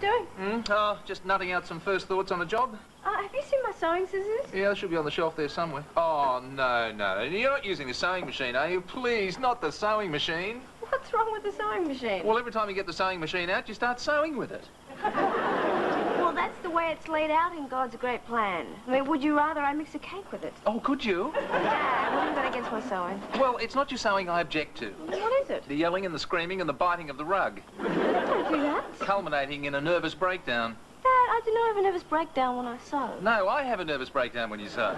doing? Oh, just nutting out some first thoughts on a job. Have you seen my sewing scissors? Yeah, they should be on the shelf there somewhere. Oh, no. You're not using the sewing machine, are you? Please, not the sewing machine. What's wrong with the sewing machine? Well, every time you get the sewing machine out, you start sewing with it. Well, that's the way it's laid out in God's great plan. I mean, would you rather I mix a cake with it? Oh, could you? Dad, what have you got against my sewing? Well, it's not your sewing I object to. What is it? The yelling and the screaming and the biting of the rug. Don't do that. Culminating in a nervous breakdown. Dad, I do not have a nervous breakdown when I sew. No, I have a nervous breakdown when you sew.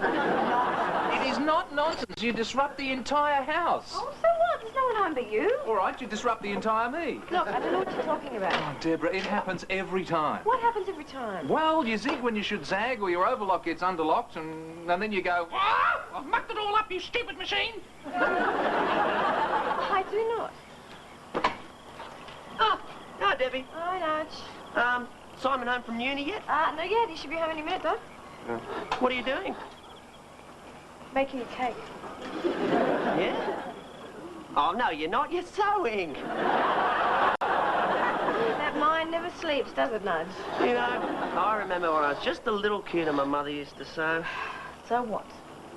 It is not nonsense. You disrupt the entire house. Oh, so what? There's no one home but you. All right, you disrupt the entire me. Look, I don't know what you're talking about. Oh, Deborah, it happens every time. What happens every time? Well, you zig when you should zag, or your overlock gets underlocked, and then you go, "Ah, I've mucked it all up, you stupid machine." I do not. Oh, hi, Debbie. Hi, Nudge. Simon home from uni yet? Not yet. He should be home any minute, though. What are you doing? Making a cake. Yeah? Oh, no, you're not. You're sewing. That mind never sleeps, does it, Nudge? You know, I remember when I was just a little kid and my mother used to sew. So what?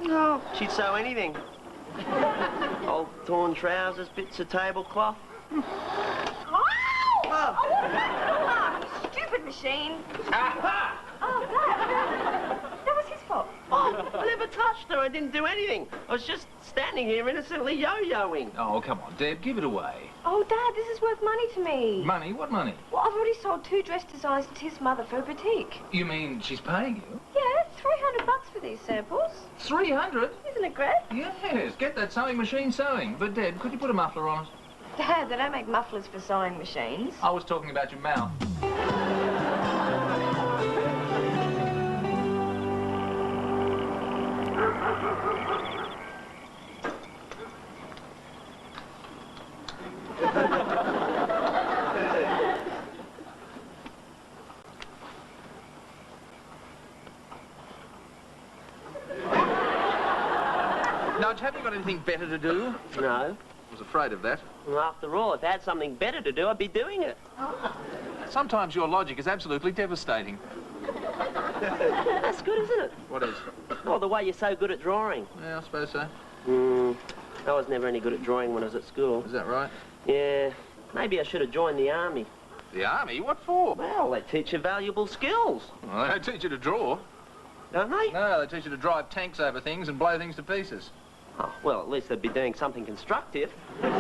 Oh, she'd sew anything. Old torn trousers, bits of tablecloth. Oh! Oh, what was that? You stupid machine. Aha! Oh, that was his fault. Oh, I never touched her. I didn't do anything. I was just standing here innocently yo-yoing. Oh, come on, Deb, give it away. Oh, Dad, this is worth money to me. Money? What money? Well, I've already sold 2 dress designs to his mother for a boutique. You mean she's paying you? Yeah, $300 for these samples. 300? Isn't it great? Yes, get that sewing machine sewing. But, Deb, could you put a muffler on it? Dad, they don't make mufflers for sewing machines. I was talking about your mouth. Nudge, have you got anything better to do? No. I was afraid of that. Well, after all, if I had something better to do, I'd be doing it. Sometimes your logic is absolutely devastating. That's good, isn't it? What is? Well, the way you're so good at drawing. Yeah, I suppose so. I was never any good at drawing when I was at school. Is that right? Yeah. Maybe I should have joined the army. The army? What for? Well, they teach you valuable skills. Well, they don't teach you to draw. Don't they? No, they teach you to drive tanks over things and blow things to pieces. Oh, well, at least they'd be doing something constructive. Good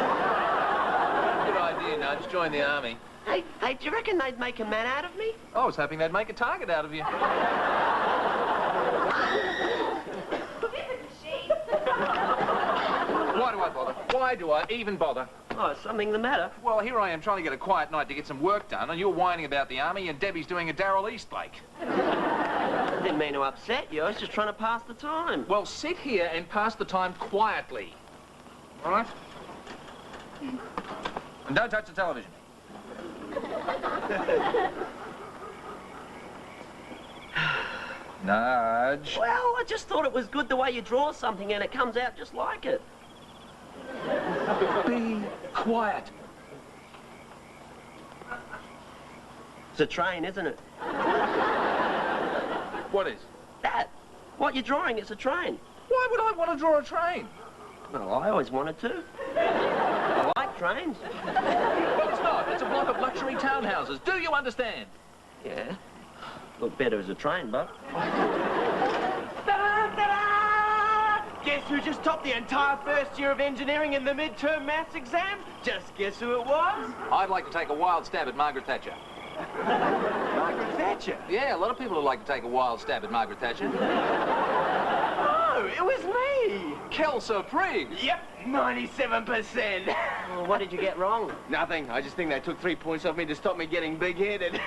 idea, Nudge. Join the army. Hey, do you reckon they'd make a man out of me? I was hoping they'd make a target out of you. Why do I bother? Why do I even bother? Oh, is something the matter? Well, here I am trying to get a quiet night to get some work done, and you're whining about the army, and Debbie's doing a Darryl Eastlake. I didn't mean to upset you. I was just trying to pass the time. Well, sit here and pass the time quietly. All right? And don't touch the television. Nudge. Well, I just thought it was good the way you draw something and it comes out just like it. Be quiet. It's a train, isn't it? What is? That. What you're drawing, it's a train. Why would I want to draw a train? Well, I always wanted to. I like trains. Well, it's not. It's a block of luxury townhouses. Do you understand? Yeah. Look better as a train, but. Guess who just topped the entire first year of engineering in the midterm maths exam? Just guess who it was? I'd like to take a wild stab at Margaret Thatcher. Margaret Thatcher. Yeah, a lot of people would like to take a wild stab at Margaret Thatcher. Oh, it was me. Kelso Prig. Yep, 97%. Well, what did you get wrong? Nothing. I just think they took 3 points off me to stop me getting big-headed. They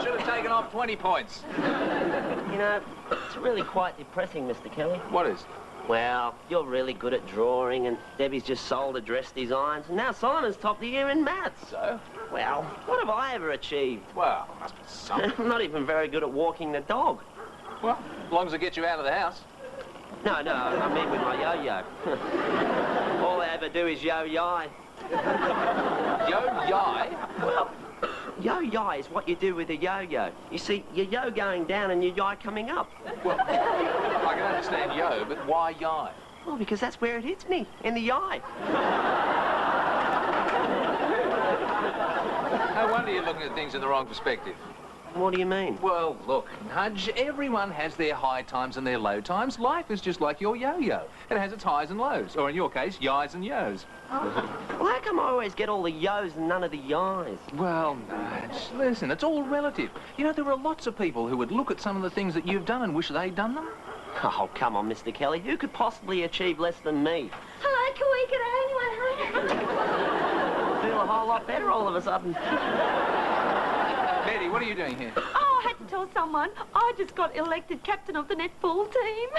should have taken off 20 points. You know, it's really quite depressing, Mr. Kelly. What is? Well, you're really good at drawing, and Debbie's just sold her dress designs, and now Simon's topped the year in maths. So? Well, what have I ever achieved? Well, must be something. I'm not even very good at walking the dog. Well, as long as it gets you out of the house. No, I mean with my yo-yo. All I ever do is yo-yi. Yo-yi? Well, Yo-yo is what you do with a yo-yo. You see, your yo going down and your yi coming up. Well, I can understand yo, but why yi? Well, because that's where it hits me, in the yi. No wonder you're looking at things in the wrong perspective. What do you mean? Well, look, Nudge, everyone has their high times and their low times. Life is just like your yo-yo. It has its highs and lows, or in your case, yis and yos. Well, how come I always get all the yos and none of the yis? Well, Nudge, listen, it's all relative. You know, there are lots of people who would look at some of the things that you've done and wish they'd done them. Oh, come on, Mr. Kelly. Who could possibly achieve less than me? Hello, can we get anyone home? I feel a whole lot better all of a sudden. Betty, what are you doing here? Oh, I had to tell someone. I just got elected captain of the netball team.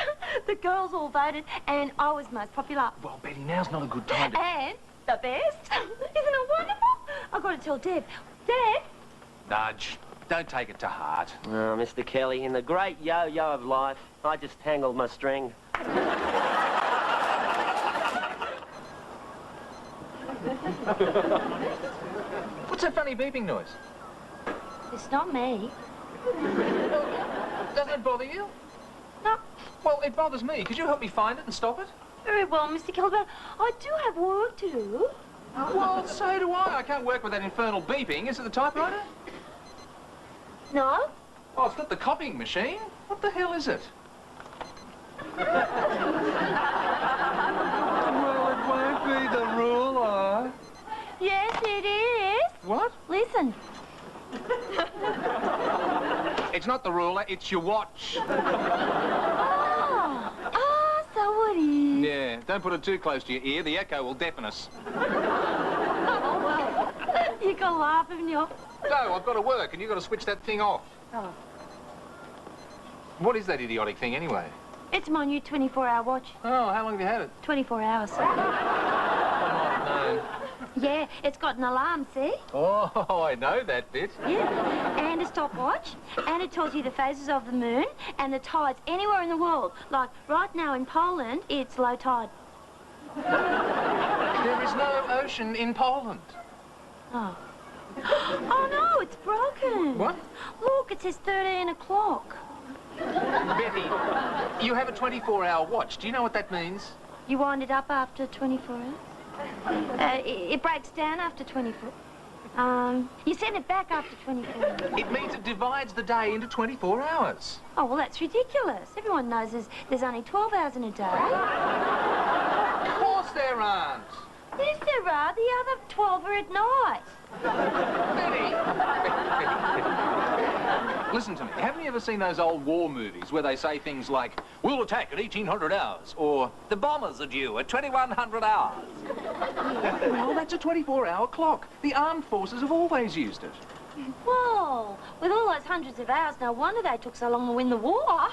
The girls all voted, and I was most popular. Well, Betty, now's not a good time to... And the best. Isn't it wonderful? I've got to tell Deb. Deb? Nudge, don't take it to heart. Oh, Mr. Kelly, in the great yo-yo of life, I just tangled my string. What's that funny beeping noise? It's not me. Doesn't it bother you? No. Well, it bothers me. Could you help me find it and stop it? Very well, Mr. Kelly, but I do have work to do. Well, so do I. I can't work with that infernal beeping. Is it the typewriter? No? Oh, it's not the copying machine. What the hell is it? Well, it won't be the ruler. Yes, it is. What? Listen. It's not the ruler, it's your watch. So it is. Yeah, don't put it too close to your ear. The echo will deafen us. Oh, well, you can laugh, haven't you? No, I've got to work and you've got to switch that thing off. Oh. What is that idiotic thing anyway? It's my new 24-hour watch. Oh, how long have you had it? 24 hours. No. Yeah, it's got an alarm, see? Oh, I know that bit. Yeah, and a stopwatch, and it tells you the phases of the moon and the tides anywhere in the world. Like right now in Poland, it's low tide. There is no ocean in Poland. Oh. Oh no, it's broken. What? Look, it says 13 o'clock. Betty, you have a 24-hour watch. Do you know what that means? You wind it up after 24 hours? It breaks down after 24. You send it back after 24 hours. It means it divides the day into 24 hours. Oh, well, that's ridiculous. Everyone knows there's only 12 hours in a day. Of course there aren't. Yes, there are. The other 12 are at night. Betty. Listen to me. Haven't you ever seen those old war movies where they say things like, we'll attack at 1800 hours, or the bombers are due at 2100 hours? Well, that's a 24-hour clock. The armed forces have always used it. Whoa! With all those hundreds of hours, no wonder they took so long to win the war.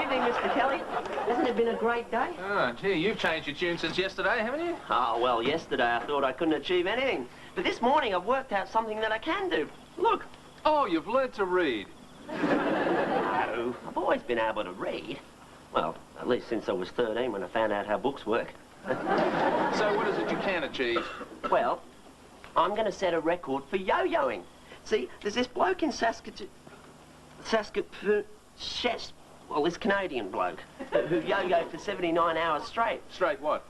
Evening, Mr. Kelly. Hasn't it been a great day? Oh, gee, you've changed your tune since yesterday, haven't you? Oh, well, yesterday I thought I couldn't achieve anything. But this morning I've worked out something that I can do. Look. Oh, you've learnt to read. No, I've always been able to read. Well, at least since I was 13 when I found out how books work. So what is it you can achieve? Well, I'm going to set a record for yo-yoing. See, there's this bloke in Saskatoon... Well, this Canadian bloke who yo-yoed for 79 hours straight. Straight what?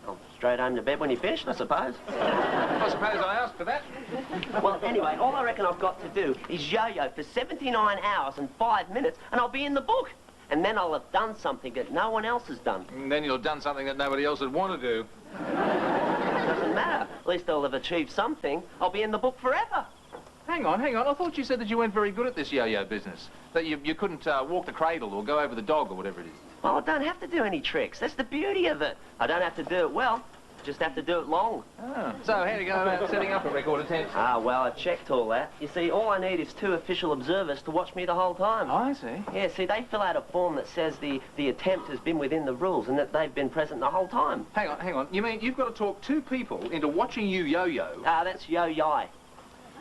Oh, straight home to bed when he finished, I suppose. I suppose I asked for that. Well, anyway, all I reckon I've got to do is yo-yo for 79 hours and 5 minutes, and I'll be in the book. And then I'll have done something that no one else has done. And then you'll have done something that nobody else would want to do. Doesn't matter. At least I'll have achieved something. I'll be in the book forever. Hang on. I thought you said that you weren't very good at this yo-yo business. That you couldn't walk the cradle or go over the dog or whatever it is. Well, I don't have to do any tricks. That's the beauty of it. I don't have to do it well. Just have to do it long. Oh. So how do you go about setting up a record attempt? Ah, well, I checked all that. You see, all I need is 2 official observers to watch me the whole time. Oh, I see. Yeah, see, they fill out a form that says the attempt has been within the rules and that they've been present the whole time. Hang on. You mean you've got to talk 2 people into watching you yo-yo? Ah, that's yo-yi.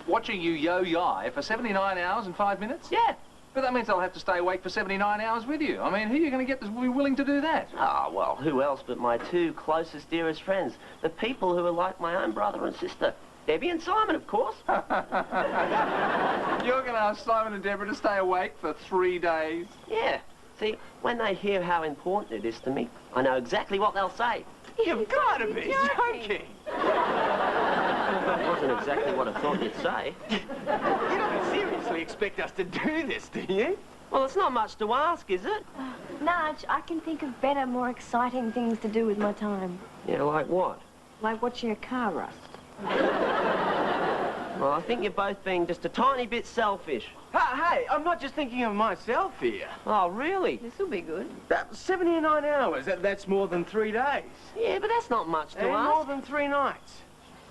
Watching you yo-yo for 79 hours and 5 minutes? Yeah. But that means I'll have to stay awake for 79 hours with you. I mean, who are you going to get that's willing to do that? Ah, well, who else but my 2 closest, dearest friends? The people who are like my own brother and sister. Debbie and Simon, of course. You're going to ask Simon and Deborah to stay awake for 3 days? Yeah. See, when they hear how important it is to me, I know exactly what they'll say. You've got to be joking. That wasn't exactly what I thought you'd say. You don't seriously expect us to do this, do you? Well, it's not much to ask, is it? Nudge, I can think of better, more exciting things to do with my time. Yeah, like what? Like watching a car rust. Well, I think you're both being just a tiny bit selfish. Hey, I'm not just thinking of myself here. Oh, really? This'll be good. 79 hours, that's more than 3 days. Yeah, but that's not much to And ask. more than 3 nights.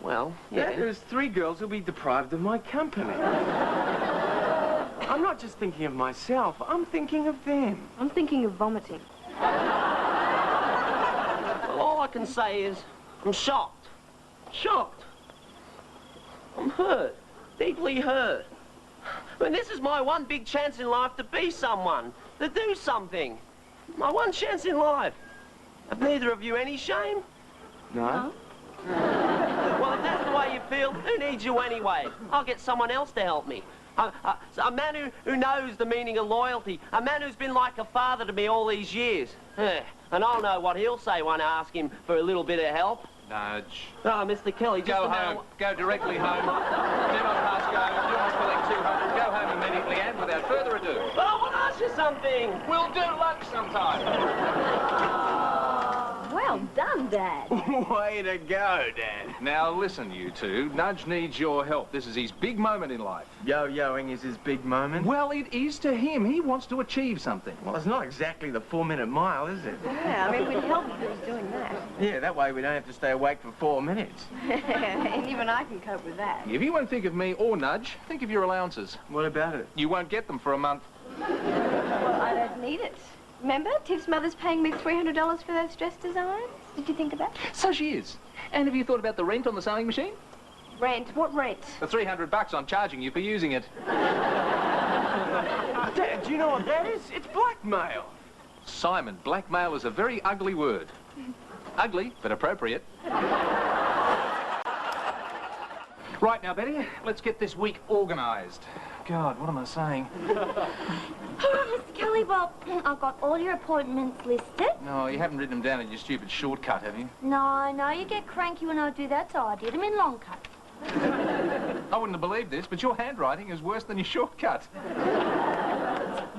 Well, yeah. There's 3 girls who'll be deprived of my company. I'm not just thinking of myself, I'm thinking of them. I'm thinking of vomiting. Well, all I can say is I'm shocked. Shocked. I'm hurt. Deeply hurt. I mean, this is my one big chance in life to be someone, to do something. My one chance in life. Have neither of you any shame? No? Well, if that's the way you feel, who needs you anyway? I'll get someone else to help me. A man who knows the meaning of loyalty. A man who's been like a father to me all these years. And I'll know what he'll say when I ask him for a little bit of help. Nudge. Oh, Mr. Kelly, just Go a home. minute. Go directly home. Do not pass go. Do not collect 200. Go home immediately and without further ado. But I want to ask you something. We'll do lunch sometime. Well done, Dad. Way to go, Dad. Now listen, you two. Nudge needs your help. This is his big moment in life. Yo-yoing is his big moment. Well, it is to him. He wants to achieve something. Well, it's not exactly the 4-minute mile, is it? Yeah, I mean, we'd help if he was doing that. Yeah, that way we don't have to stay awake for 4 minutes. And even I can cope with that. If you won't think of me or Nudge, think of your allowances. What about it? You won't get them for a month. Well, I don't need it. Remember, Tiff's mother's paying me $300 for those dress designs? Did you think of that? So she is. And have you thought about the rent on the sewing machine? Rent? What rent? The $300 I'm charging you for using it. Dad, do you know what that is? It's blackmail. Simon, blackmail is a very ugly word. Ugly, but appropriate. Right now, Betty, let's get this week organised. God, what am I saying? All right, Mr. Kelly, well, I've got all your appointments listed. No, you haven't written them down in your stupid shortcut, have you? No, you get cranky when I do that, so I did them in long cut. I wouldn't have believed this, but your handwriting is worse than your shortcut.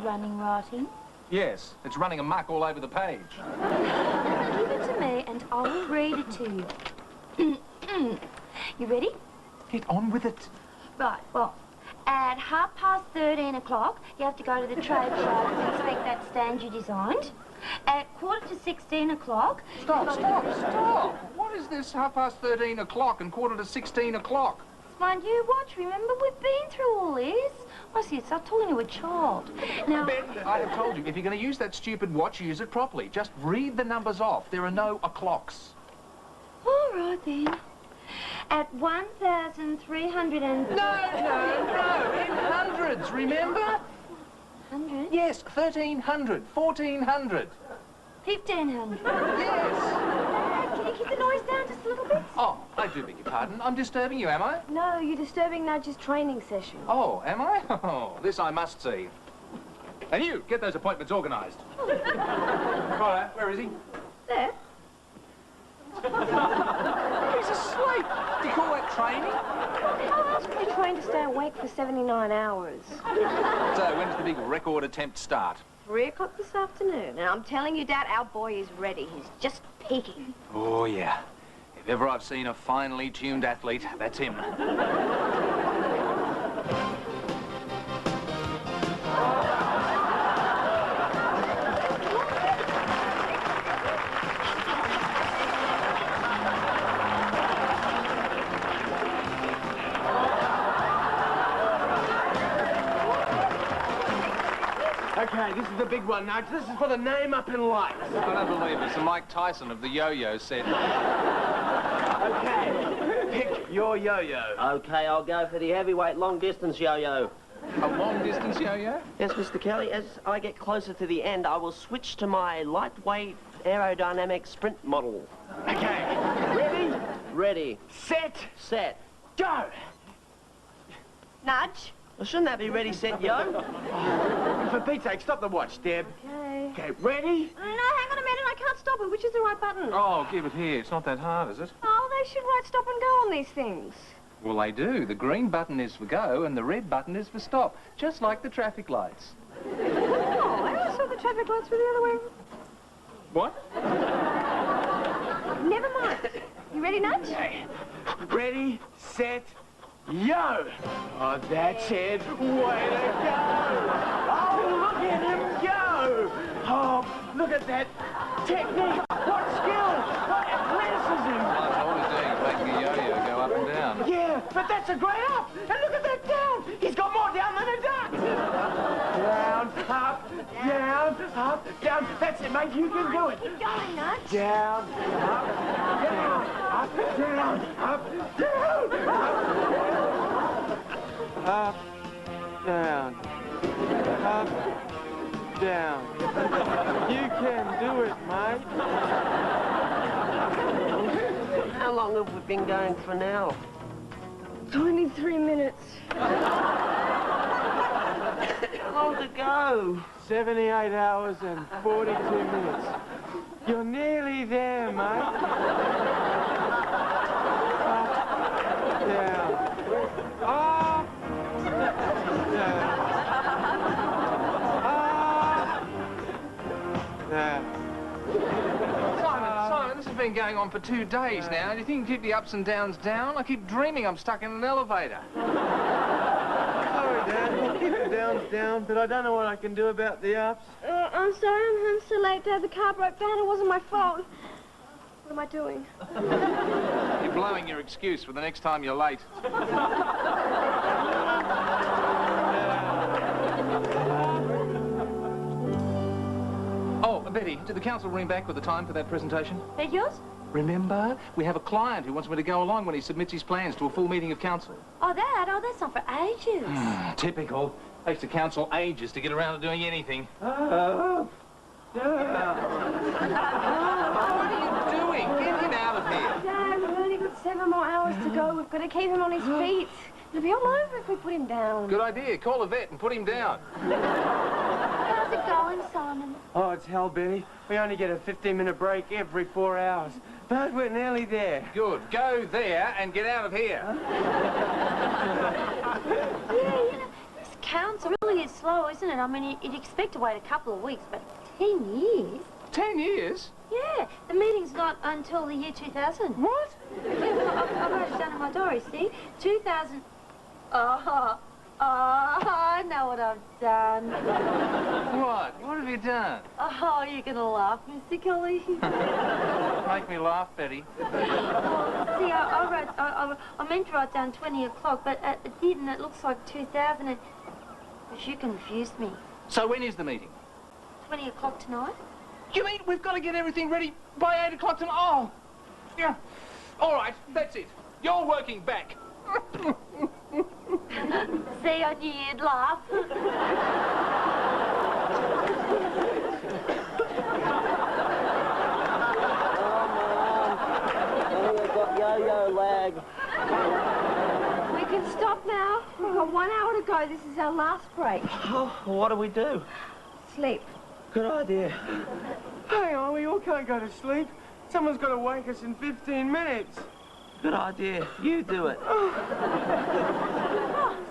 Running writing. Yes, it's running amok all over the page. Give it to me and I will read it to you. You ready? Get on with it. Right, well, at 13:30 you have to go to the trade show to inspect that stand you designed. At 15:45... Stop! What is this 13:30 and 16:45? It's my new watch, remember? We've been through all this. Honestly, it's like talking to a child. Now... I have told you, if you're going to use that stupid watch, use it properly. Just read the numbers off. There are no o'clocks. All right, then. At 1,300 and... No, in hundreds, remember? 100? Yes, 1,300, 1,400. 1,500. Yes. Can you keep the noise down just a little bit? Oh, I do beg your pardon. I'm disturbing you, am I? No, you're disturbing Nudge's training session. Oh, am I? Oh, this I must see. And you, get those appointments organised. Righto, where is he? There. He's asleep. Do you call that training? How else can you train to stay awake for 79 hours? So, when does the big record attempt start? 3 o'clock this afternoon. And I'm telling you, Dad, our boy is ready. He's just peaking. Oh, yeah. If ever I've seen a finely tuned athlete, that's him. Okay, this is the big one, Nudge. This is for the name up in lights. I don't believe it's the Mike Tyson of the yo-yo said. Okay, pick your yo-yo. Okay, I'll go for the heavyweight long-distance yo-yo. A long-distance yo-yo? Yes, Mr. Kelly, as I get closer to the end, I will switch to my lightweight aerodynamic sprint model. Okay, ready, Ready, set, set. Go! Nudge. Well, shouldn't that be ready, set, yo? For Pete's sake, stop the watch, Deb. Okay. Okay, ready? No, hang on a minute. I can't stop it. Which is the right button? Oh, keep it here. It's not that hard, is it? Oh, they should write stop and go on these things. Well, they do. The green button is for go and the red button is for stop, just like the traffic lights. Oh, I always thought the traffic lights were the other way. What? Never mind. You ready, Nudge? Okay. Ready, set, yo! Oh, that's it. Way to go! Oh, look at him go! Oh, look at that technique! What skill! What athleticism! All he's doing is making a yo-yo go up and down. Yeah, but that's a great up! And look at that down! He's got more down than a duck! Down, up, down, up, down. That's it, mate. You can do it. Keep going, Nudge. Down, up, down, up, down, up, down, up, down, up, down. You can do it, mate. How long have we been going for now? 23 minutes. How long to go? 78 hours and 42 minutes. You're nearly there, mate. Up, down, up, down, up, down. Simon, this has been going on for 2 days now. Do you think you can keep the ups and downs down? I keep dreaming I'm stuck in an elevator. Sorry, Dad. I'll keep the downs down, but I don't know what I can do about the ups. I'm sorry I'm so late, Dad. The car broke down. It wasn't my fault. What am I doing? You're blowing your excuse for the next time you're late. Oh, Betty, did the council ring back with the time for that presentation? That yours? Remember, we have a client who wants me to go along when he submits his plans to a full meeting of council. Oh, that's not for ages. Typical. Takes the council ages to get around to doing anything. What are you doing? Get him out of here. Dad, we've only got 7 more hours to go. We've got to keep him on his feet. It'll be all over if we put him down. Good idea. Call a vet and put him down. How's it going, Simon? Oh, it's hell, Betty. We only get a 15-minute break every 4 hours. But we're nearly there. Good. Go there and get out of here. Yeah, this council really is slow, isn't it? I mean, you'd expect to wait a couple of weeks, but 10 years? 10 years? Yeah, the meeting's not until the year 2000. What? Yeah, well, I wrote it down in my diary, see? 2000... I know what I've done. What? What have you done? Oh, you're gonna laugh, Mr. Kelly. Make me laugh, Betty. See, I meant to write down 20 o'clock, but it didn't. It looks like 2000, and... Because you confused me. So when is the meeting? 20 o'clock tonight? You mean we've got to get everything ready by 8 o'clock tonight? Oh, yeah. All right, that's it. You're working back. See, I knew you'd laugh. I've got yo-yo lag. We can stop now. We've got 1 hour to go. This is our last break. Oh, well, what do we do? Sleep. Good idea. Hang on, we all can't go to sleep. Someone's got to wake us in 15 minutes. Good idea. You do it. Oh,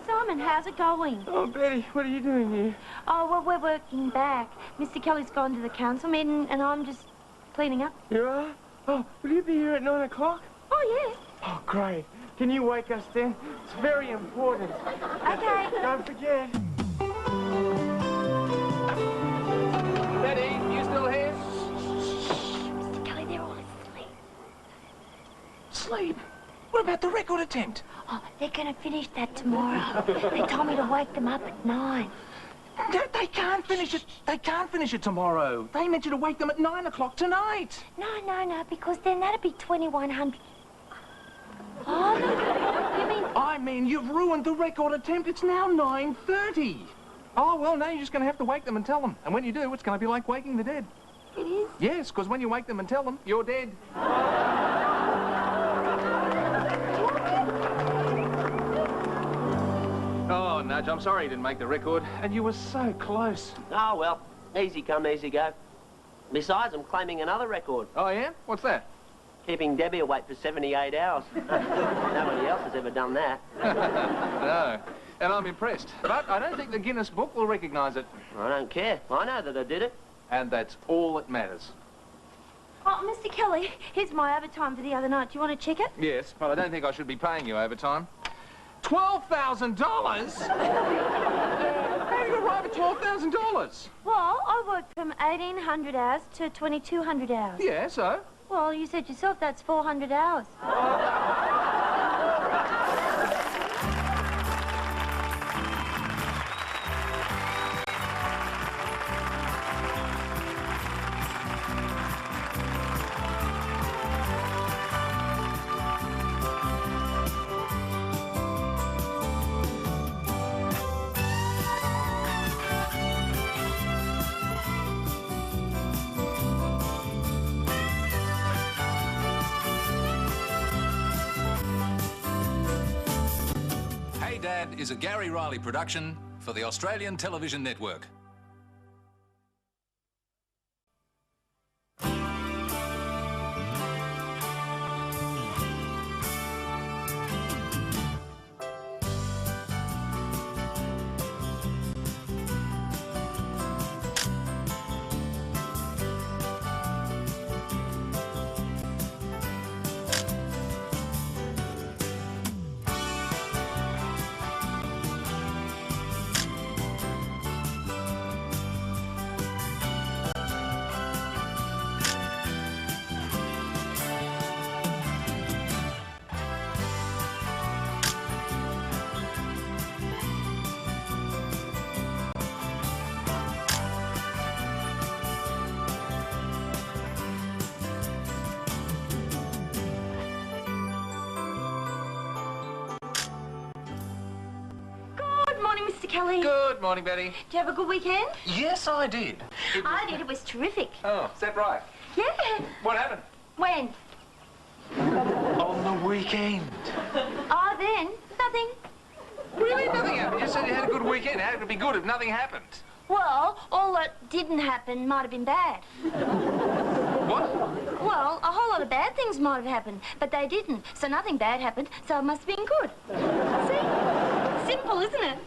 Simon, how's it going? Oh, Betty, what are you doing here? Oh, well, we're working back. Mr. Kelly's gone to the council meeting, and I'm just cleaning up. You are? Oh, will you be here at 9 o'clock? Oh, yeah. Oh, great. Can you wake us then? It's very important. Okay. Don't forget. Betty, you still here? Mr. Kelly, they're all asleep. Sleep? What about the record attempt? Oh, they're going to finish that tomorrow. They told me to wake them up at 9. They can't finish it. They can't finish it tomorrow. They meant you to wake them at 9 o'clock tonight. No, because then that'd be 2100. Oh, no, you mean... I mean, you've ruined the record attempt. It's now 9:30. Oh, well, now you're just going to have to wake them and tell them. And when you do, it's going to be like waking the dead. It is? Yes, because when you wake them and tell them, you're dead. Sarge. I'm sorry you didn't make the record. And you were so close. Oh, well, easy come, easy go. Besides, I'm claiming another record. Oh, yeah? What's that? Keeping Debbie awake for 78 hours. Nobody else has ever done that. No. And I'm impressed. But I don't think the Guinness Book will recognise it. I don't care. I know that I did it. And that's all that matters. Oh, Mr. Kelly, here's my overtime for the other night. Do you want to check it? Yes, but I don't think I should be paying you overtime. $12,000? How are you going to arrive at $12,000? Well, I worked from 1,800 hours to 2,200 hours. Yeah, so? Well, you said yourself that's 400 hours. Dad is a Gary Riley production for the Australian Television Network. Mr. Kelly. Good morning, Betty. Did you have a good weekend? Yes, I did. I did. It was terrific. Oh, is that right? Yeah. What happened? When? On the weekend. Oh, then? Nothing. Really? Nothing happened? You said you had a good weekend. How could it be good if nothing happened? Well, all that didn't happen might have been bad. What? Well, a whole lot of bad things might have happened, but they didn't. So nothing bad happened, so it must have been good. See? Simple, isn't it?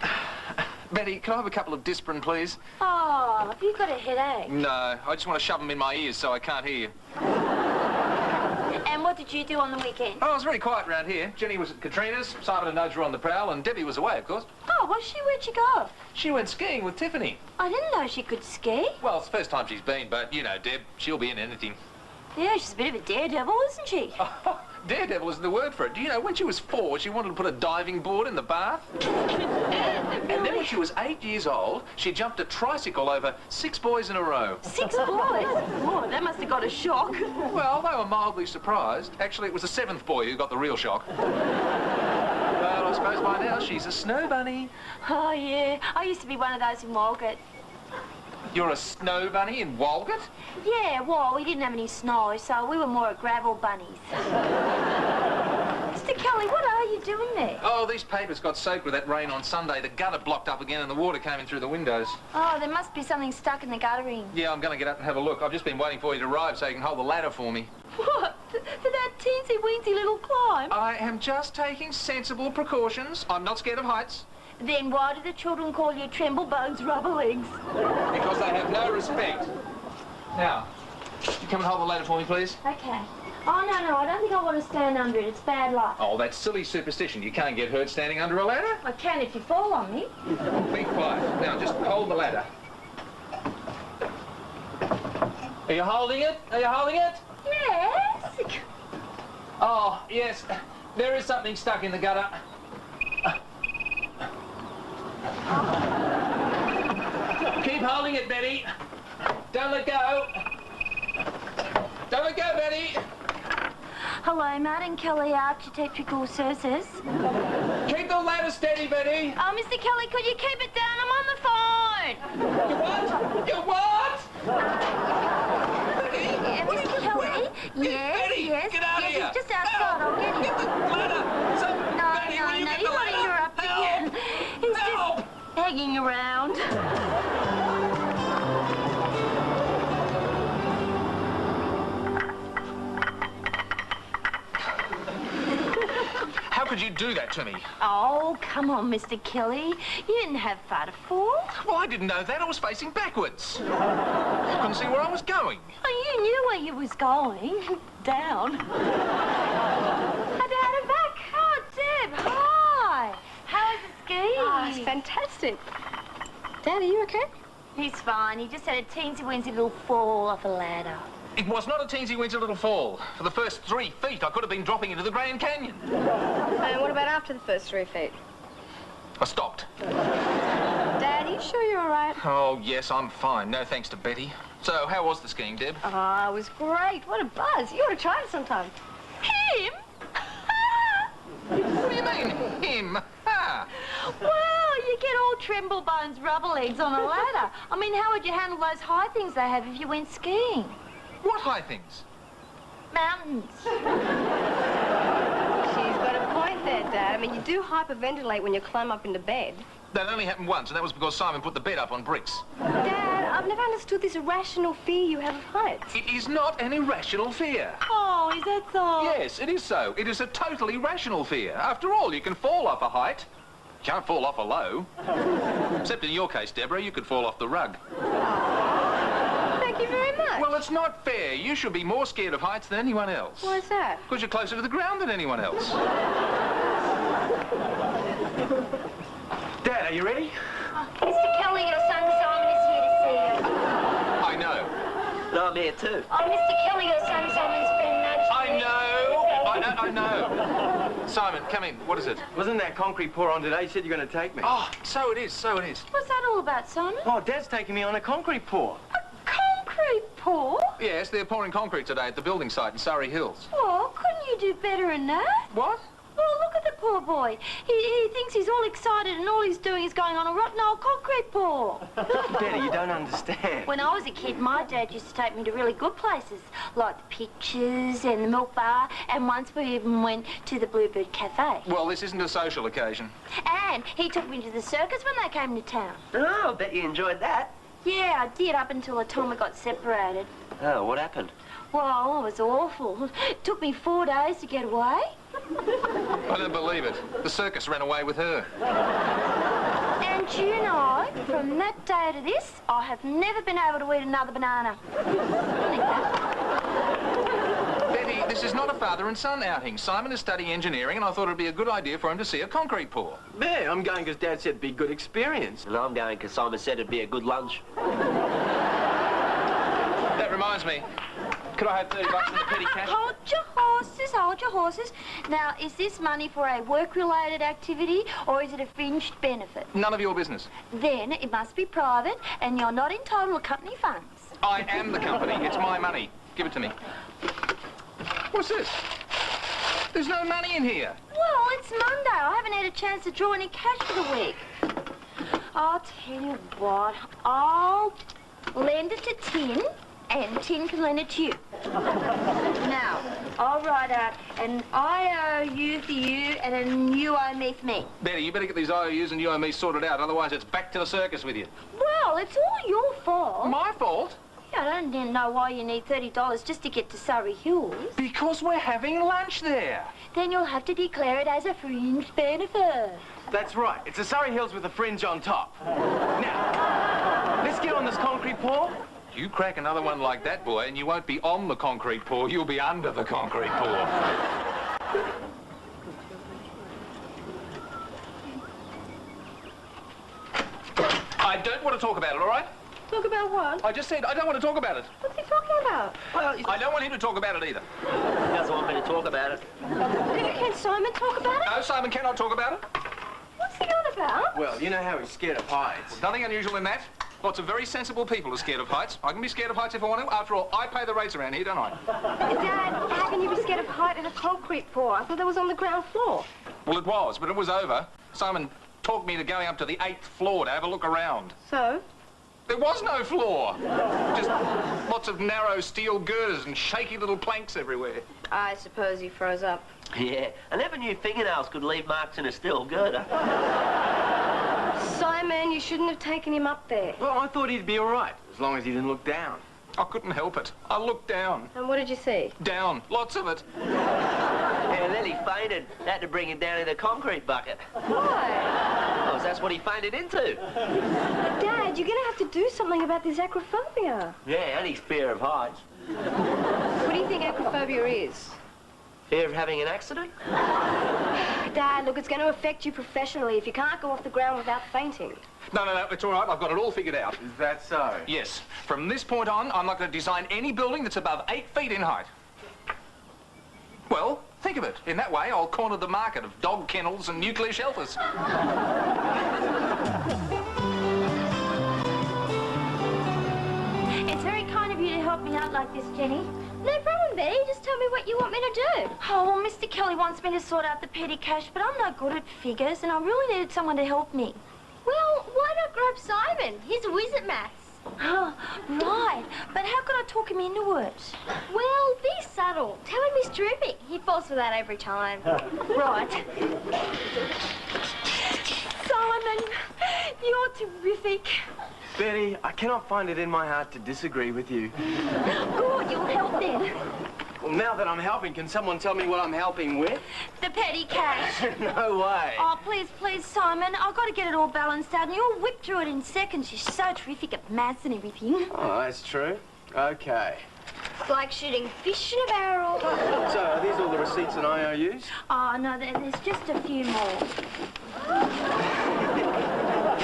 Betty, can I have a couple of Disprin, please? Oh, have you got a headache? No, I just want to shove them in my ears so I can't hear you. And what did you do on the weekend? Oh, it was very quiet around here. Jenny was at Katrina's, Simon and Nodge were on the prowl, and Debbie was away, of course. Oh, was she? Where'd she go? She went skiing with Tiffany. I didn't know she could ski. Well, it's the first time she's been, but, you know, Deb, she'll be in anything. Yeah, she's a bit of a daredevil, isn't she? Oh, daredevil isn't the word for it. Do you know, when she was 4, she wanted to put a diving board in the bath? And then when she was 8 years old, she jumped a tricycle over 6 boys in a row. 6 boys? Oh, that must have got a shock. Well, they were mildly surprised. Actually, it was the 7th boy who got the real shock. Well, I suppose by now she's a snow bunny. Oh, yeah. I used to be one of those in Walgett. You're a snow bunny in Walgett? Yeah, well, we didn't have any snow, so we were more gravel bunnies. Mr. Kelly, what are you doing there? Oh, these papers got soaked with that rain on Sunday. The gutter blocked up again and the water came in through the windows. Oh, there must be something stuck in the guttering. Yeah, I'm going to get up and have a look. I've just been waiting for you to arrive so you can hold the ladder for me. What? For that teensy-weensy little climb? I am just taking sensible precautions. I'm not scared of heights. Then why do the children call you Tremblebugs Rubber Legs? Because they have no respect. Now, you come and hold the ladder for me, please. Okay. Oh, no, I don't think I want to stand under it. It's bad luck. Oh, that's silly superstition. You can't get hurt standing under a ladder. I can if you fall on me. Be quiet. Now, just hold the ladder. Are you holding it? Are you holding it? Yes. Oh, yes. There is something stuck in the gutter. Keep holding it, Betty. Don't let go. Don't let go, Betty. Hello, Martin Kelly, Architectural Services. Keep the ladder steady, Betty. Oh, Mr. Kelly, could you keep it down? I'm on the phone. You what? You what? Mr. Kelly? Yes, Betty, yes. get out of here. He's just outside. I'll get him. Get the ladder. No, Betty, will you get the you're ladder? interrupting. Help. He's Help. fooling around. How could you do that to me? Oh, come on, Mr. Kelly. You didn't have far to fall. Well, I didn't know that. I was facing backwards. I couldn't see where I was going. Oh, you knew where you was going. Down. Down and back. Oh, Deb, hi. How is the ski? Oh, it's fantastic. Dad, are you okay? He's fine. He just had a teensy-weensy little fall off a ladder. It was not a teensy-weensy little fall. For the first 3 feet, I could have been dropping into the Grand Canyon. And what about after the first 3 feet? I stopped. Dad, are you sure you're all right? Oh, yes, I'm fine. No thanks to Betty. So, how was the skiing, Deb? Oh, it was great. What a buzz. You ought to try it sometime. Him? What do you mean, him? Ah. Well, you get all tremble bones, rubber legs on a ladder. I mean, how would you handle those high things they have if you went skiing? What high things? Mountains. She's got a point there, Dad. I mean, you do hyperventilate when you climb up into bed. That only happened once, and that was because Simon put the bed up on bricks. Dad, I've never understood this irrational fear you have of heights. It is not an irrational fear. Oh, is that so? Yes, it is so. It is a totally rational fear. After all, you can fall off a height. You can't fall off a low. Except in your case, Deborah, you could fall off the rug. Thank you very much. Well, it's not fair. You should be more scared of heights than anyone else. Why is that? Because you're closer to the ground than anyone else. Dad, are you ready? Mr. Kelly, your son Simon is here to see you. I know. No, I'm here too. Oh, Mr. Kelly, your son Simon's been nudged. I know. Simon, come in. What is it? Wasn't that concrete pour on today? You said you're going to take me. Oh, so it is, so it is. What's that all about, Simon? Oh, Dad's taking me on a concrete pour. Concrete pour? Yes, they're pouring concrete today at the building site in Surrey Hills. Oh, couldn't you do better than that? What? Well, look at the poor boy. He thinks he's all excited and all he's doing is going on a rotten old concrete pour. Betty, you don't understand. When I was a kid, my dad used to take me to really good places, like the Pictures and the Milk Bar, and once we even went to the Bluebird Cafe. Well, this isn't a social occasion. And he took me to the circus when they came to town. Oh, bet you enjoyed that. Yeah, I did, up until the time we got separated. Oh, what happened? Well, it was awful. It took me 4 days to get away. I don't believe it. The circus ran away with her. And you know, from that day to this, I have never been able to eat another banana. Betty, this is not a father and son outing. Simon is studying engineering, and I thought it'd be a good idea for him to see a concrete pour. Yeah, I'm going because Dad said it'd be a good experience. And I'm going because Simon said it'd be a good lunch. That reminds me. Could I have 30 bucks in the petty cash? Hold your horses, hold your horses. Now, is this money for a work-related activity or is it a fringed benefit? None of your business. Then it must be private and you're not entitled to company funds. I am the company. It's my money. Give it to me. What's this? There's no money in here. Well, it's Monday. I haven't had a chance to draw any cash for the week. I'll tell you what, I'll lend it to Tin, and Tin can lend it to you. Now, I'll write out an IOU for you and an you owe me for me. Betty, you better get these IOUs and you owe me sorted out, otherwise it's back to the circus with you. Well, it's all your fault. My fault? I don't know why you need $30 just to get to Surrey Hills. Because we're having lunch there. Then you'll have to declare it as a fringe benefit. That's right. It's a Surrey Hills with a fringe on top. Now, let's get on this concrete pour. You crack another one like that, boy, and you won't be on the concrete pour, you'll be under the concrete pour. I don't want to talk about it, all right? Talk about what? I just said I don't want to talk about it. What's he talking about? Well, I don't want him to talk about it either. he doesn't want me to talk about it. Can Simon talk about it? No, Simon cannot talk about it. What's he on about? Well, you know how he's scared of heights. Nothing unusual in that. Lots of very sensible people are scared of heights. I can be scared of heights if I want to. After all, I pay the rates around here, don't I? Dad, how can you be scared of height in a concrete pour? I thought that was on the ground floor. Well, it was, but it was over. Simon talked me to going up to the 8th floor to have a look around. So? There was no floor. Just lots of narrow steel girders and shaky little planks everywhere. I suppose he froze up. Yeah, I never knew fingernails could leave marks in a steel girder. Simon, Simon, you shouldn't have taken him up there. Well, I thought he'd be all right, as long as he didn't look down. I couldn't help it. I looked down. And what did you see? Down. Lots of it. Yeah, and then he fainted. Had to bring him down in a concrete bucket. Why? Oh, that's what he fainted into. Dad, you're going to have to do something about this acrophobia. Yeah, and his fear of heights. What do you think acrophobia is? Fear of having an accident? Dad, look, it's going to affect you professionally if you can't go off the ground without fainting. No, it's all right. I've got it all figured out. Is that so? Yes. From this point on, I'm not going to design any building that's above 8 feet in height. Well, think of it. In that way, I'll corner the market of dog kennels and nuclear shelters. It's very kind of you to help me out like this, Jenny. No problem, Betty. Just tell me what you want me to do. Oh, well, Mr. Kelly wants me to sort out the petty cash, but I'm no good at figures, and I really needed someone to help me. Well, why not grab Simon? He's a whiz at maths. Oh, right. But how could I talk him into it? Well, be subtle. Tell him he's terrific. He falls for that every time. Right. Simon, you're terrific. Betty, I cannot find it in my heart to disagree with you. Good, you'll help then. Well, now that I'm helping, can someone tell me what I'm helping with? The petty cash. No way. Oh, please, Simon. I've got to get it all balanced out, and you'll whip through it in seconds. You're so terrific at maths and everything. Oh, that's true. Okay. It's like shooting fish in a barrel. So, are these all the receipts and IOUs? Oh, no, there's just a few more.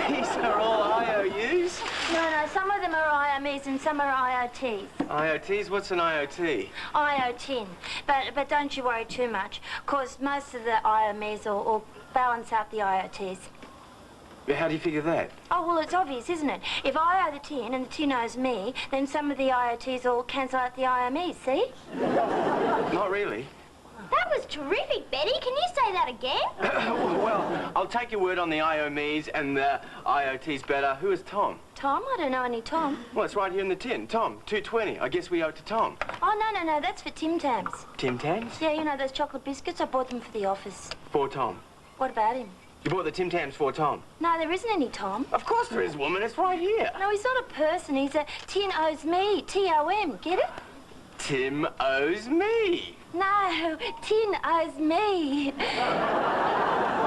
These are all IOUs? No, some of them are IMEs and some are IOTs. IOTs? What's an IOT? IO10. But don't you worry too much, because most of the IMEs will balance out the IOTs. How do you figure that? Oh, well, it's obvious, isn't it? If I owe the tin and the tin owes me, then some of the IOTs will cancel out the IMEs, see? Not really. That was terrific, Betty. Can you say that again? Well, I'll take your word on the IOMEs and the IOTs better. Who is Tom? Tom? I don't know any Tom. Well, it's right here in the tin. Tom, 220. I guess we owe it to Tom. Oh, no, that's for Tim Tams. Tim Tams? Yeah, you know those chocolate biscuits? I bought them for the office. For Tom. What about him? You bought the Tim Tams for Tom? No, there isn't any Tom. Of course there is, woman. It's right here. No, he's not a person. He's a tin owes me. T-O-M. Get it? Tim owes me. No, tin owes me.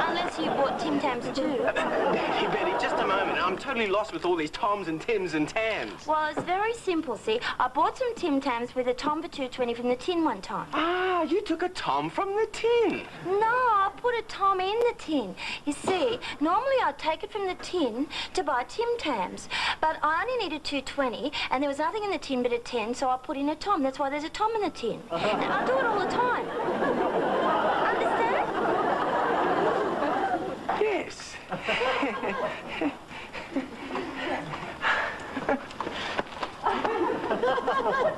Unless you bought Tim Tams too. Hey, Betty, just a moment. I'm totally lost with all these Toms and Tims and Tams. Well, it's very simple, see. I bought some Tim Tams with a Tom for $2.20 from the tin one time. Ah, you took a Tom from the tin. No, I put a Tom in the tin. You see, normally I'd take it from the tin to buy Tim Tams, but I only needed $2.20, and there was nothing in the tin but a 10, so I put in a Tom. That's why there's a Tom in the tin. And I do it all the time. Understand? Yes.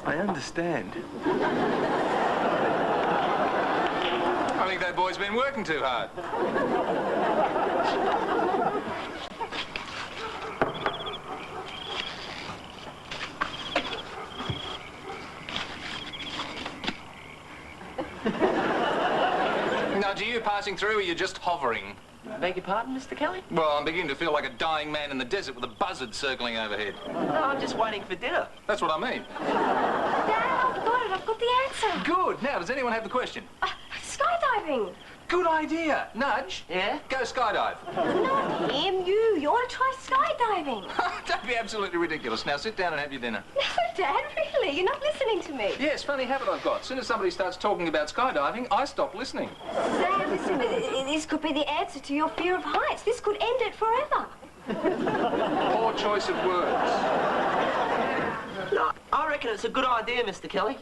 I understand. I think that boy's been working too hard. Now, are you passing through or are you just hovering? Beg your pardon, Mr. Kelly? Well, I'm beginning to feel like a dying man in the desert with a buzzard circling overhead. No, I'm just waiting for dinner. That's what I mean. Dad, I've got it. I've got the answer. Good. Now, does anyone have the question? Skydiving. Good idea. Nudge. Yeah? Go skydive. Not him, you. You ought to try skydiving. Don't be absolutely ridiculous. Now, sit down and have your dinner. No, Dad, really. You're not listening to me. Yes, funny habit I've got. As soon as somebody starts talking about skydiving, I stop listening. Dad, listen, this could be the answer to your fear of heights. This could end it forever. Poor choice of words. No, I reckon it's a good idea, Mr. Kelly.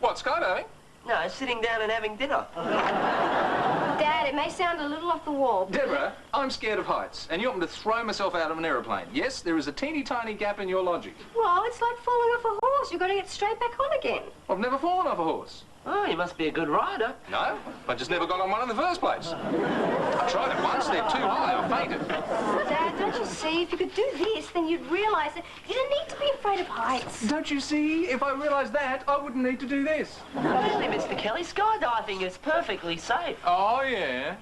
What, skydiving? No, sitting down and having dinner. Dad, it may sound a little off the wall. Deborah, I'm scared of heights, and you want me to throw myself out of an aeroplane. Yes, there is a teeny tiny gap in your logic. Well, it's like falling off a horse. You've got to get straight back on again. I've never fallen off a horse. Oh, you must be a good rider. No, I just never got on one in the first place. I tried it once, they're too high, I fainted. Dad, don't you see? If you could do this, then you'd realise that you don't need to be afraid of heights. Don't you see? If I realised that, I wouldn't need to do this. Really, Mr. Kelly, skydiving is perfectly safe. Oh, yeah.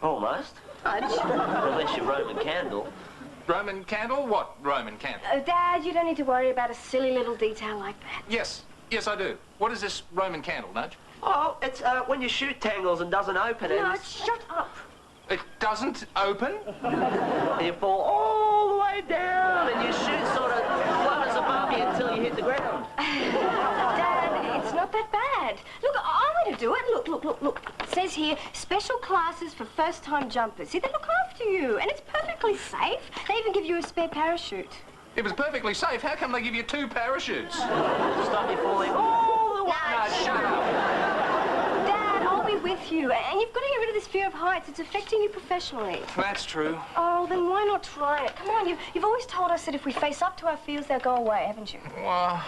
Almost. Fudge. Unless you're Roman candle. Roman candle? What Roman candle? Dad, you don't need to worry about a silly little detail like that. Yes, I do. What is this Roman candle, Nudge? Oh, it's when your chute tangles and doesn't open. No, And shut up. It doesn't open? and you fall all the way down, and your chute sort of flutters above you until you hit the ground. Dad, it's not that bad. Look, I want to do it. Look. It says here, special classes for first-time jumpers. See, they look after you, and it's perfectly safe. They even give you a spare parachute. It was perfectly safe. How come they give you 2 parachutes? Stop you falling all the way. No, shut up. Dad, I'll be with you, and you've got to get rid of this fear of heights. It's affecting you professionally. That's true. Oh, then why not try it? Come on, you've always told us that if we face up to our fears, they'll go away, haven't you? Well,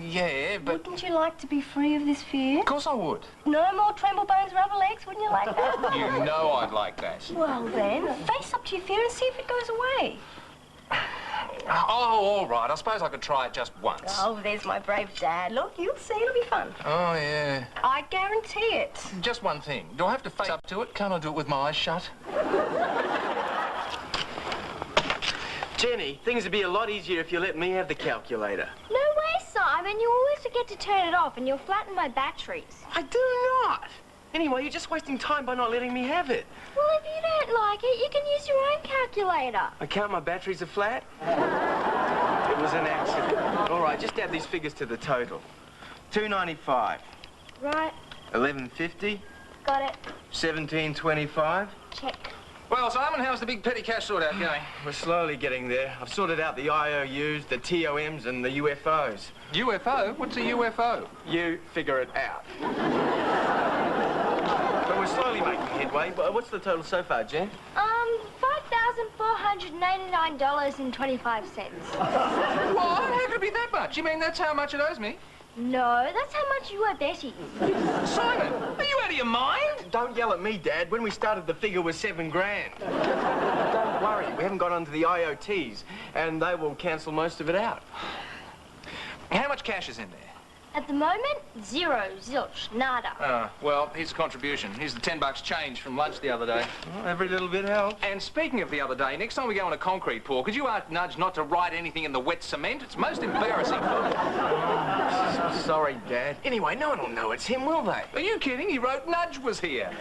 yeah, but... Wouldn't you like to be free of this fear? Of course I would. No more tremble bones, rubber legs, wouldn't you like that? You know I'd like that. Well then, face up to your fear and see if it goes away. Oh, all right. I suppose I could try it just once. Oh, there's my brave dad. Look, you'll see, it'll be fun. Oh, yeah. I guarantee it. Just one thing. Do I have to face up to it? Can't I do it with my eyes shut? Jenny, things would be a lot easier if you let me have the calculator. No way, Simon. You always forget to turn it off and you'll flatten my batteries. I do not. Anyway, you're just wasting time by not letting me have it. Well, if you don't like it, you can use your own calculator. I count my batteries are flat. It was an accident. All right, just add these figures to the total. 295. Right. 1150. Got it. 1725. Check. Well, Simon, how's the big petty cash sort out going? We're slowly getting there. I've sorted out the IOUs, the TOMs, and the UFOs. UFO? What's a UFO? You figure it out. But we're slowly making headway. But what's the total so far, Jen? $5,499.25. What? How could it be that much? You mean that's how much it owes me? No, that's how much you owe Betty. Simon, are you out of your mind? Don't yell at me, Dad. When we started, the figure was $7 grand. Don't worry, we haven't got onto the IoTs, and they will cancel most of it out. How much cash is in there? At the moment, zero, zilch, nada. Oh, well, here's the contribution. Here's the $10 change from lunch the other day. Well, every little bit helps. And speaking of the other day, next time we go on a concrete pour, could you ask Nudge not to write anything in the wet cement? It's most embarrassing for him. Sorry, Dad. Anyway, no one will know it's him, will they? Are you kidding? He wrote Nudge was here.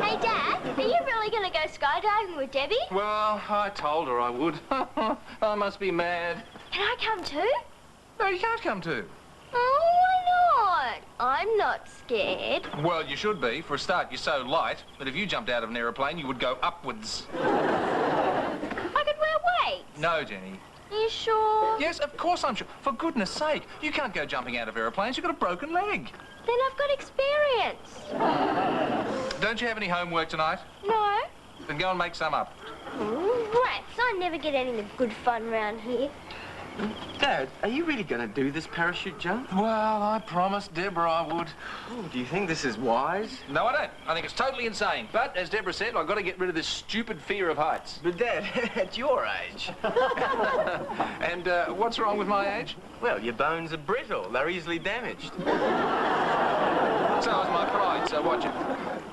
Hey, Dad, are you really going to go skydiving with Debbie? Well, I told her I would. I must be mad. Can I come too? No, you can't come too. Oh, why not? I'm not scared. Well, you should be. For a start, you're so light that if you jumped out of an aeroplane, you would go upwards. I could wear weights. No, Jenny. Are you sure? Yes, of course I'm sure. For goodness sake, you can't go jumping out of aeroplanes. You've got a broken leg. Then I've got experience. Don't you have any homework tonight? No. Then go and make some up. Rats, I never get any good fun round here. Dad, are you really going to do this parachute jump? Well, I promised Deborah I would. Oh, do you think this is wise? No, I don't. I think it's totally insane. But, as Deborah said, I've got to get rid of this stupid fear of heights. But, Dad, at your age... And what's wrong with my age? Well, your bones are brittle. They're easily damaged. So is my pride, so watch it.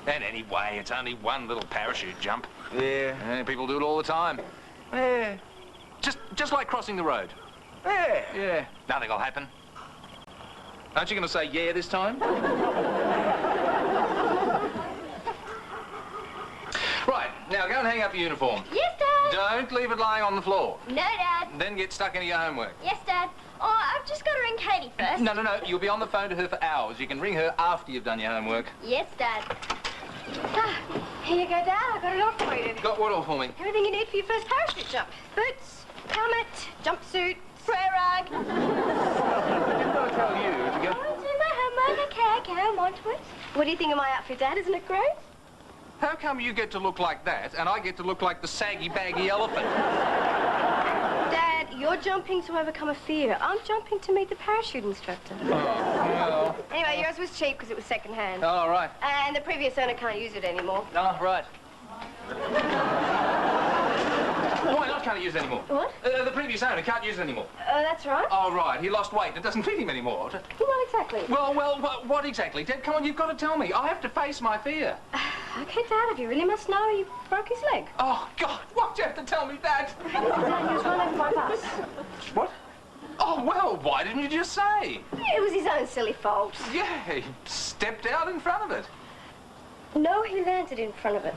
And anyway, it's only one little parachute jump. Yeah. And people do it all the time. Yeah. Just like crossing the road. Yeah. Yeah. Nothing will happen. Aren't you going to say yeah this time? Right, now go and hang up your uniform. Yes, Dad. Don't leave it lying on the floor. No, Dad. Then get stuck into your homework. Yes, Dad. Oh, I've just got to ring Katie first. No. You'll be on the phone to her for hours. You can ring her after you've done your homework. Yes, Dad. Ah, here you go, Dad. I got it all for you. Got what all for me? Everything you need for your first parachute jump. Boots, helmet, jumpsuit, spray rag. I didn't I tell you to go... I'll do my homework. Okay, I'm on to it. What do you think of my outfit, Dad? Isn't it great? How come you get to look like that and I get to look like the saggy, baggy elephant? Dad, you're jumping to overcome a fear. I'm jumping to meet the parachute instructor. Oh, well... Anyway, yours was cheap because it was second-hand. Oh, right. And the previous owner can't use it anymore. Oh, right. Why not can't he use it anymore? What? The previous owner can't use it anymore. That's right. Oh, right. He lost weight. It doesn't fit him anymore. What exactly? Well, what exactly? Dad, come on, you've got to tell me. I have to face my fear. Okay, Dad, if you really must know, he broke his leg. Oh, God, why'd you have to tell me that? Dad, he was run over by a bus. What? Oh, well, why didn't you just say? It was his own silly fault. Yeah, he stepped out in front of it. No, he landed in front of it.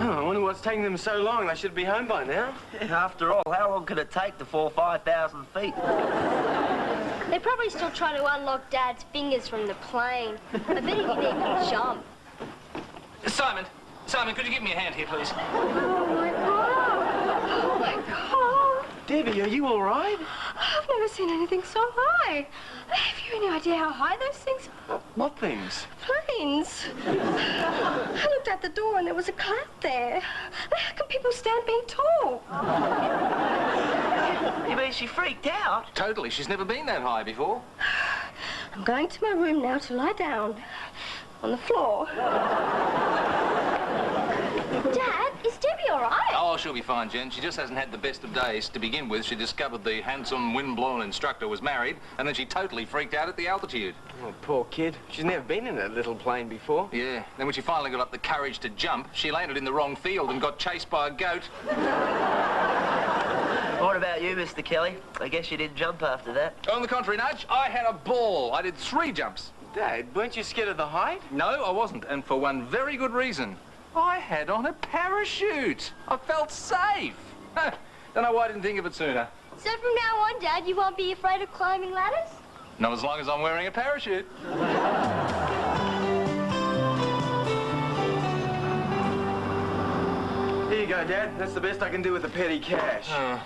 Oh, I wonder what's taking them so long. They should be home by now. After all, how long could it take to fall 5,000 feet? They're probably still trying to unlock Dad's fingers from the plane. I bet he didn't even jump. Simon, could you give me a hand here, please? Oh, my God. Oh, my God. Debbie, are you all right? I've never seen anything so high. Have you any idea how high those things are? What things? Planes. I looked out the door and there was a cloud there. How can people stand being tall? You mean she freaked out? Totally. She's never been that high before. I'm going to my room now to lie down on the floor. Dad, is Debbie all right? Oh, she'll be fine, Jen. She just hasn't had the best of days. To begin with, she discovered the handsome, wind-blown instructor was married, and then she totally freaked out at the altitude. Oh, poor kid. She's never been in a little plane before. Yeah. Then when she finally got up the courage to jump, she landed in the wrong field and got chased by a goat. What about you, Mr. Kelly? I guess you didn't jump after that. On the contrary, Nudge, I had a ball. I did 3 jumps. Dad, weren't you scared of the height? No, I wasn't, and for one very good reason. I had on a parachute. I felt safe. Don't know why I didn't think of it sooner. So from now on, Dad, you won't be afraid of climbing ladders? Not as long as I'm wearing a parachute. Here you go, Dad. That's the best I can do with the petty cash. Oh.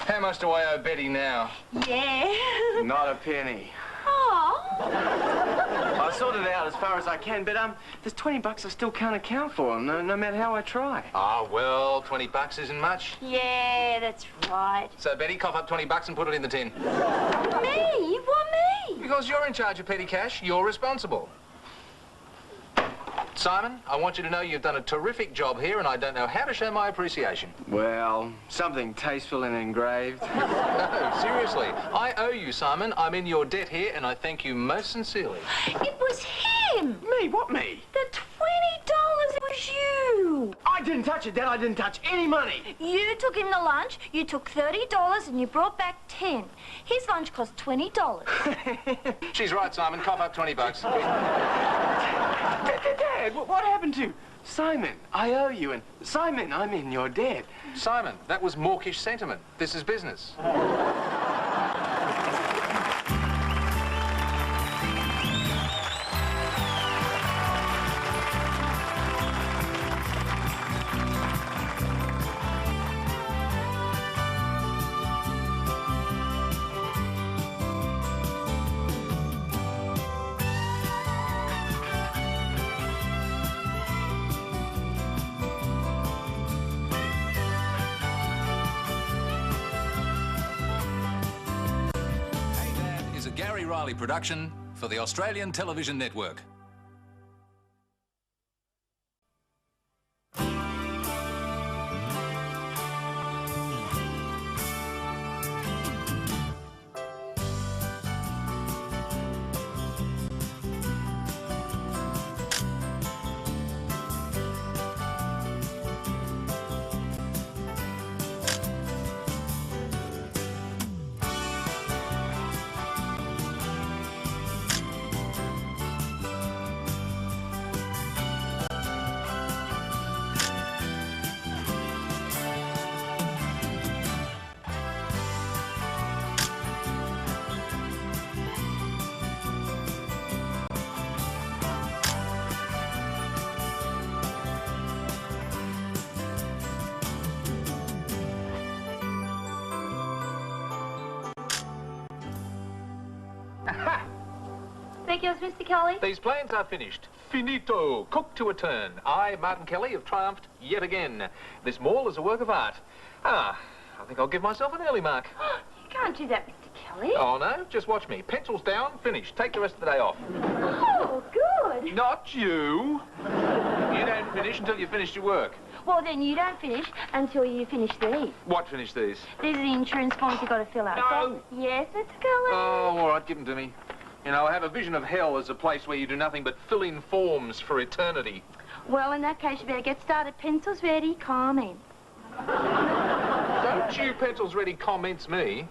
How much do I owe Betty now? Yeah. Not a penny. Oh. I sorted it out as far as I can, but there's 20 bucks I still can't account for, no matter how I try. Ah, well, 20 bucks isn't much. Yeah, that's right. So, Betty, cough up 20 bucks and put it in the tin. Me? Why me? Because you're in charge of petty cash, you're responsible. Simon, I want you to know you've done a terrific job here, and I don't know how to show my appreciation. Well, something tasteful and engraved. No, seriously. I owe you, Simon. I'm in your debt here, and I thank you most sincerely. It was him. Me? What me? The $20, it was you. I didn't touch it, Dad. I didn't touch any money. You took him to lunch, you took $30 and you brought back 10. His lunch cost $20. She's right, Simon. Cough up 20 bucks. Dad, what happened to Simon? I owe you, and Simon, I'm in your debt. Simon, that was mawkish sentiment. This is business. Riley production for the Australian Television Network. Speak yours, Mr. Kelly. These plans are finished. Finito. Cooked to a turn. I, Martin Kelly, have triumphed yet again. This mall is a work of art. I think I'll give myself an early mark. You can't do that, Mr. Kelly. Oh, no? Just watch me. Pencils down, finished. Take the rest of the day off. Oh, good. Not you. You don't finish until you've finished your work. Well, then you don't finish until you finish these. What finish these? These are the insurance forms you've got to fill out. No. Yes, let's go in. Oh, all right, give them to me. You know, I have a vision of hell as a place where you do nothing but fill in forms for eternity. Well, in that case, you better get started. Pencils ready, comment. Don't you pencils ready comments me.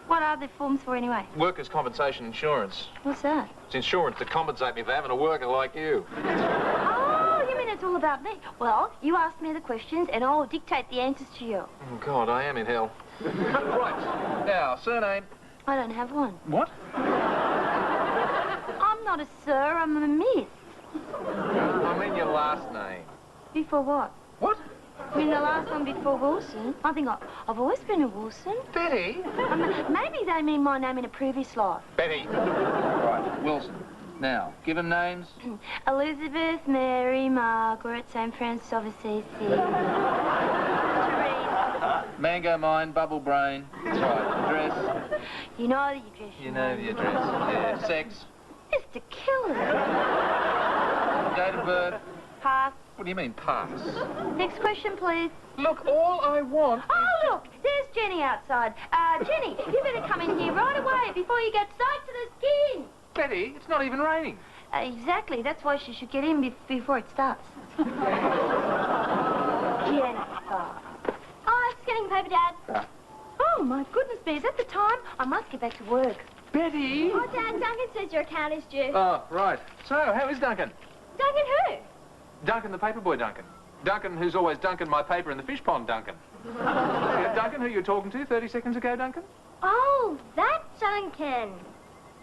What are the forms for anyway? Workers' compensation insurance. What's that? It's insurance to compensate me for having a worker like you. Oh, you mean it's all about me? Well, you ask me the questions and I'll dictate the answers to you. Oh, God, I am in hell. Right. Now, surname. I don't have one. What? I'm not a sir, I'm a miss. I mean your last name. Before what? What? I mean the last one before Wilson. I think I've always been a Wilson. Betty? Maybe they mean my name in a previous life. Betty. Right, Wilson. Now, given names? Elizabeth, Mary, Margaret, St. Francis of Assisi. Teresa. Mango Mine, Bubble Brain. Right, address. You know the address. You know the address. Yeah. Sex. Mr. Killer. Date of birth. Pass. What do you mean, pass? Next question, please. Look, all I want... Oh, look, there's Jenny outside. Jenny, you better come in here right away before you get soaked to the skin. Betty, it's not even raining. Exactly, that's why she should get in before it starts. Jennifer. Oh, it's getting paper, Dad. Oh, my goodness me, is that the time? I must get back to work. Betty! Oh, Dad, Duncan says your account is due. Oh, right. So, how is Duncan? Duncan who? Duncan the paperboy Duncan. Duncan who's always Duncan my paper in the fish pond Duncan. Duncan who you were talking to 30 seconds ago, Duncan? Oh, that Duncan.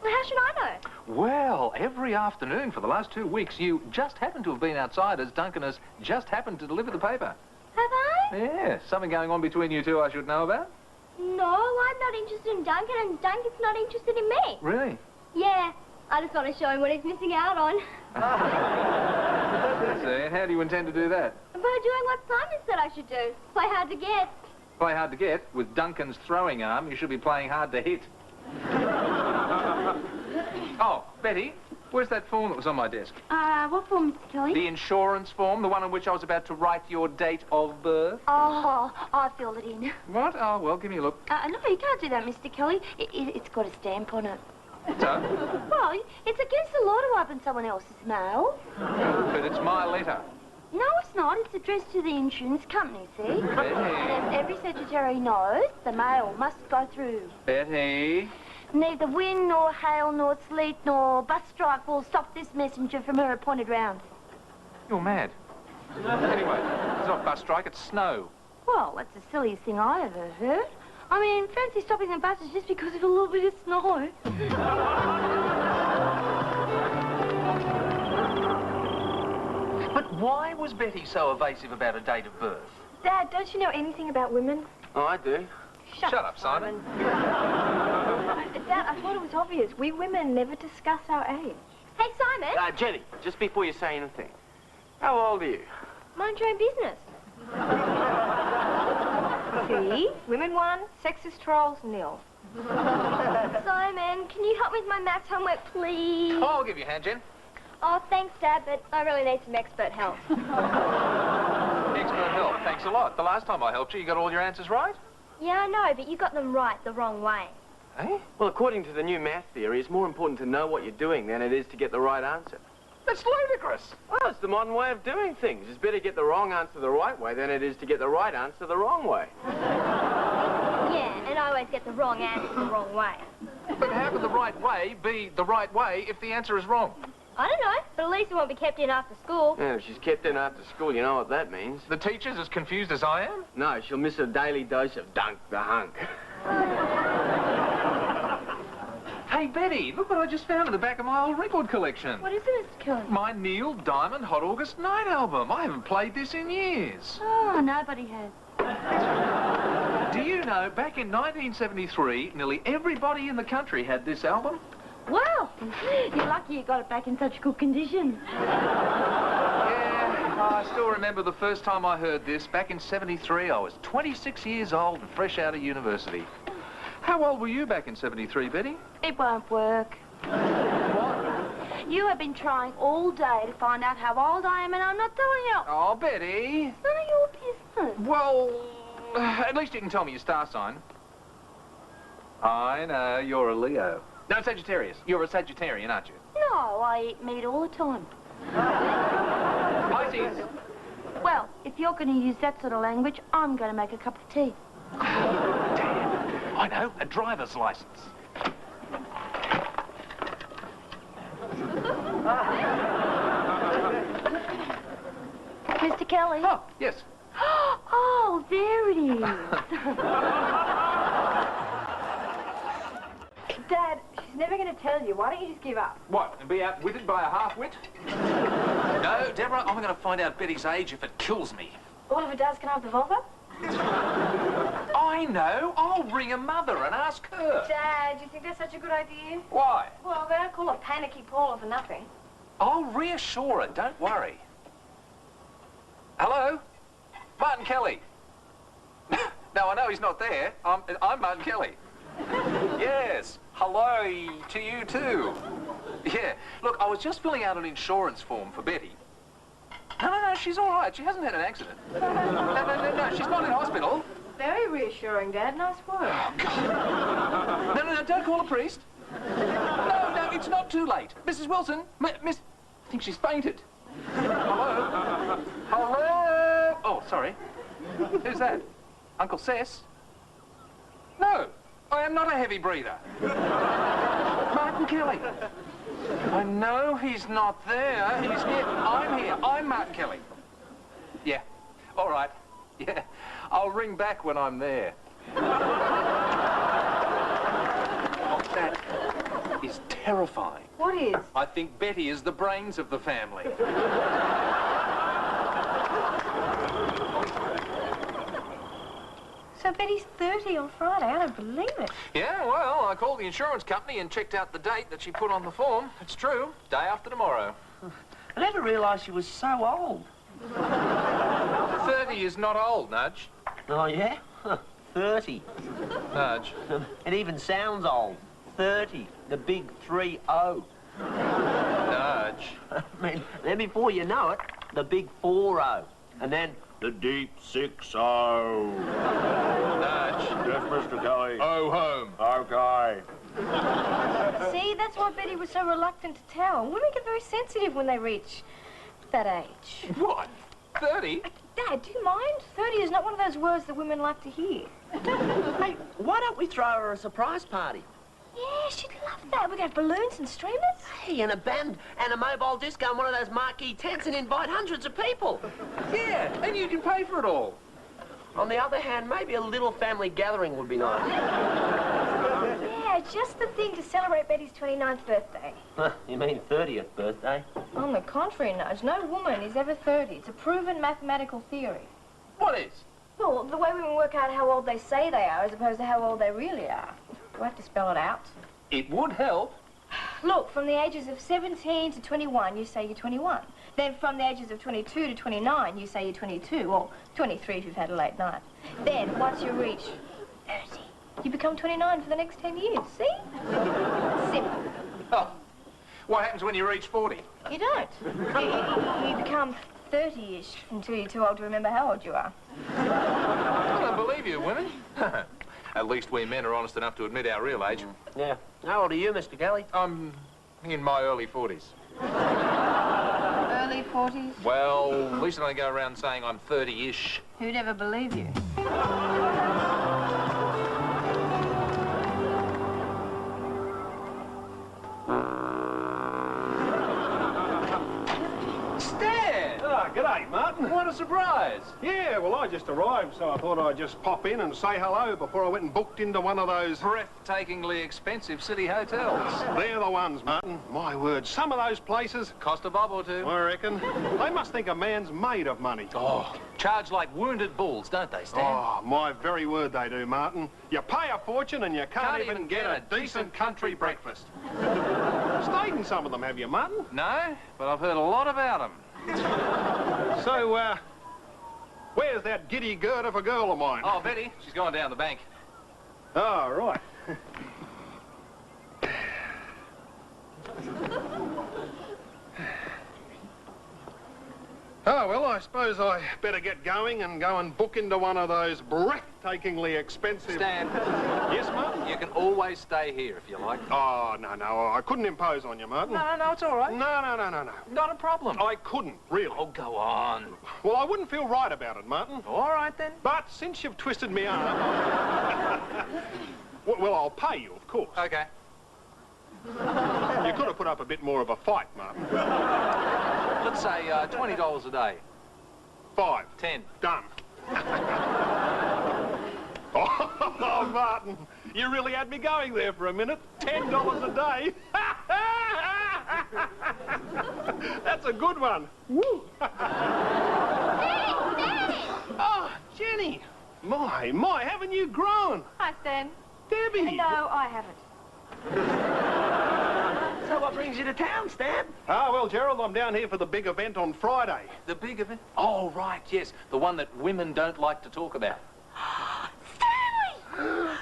Well, how should I know? Well, every afternoon for the last 2 weeks, you just happen to have been outside as Duncan has just happened to deliver the paper. Have I? Yeah, something going on between you two I should know about? No, I'm not interested in Duncan, and Duncan's not interested in me. Really? Yeah, I just want to show him what he's missing out on. I see. And how do you intend to do that? By doing what Simon said I should do. Play hard to get. Play hard to get. With Duncan's throwing arm, you should be playing hard to hit. Oh, Betty, where's that form that was on my desk? What form, Mr. Kelly? The insurance form, the one on which I was about to write your date of birth. Oh, I filled it in. What? Oh, well, give me a look. No, you can't do that, Mr. Kelly. It's got a stamp on it. So? Well, it's against the law to open someone else's mail. But it's my letter. No, it's not. It's addressed to the insurance company, see? Betty. And as every secretary knows, the mail must go through. Betty. Neither wind, nor hail, nor sleet, nor bus strike will stop this messenger from her appointed round. You're mad. Anyway, it's not bus strike, it's snow. Well, that's the silliest thing I ever heard. I mean, fancy stopping the buses just because of a little bit of snow. But why was Betty so evasive about a date of birth? Dad, don't you know anything about women? Oh, I do. Shut up, Simon. Dad, I thought it was obvious. We women never discuss our age. Hey, Simon! Jenny, just before you say anything, how old are you? Mind your own business. See? Women 1, sexist trolls 0. Simon, can you help me with my maths homework, please? Oh, I'll give you a hand, Jen. Oh, thanks, Dad, but I really need some expert help. Expert help. Thanks a lot. The last time I helped you, you got all your answers right? Yeah, I know, but you got them right the wrong way. Eh? Well, according to the new math theory, it's more important to know what you're doing than it is to get the right answer. That's ludicrous. Well, it's the modern way of doing things. It's better to get the wrong answer the right way than it is to get the right answer the wrong way. Yeah, and I always get the wrong answer the wrong way. But how can the right way be the right way if the answer is wrong? I don't know, but at least it won't be kept in after school. Yeah, if she's kept in after school, you know what that means. The teacher's as confused as I am? No, she'll miss a daily dose of dunk the hunk. Hey, Betty, look what I just found in the back of my old record collection. What is it, Mr. Kelly? My Neil Diamond Hot August Night album. I haven't played this in years. Oh, nobody has. Do you know, back in 1973, nearly everybody in the country had this album? Wow! You're lucky you got it back in such good condition. Yeah, I still remember the first time I heard this. Back in 73, I was 26 years old and fresh out of university. How old were you back in 73, Betty? It won't work. What? You have been trying all day to find out how old I am, and I'm not telling you. Oh, Betty. It's none of your business. Well, at least you can tell me your star sign. I know, you're a Leo. No, Sagittarius. You're a Sagittarian, aren't you? No, I eat meat all the time. Pisces. Well, if you're going to use that sort of language, I'm going to make a cup of tea. Damn. I know, a driver's license. Mr. Kelly? Oh, yes. Oh, there it is. Dad, she's never going to tell you. Why don't you just give up? What, and be outwitted by a half-wit? No, Deborah, I'm going to find out Betty's age if it kills me. What if it does? Can I have the Volvo? I know. I'll ring her mother and ask her. Dad, do you think that's such a good idea? Why? Well, they don't call her Panicky Paula for nothing. I'll reassure her. Don't worry. Hello? Martin Kelly. No, I know he's not there. I'm Martin Kelly. Yes. Hello to you too. Yeah. Look, I was just filling out an insurance form for Betty. No, she's all right. She hasn't had an accident. No, she's not in hospital. Very reassuring, Dad. Nice work. Oh, God. No, don't call a priest. No, it's not too late. Mrs. Wilson, Miss... I think she's fainted. Hello? Hello? Oh, sorry. Who's that? Uncle Cess? No, I am not a heavy breather. Martin Kelly. I know he's not there. He's here. I'm here. I'm Martin Kelly. Yeah. All right. Yeah. I'll ring back when I'm there. Oh, that is terrifying. What is? I think Betty is the brains of the family. So Betty's 30 on Friday. I don't believe it. Yeah, well, I called the insurance company and checked out the date that she put on the form. It's true. Day after tomorrow. I never realised she was so old. 30 is not old, Nudge. Oh, yeah? 30. Nudge. It even sounds old. 30. The big 3-0. Nudge. I mean, then before you know it, the big 4-0. And then the deep 6-0. Nudge. Yes, Mr. Kelly. Oh, home. Okay. See, that's why Betty was so reluctant to tell. Women get very sensitive when they reach that age. What? 30? Dad, do you mind? 30 is not one of those words that women like to hear. Hey, why don't we throw her a surprise party? Yeah, she'd love that. We got balloons and streamers. Hey, and a band and a mobile disco and one of those marquee tents and invite hundreds of people. Yeah, and you can pay for it all. On the other hand, maybe a little family gathering would be nice. Yeah, just the thing to celebrate Betty's 29th birthday. You mean 30th birthday? On the contrary, Nudge, no woman is ever 30. It's a proven mathematical theory. What is? Well, the way women work out how old they say they are as opposed to how old they really are. Do I have to spell it out? It would help. Look, from the ages of 17 to 21, you say you're 21. Then from the ages of 22 to 29, you say you're 22, or 23 if you've had a late night. Then, once you reach 30, you become 29 for the next 10 years. See? Simple. Oh, what happens when you reach 40? You don't. You become 30-ish until you're too old to remember how old you are. I don't believe you, women. At least we men are honest enough to admit our real age. Yeah. How old are you, Mr. Kelly? I'm in my early 40s. Early 40s? Well, at least I don't go around saying I'm 30-ish. Who'd ever believe you? Stan! Ah, g'day, Martin. What a surprise! Yeah, well, I just arrived, so I thought I'd just pop in and say hello before I went and booked into one of those... Breathtakingly expensive city hotels. They're the ones, Martin. My word, some of those places, Cost a bob or two. I reckon, they must think a man's made of money. Oh, charge like wounded bulls, don't they, Stan? Oh, my very word they do, Martin. You pay a fortune and you can't even get a decent country breakfast. Stayed in some of them, have you, Martin? No, but I've heard a lot about them. So, where's that giddy gird of a girl of mine? Oh, Betty, she's gone down the bank. Oh, right. Oh, well, I suppose I better get going and go and book into one of those breathtakingly expensive... Stan. Yes, Martin? You can always stay here if you like. Oh, no, I couldn't impose on you, Martin. No, it's all right. No. Not a problem. I couldn't, really. Oh, go on. Well, I wouldn't feel right about it, Martin. All right, then. But since you've twisted me arm... well, I'll pay you, of course. OK. You could have put up a bit more of a fight, Martin. Let's say $20 a day. 5. 10. Done. Oh, Martin, you really had me going there for a minute. $10 a day. That's a good one. Woo. Daddy! Oh, Jenny. My, haven't you grown? Hi, Stan. Debbie. No, I haven't. So what brings you to town, Stan? Ah, well, Gerald, I'm down here for the big event on Friday. The big event? Oh, right, yes. The one that women don't like to talk about. Stanley!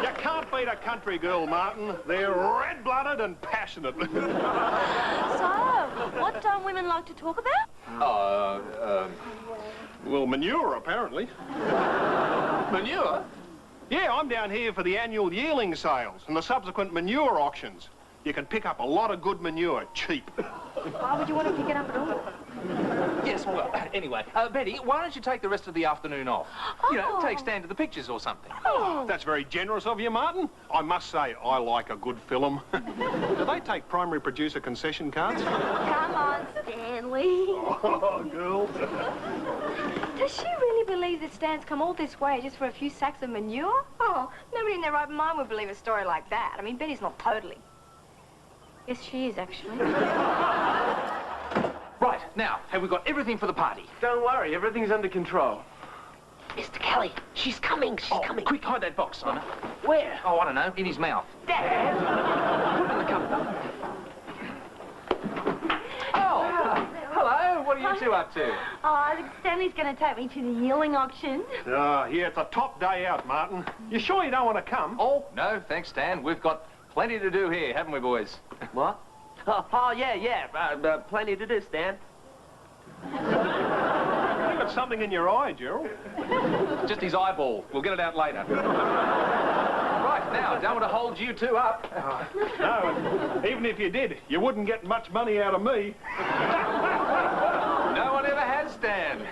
You can't beat a country girl, Martin. They're red-blooded and passionate. So, what don't women like to talk about? Well, manure, apparently. Manure? Yeah, I'm down here for the annual yearling sales and the subsequent manure auctions. You can pick up a lot of good manure cheap. Why would you want to pick it up at all? Yes, well, anyway. Betty, why don't you take the rest of the afternoon off? You know, take Stan to the pictures or something. Oh, that's very generous of you, Martin. I must say, I like a good film. Do they take primary producer concession cards? Come on, Stanley. Oh, girls. Does she really believe that Stan's come all this way just for a few sacks of manure? Oh, nobody in their right mind would believe a story like that. I mean, Betty's not totally. Yes, she is, actually. Right, now, have we got everything for the party? Don't worry, everything's under control. Mr. Kelly, she's coming, she's coming. Quick, hide that box, Simon. Where? Oh, I don't know, in his mouth. Dad! Put it in the cupboard. Oh, hello, what are you two up to? Oh, Stanley's going to take me to the yearling auction. Yeah, it's a top day out, Martin. You sure you don't want to come? Oh, no, thanks, Stan. We've got plenty to do here, haven't we, boys? What? Oh, yeah. Plenty to do, Stan. You've got something in your eye, Gerald. Just his eyeball. We'll get it out later. Right, now, don't want to hold you two up. No, even if you did, you wouldn't get much money out of me. No one ever has, Stan.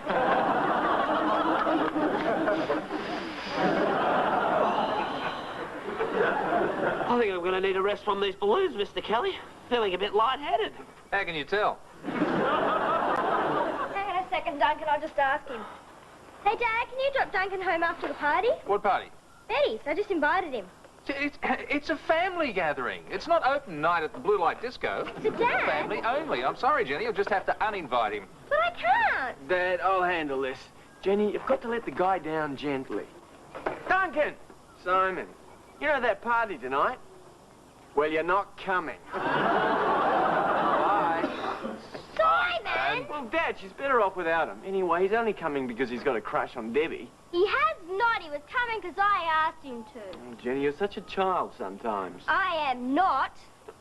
I think I'm going to need a rest from these balloons, Mr. Kelly. Feeling a bit lightheaded. How can you tell? Hang on a second, Duncan. I'll just ask him. Hey, Dad, can you drop Duncan home after the party? What party? Betty's. I just invited him. It's a family gathering. It's not open night at the Blue Light Disco. So, Dad... Family only. I'm sorry, Jenny. You'll just have to uninvite him. But I can't. Dad, I'll handle this. Jenny, you've got to let the guy down gently. Duncan! Simon, you know that party tonight? Well, you're not coming. Bye. Simon! Well, Dad, she's better off without him. Anyway, he's only coming because he's got a crush on Debbie. He has not. He was coming because I asked him to. Oh, Jenny, you're such a child sometimes. I am not.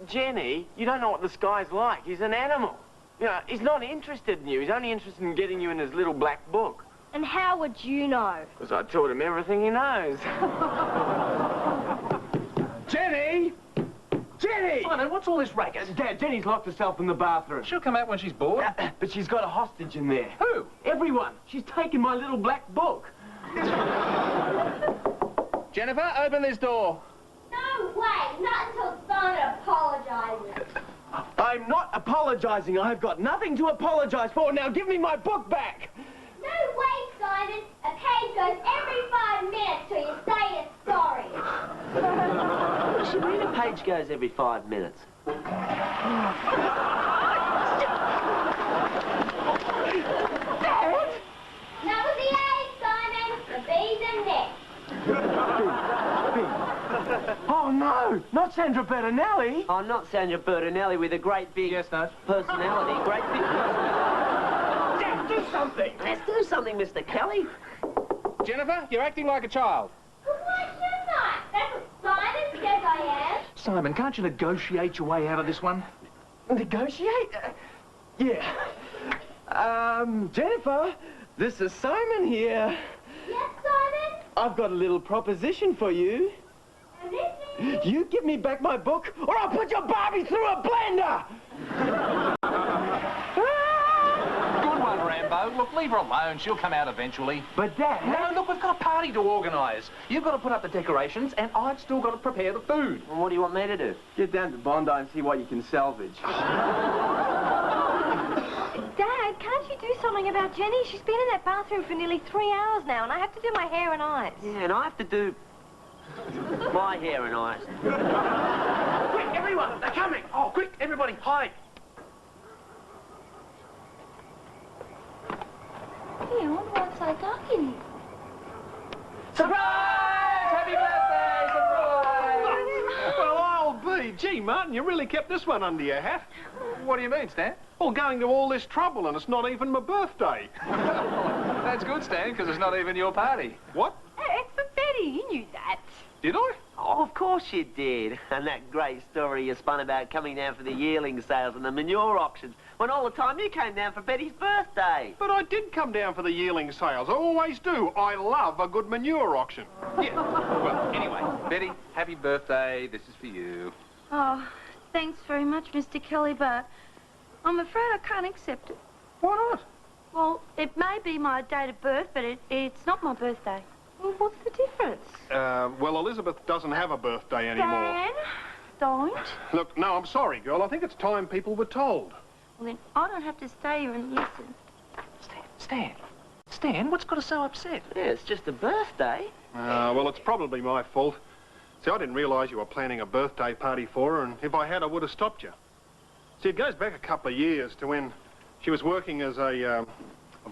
Jenny, you don't know what this guy's like. He's an animal. You know, he's not interested in you. He's only interested in getting you in his little black book. And how would you know? Because I taught him everything he knows. Jenny! Jenny! Simon, what's all this racket? Dad, Jenny's locked herself in the bathroom. She'll come out when she's bored. But she's got a hostage in there. Who? Everyone. She's taken my little black book. Jennifer, open this door. No way. Not until Simon apologizes. I'm not apologizing. I've got nothing to apologize for. Now give me my book back. No way, Simon. A page goes every 5 minutes till you say it's sorry. What does she mean a page goes every 5 minutes? Dad? That was the A, Simon. The B's and next. Oh, no. Not Sandra Bertinelli. Oh, not Sandra Bertinelli with a great big personality. Great big personality. Dad, do something. Let's do something, Mr. Kelly. Jennifer, you're acting like a child. But why shouldn't I? That's what Simon says I am. Simon, can't you negotiate your way out of this one? Negotiate? Yeah. Jennifer, this is Simon here. Yes, Simon? I've got a little proposition for you. I'm listening. You give me back my book, or I'll put your Barbie through a blender! Good one, Rambo. Look, leave her alone. She'll come out eventually. But, Dad... No, look, we've got a party to organise. You've got to put up the decorations, and I've still got to prepare the food. Well, what do you want me to do? Get down to Bondi and see what you can salvage. Dad, can't you do something about Jenny? She's been in that bathroom for nearly 3 hours now, and I have to do my hair and eyes. Yeah, and I have to do my hair and eyes. Quick, everyone, they're coming. Oh, quick, everybody, hide. Gee, I wonder why it's so dark in here. Surprise! Happy birthday! Surprise! Well, I'll be. Gee, Martin, you really kept this one under your hat. What do you mean, Stan? Well, going to all this trouble and it's not even my birthday. That's good, Stan, because it's not even your party. What? It's for Betty, you knew that. Did I? Oh, of course you did. And that great story you spun about coming down for the yearling sales and the manure auctions, when all the time you came down for Betty's birthday. But I did come down for the yearling sales. I always do. I love a good manure auction. Yeah. Well, anyway, Betty, happy birthday. This is for you. Oh, thanks very much, Mr. Kelly, but I'm afraid I can't accept it. Why not? Well, it may be my date of birth, but it's not my birthday. Well, what's the difference? Well, Elizabeth doesn't have a birthday anymore. Dan, don't. Look, no, I'm sorry, girl. I think it's time people were told. Well, then I don't have to stay here and listen. Stan, what's got us so upset? Yeah, it's just a birthday. Well, it's probably my fault. See, I didn't realise you were planning a birthday party for her, and if I had, I would have stopped you. See, it goes back a couple of years to when she was working as a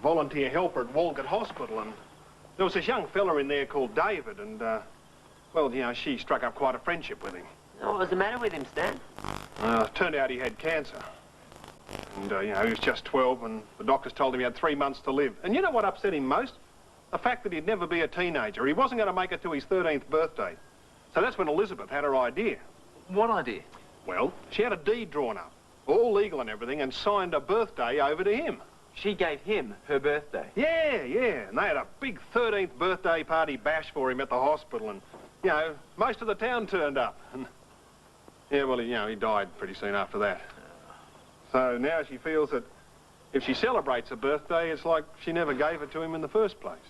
volunteer helper at Walgett Hospital, and there was this young fella in there called David, and, well, you know, she struck up quite a friendship with him. What was the matter with him, Stan? Turned out he had cancer. And, you know, he was just 12, and the doctors told him he had 3 months to live. And you know what upset him most? The fact that he'd never be a teenager. He wasn't going to make it to his 13th birthday. So that's when Elizabeth had her idea. What idea? Well, she had a deed drawn up, all legal and everything, and signed a birthday over to him. She gave him her birthday. Yeah, and they had a big 13th birthday party bash for him at the hospital, and, you know, most of the town turned up. And, yeah, well, you know, he died pretty soon after that. So now she feels that if she celebrates a birthday, it's like she never gave it to him in the first place.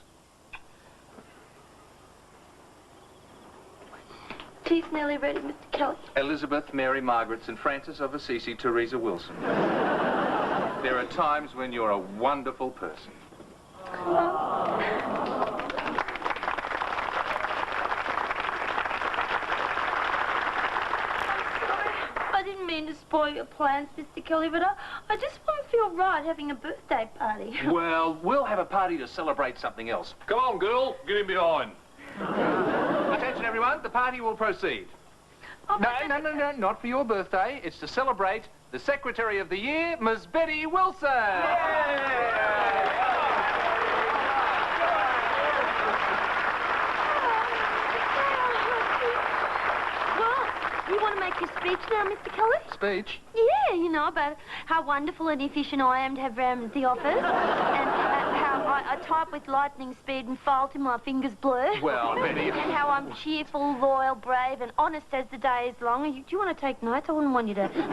Tea's nearly ready, Mr. Kelly. Elizabeth, Mary, Margaret, St. Francis of Assisi, Teresa Wilson. There are times when you're a wonderful person. I didn't mean to spoil your plans, Mr. Kelly, but I just wouldn't feel right having a birthday party. Well, we'll have a party to celebrate something else. Come on, girl. Get in behind. Attention, everyone. The party will proceed. Oh, No, not for your birthday. It's to celebrate the Secretary of the Year, Ms. Betty Wilson. You want to make your speech now, Mr. Kelly? Speech? Yeah, you know, about how wonderful and efficient I am to have around the office, and how I type with lightning speed and file till my fingers blur. Well, Betty... And how I'm cheerful, loyal, brave, and honest as the day is long. Do you want to take notes? I wouldn't want you to... What's all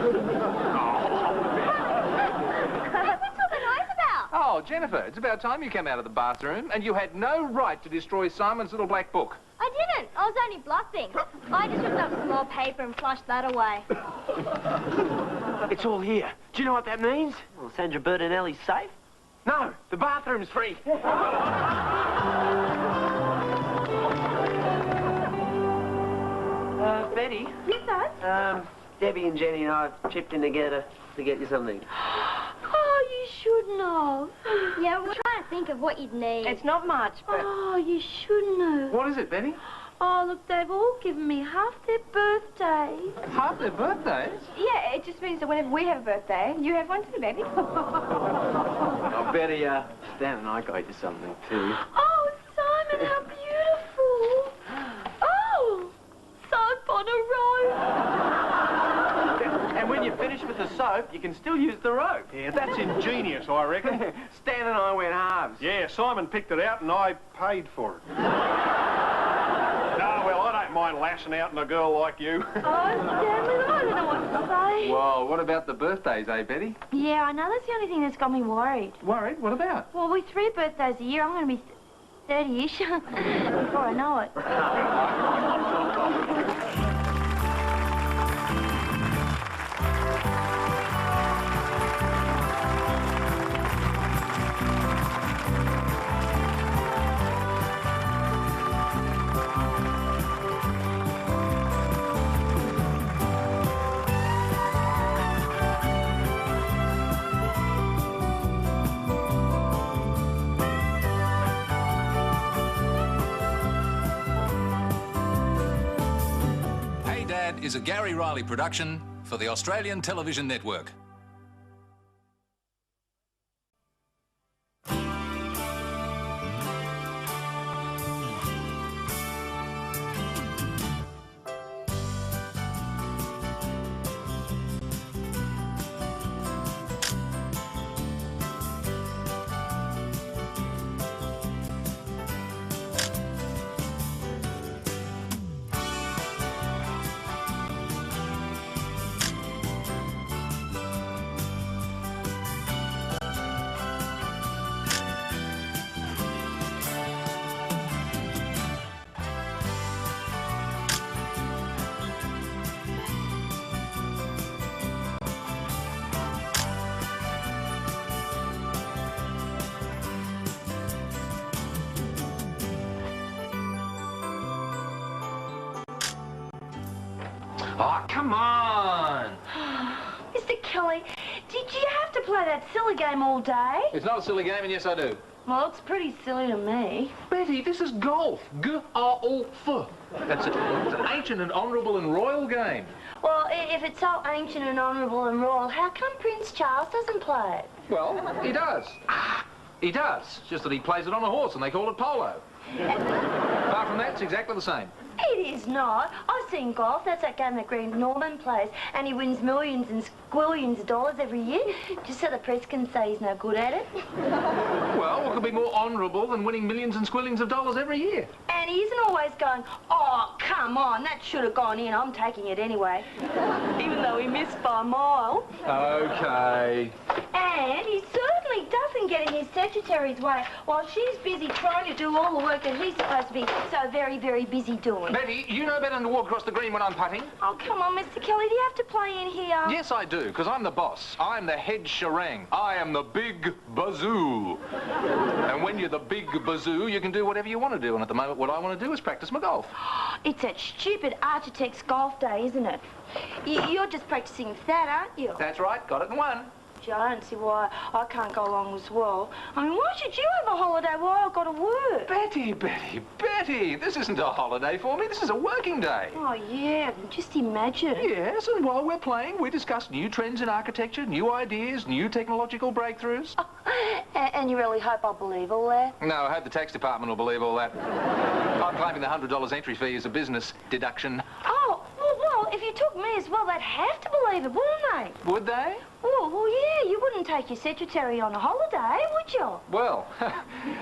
the noise about? Oh, Jennifer, it's about time you came out of the bathroom, and you had no right to destroy Simon's little black book. I didn't. I was only bluffing. I just ripped up some more paper and flushed that away. It's all here. Do you know what that means? Well, Sandra Bertinelli's safe. No, the bathroom's free. Betty? Yes, Dad? Debbie and Jenny and I chipped in together to get you something. Oh, you shouldn't have. Yeah, we're trying to think of what you'd need. It's not much, but... Oh, you shouldn't have. What is it, Betty? Oh, look, they've all given me half their birthday. Half their birthdays? Yeah, it just means that whenever we have a birthday, you have one too, baby. Oh, Betty, Stan and I got you something, too. Oh, Simon, how beautiful. Oh, soap on a rope. when you finish with the soap, you can still use the rope. Yeah, that's ingenious, I reckon. Stan and I went halves. Yeah, Simon picked it out and I paid for it. No, well, I don't mind lashing out on a girl like you. Oh, Stanley, I don't know what to say. Well, what about the birthdays, eh, Betty? Yeah, I know that's the only thing that's got me worried. Worried? What about? Well, with 3 birthdays a year, I'm going to be 30-ish before I know it. Is a Gary Riley production for the Australian Television Network. Oh, come on! Mr. Kelly, did you have to play that silly game all day? It's not a silly game, and yes, I do. Well, it looks pretty silly to me. Betty, this is golf. G-R-O-F. That's it. It's an ancient and honourable and royal game. Well, if it's so ancient and honourable and royal, how come Prince Charles doesn't play it? Well, he does. He does. It's just that he plays it on a horse, and they call it polo. Apart from that, it's exactly the same. It is not. I've seen golf. That's that game that Green Norman plays, and he wins millions and squillions of dollars every year, just so the press can say he's no good at it. Well, what could be more honourable than winning millions and squillions of dollars every year? And he isn't always going, oh, come on, that should have gone in. I'm taking it anyway. Even though he missed by a mile. Okay. And he certainly doesn't get in his secretary's way while she's busy trying to do all the work that he's supposed to be so very, very busy doing. Betty, you know better than to walk across the green when I'm putting. Oh, come on, Mr. Kelly, do you have to play in here? Yes, I do, because I'm the boss. I'm the head sherang. I am the big bazoo. And when you're the big bazoo, you can do whatever you want to do. And at the moment, what I want to do is practice my golf. It's that stupid architect's golf day, isn't it? You're just practicing for that, aren't you? That's right, got it in one. Gee, I don't see why I can't go along as well. I mean, why should you have a holiday while I've got to work? Betty, this isn't a holiday for me. This is a working day. Oh, yeah, just imagine. Yes, and while we're playing, we discuss new trends in architecture, new ideas, new technological breakthroughs. And you really hope I'll believe all that? No, I hope the tax department will believe all that. I'm claiming the $100 entry fee as a business deduction. Oh, well, if you took me as well, they'd have to believe it, wouldn't they? Would they? Oh, well, yeah, you wouldn't take your secretary on a holiday, would you? Well,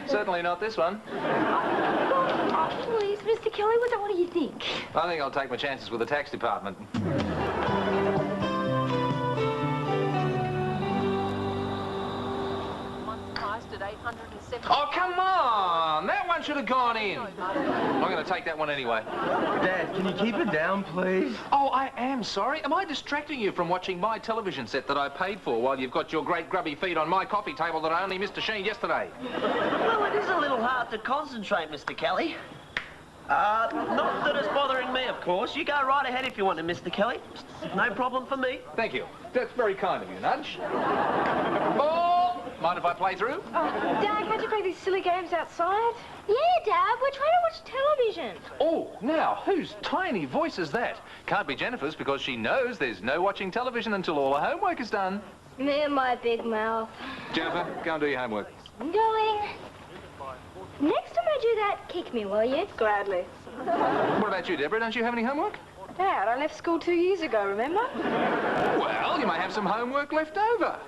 certainly not this one. Oh, please, Mr. Kelly, what do you think? I think I'll take my chances with the tax department. Oh, come on! That one should have gone in. I'm going to take that one anyway. Dad, can you keep it down, please? Oh, I am sorry. Am I distracting you from watching my television set that I paid for while you've got your great grubby feet on my coffee table that I only missed a sheen yesterday? Well, it is a little hard to concentrate, Mr. Kelly. Not that it's bothering me, of course. You go right ahead if you want to, Mr. Kelly. No problem for me. Thank you. That's very kind of you, Nudge. Ball! Mind if I play through? Oh, Dad, can't you play these silly games outside? Yeah, Dad, we're trying to watch television. Oh, now, whose tiny voice is that? Can't be Jennifer's because she knows there's no watching television until all her homework is done. Me and my big mouth. Jennifer, go and do your homework. I'm going. Next time I do that, kick me, will you? Gladly. What about you, Deborah? Don't you have any homework? Dad, I left school 2 years ago, remember? Well, have some homework left over.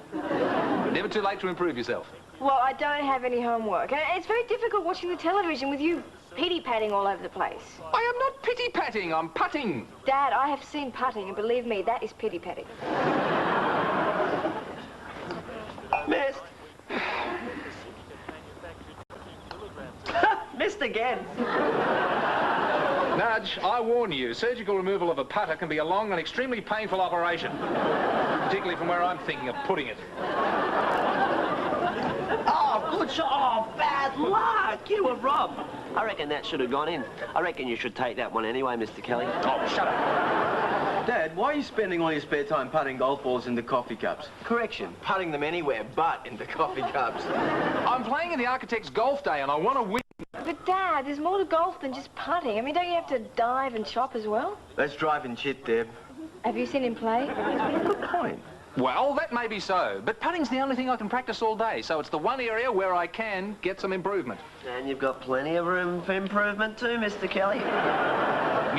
Never too late to improve yourself. Well, I don't have any homework. And it's very difficult watching the television with you pity-patting all over the place. I am not pity-patting, I'm putting. Dad, I have seen putting, and believe me, that is pity-patting. Missed. Missed again. Nudge, I warn you, surgical removal of a putter can be a long and extremely painful operation. Particularly from where I'm thinking of putting it. Oh, good shot. Oh, bad luck. You were robbed. I reckon that should have gone in. I reckon you should take that one anyway, Mr. Kelly. Oh, shut up. Dad, why are you spending all your spare time putting golf balls into coffee cups? Correction, putting them anywhere but into coffee cups. I'm playing in the Architects Golf Day and I want to win. But, Dad, there's more to golf than just putting. I mean, don't you have to dive and chop as well? That's driving shit, Deb. Have you seen him play? Good point. Well, that may be so, but putting's the only thing I can practice all day, so it's the one area where I can get some improvement. And you've got plenty of room for improvement too, Mr. Kelly.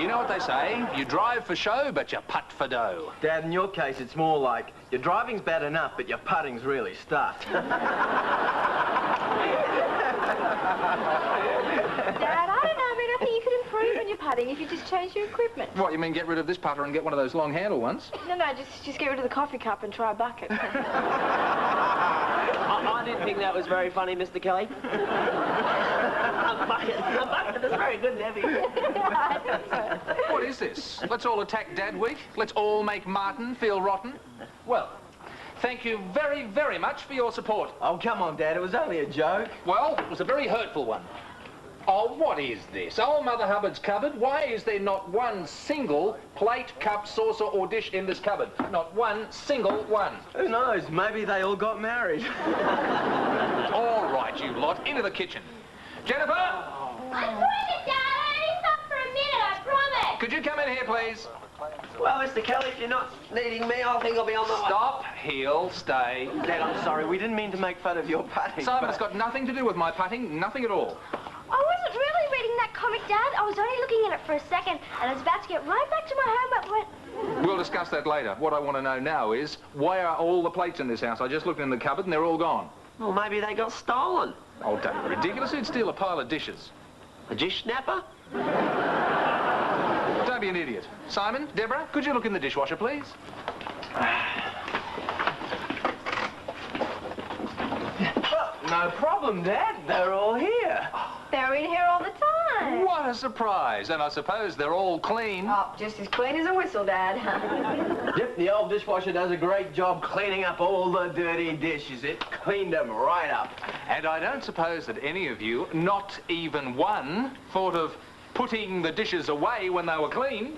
You know what they say, you drive for show, but you putt for dough. Dad, in your case, it's more like your driving's bad enough, but your putting's really stuffed. Dad, I don't know. I mean, I think you could improve in your putting if you just change your equipment. What, you mean get rid of this putter and get one of those long handle ones? No, just get rid of the coffee cup and try a bucket. I didn't think that was very funny, Mr. Kelly. A bucket is very good, Debbie. What is this? Let's all attack Dad Week? Let's all make Martin feel rotten? Well, thank you very, very much for your support. Oh, come on, Dad, it was only a joke. Well, it was a very hurtful one. Oh, what is this? Old Mother Hubbard's cupboard? Why is there not one single plate, cup, saucer or dish in this cupboard? Not one single one. Who knows? Maybe they all got married. All right, you lot, into the kitchen. Jennifer! I'm doing it, Dad. I only stopped for a minute, I promise. Could you come in here, please? Well, Mr. Kelly, if you're not needing me, I think I'll be on my way. Stop, heel, stay. Dad, I'm sorry, we didn't mean to make fun of your putting. Simon, it's got nothing to do with my putting, nothing at all. I wasn't really reading that comic, Dad. I was only looking at it for a second, and I was about to get right back to my homework when... We'll discuss that later. What I want to know now is, why are all the plates in this house? I just looked in the cupboard and they're all gone. Well, maybe they got stolen. Oh, don't be ridiculous. Who'd steal a pile of dishes? A dish snapper? Don't be an idiot. Simon, Deborah, could you look in the dishwasher, please? No problem, Dad. They're all here. They're in here all the time. What a surprise. And I suppose they're all clean. Oh, just as clean as a whistle, Dad. Yep, the old dishwasher does a great job cleaning up all the dirty dishes. It cleaned them right up. And I don't suppose that any of you, not even one, thought of putting the dishes away when they were clean.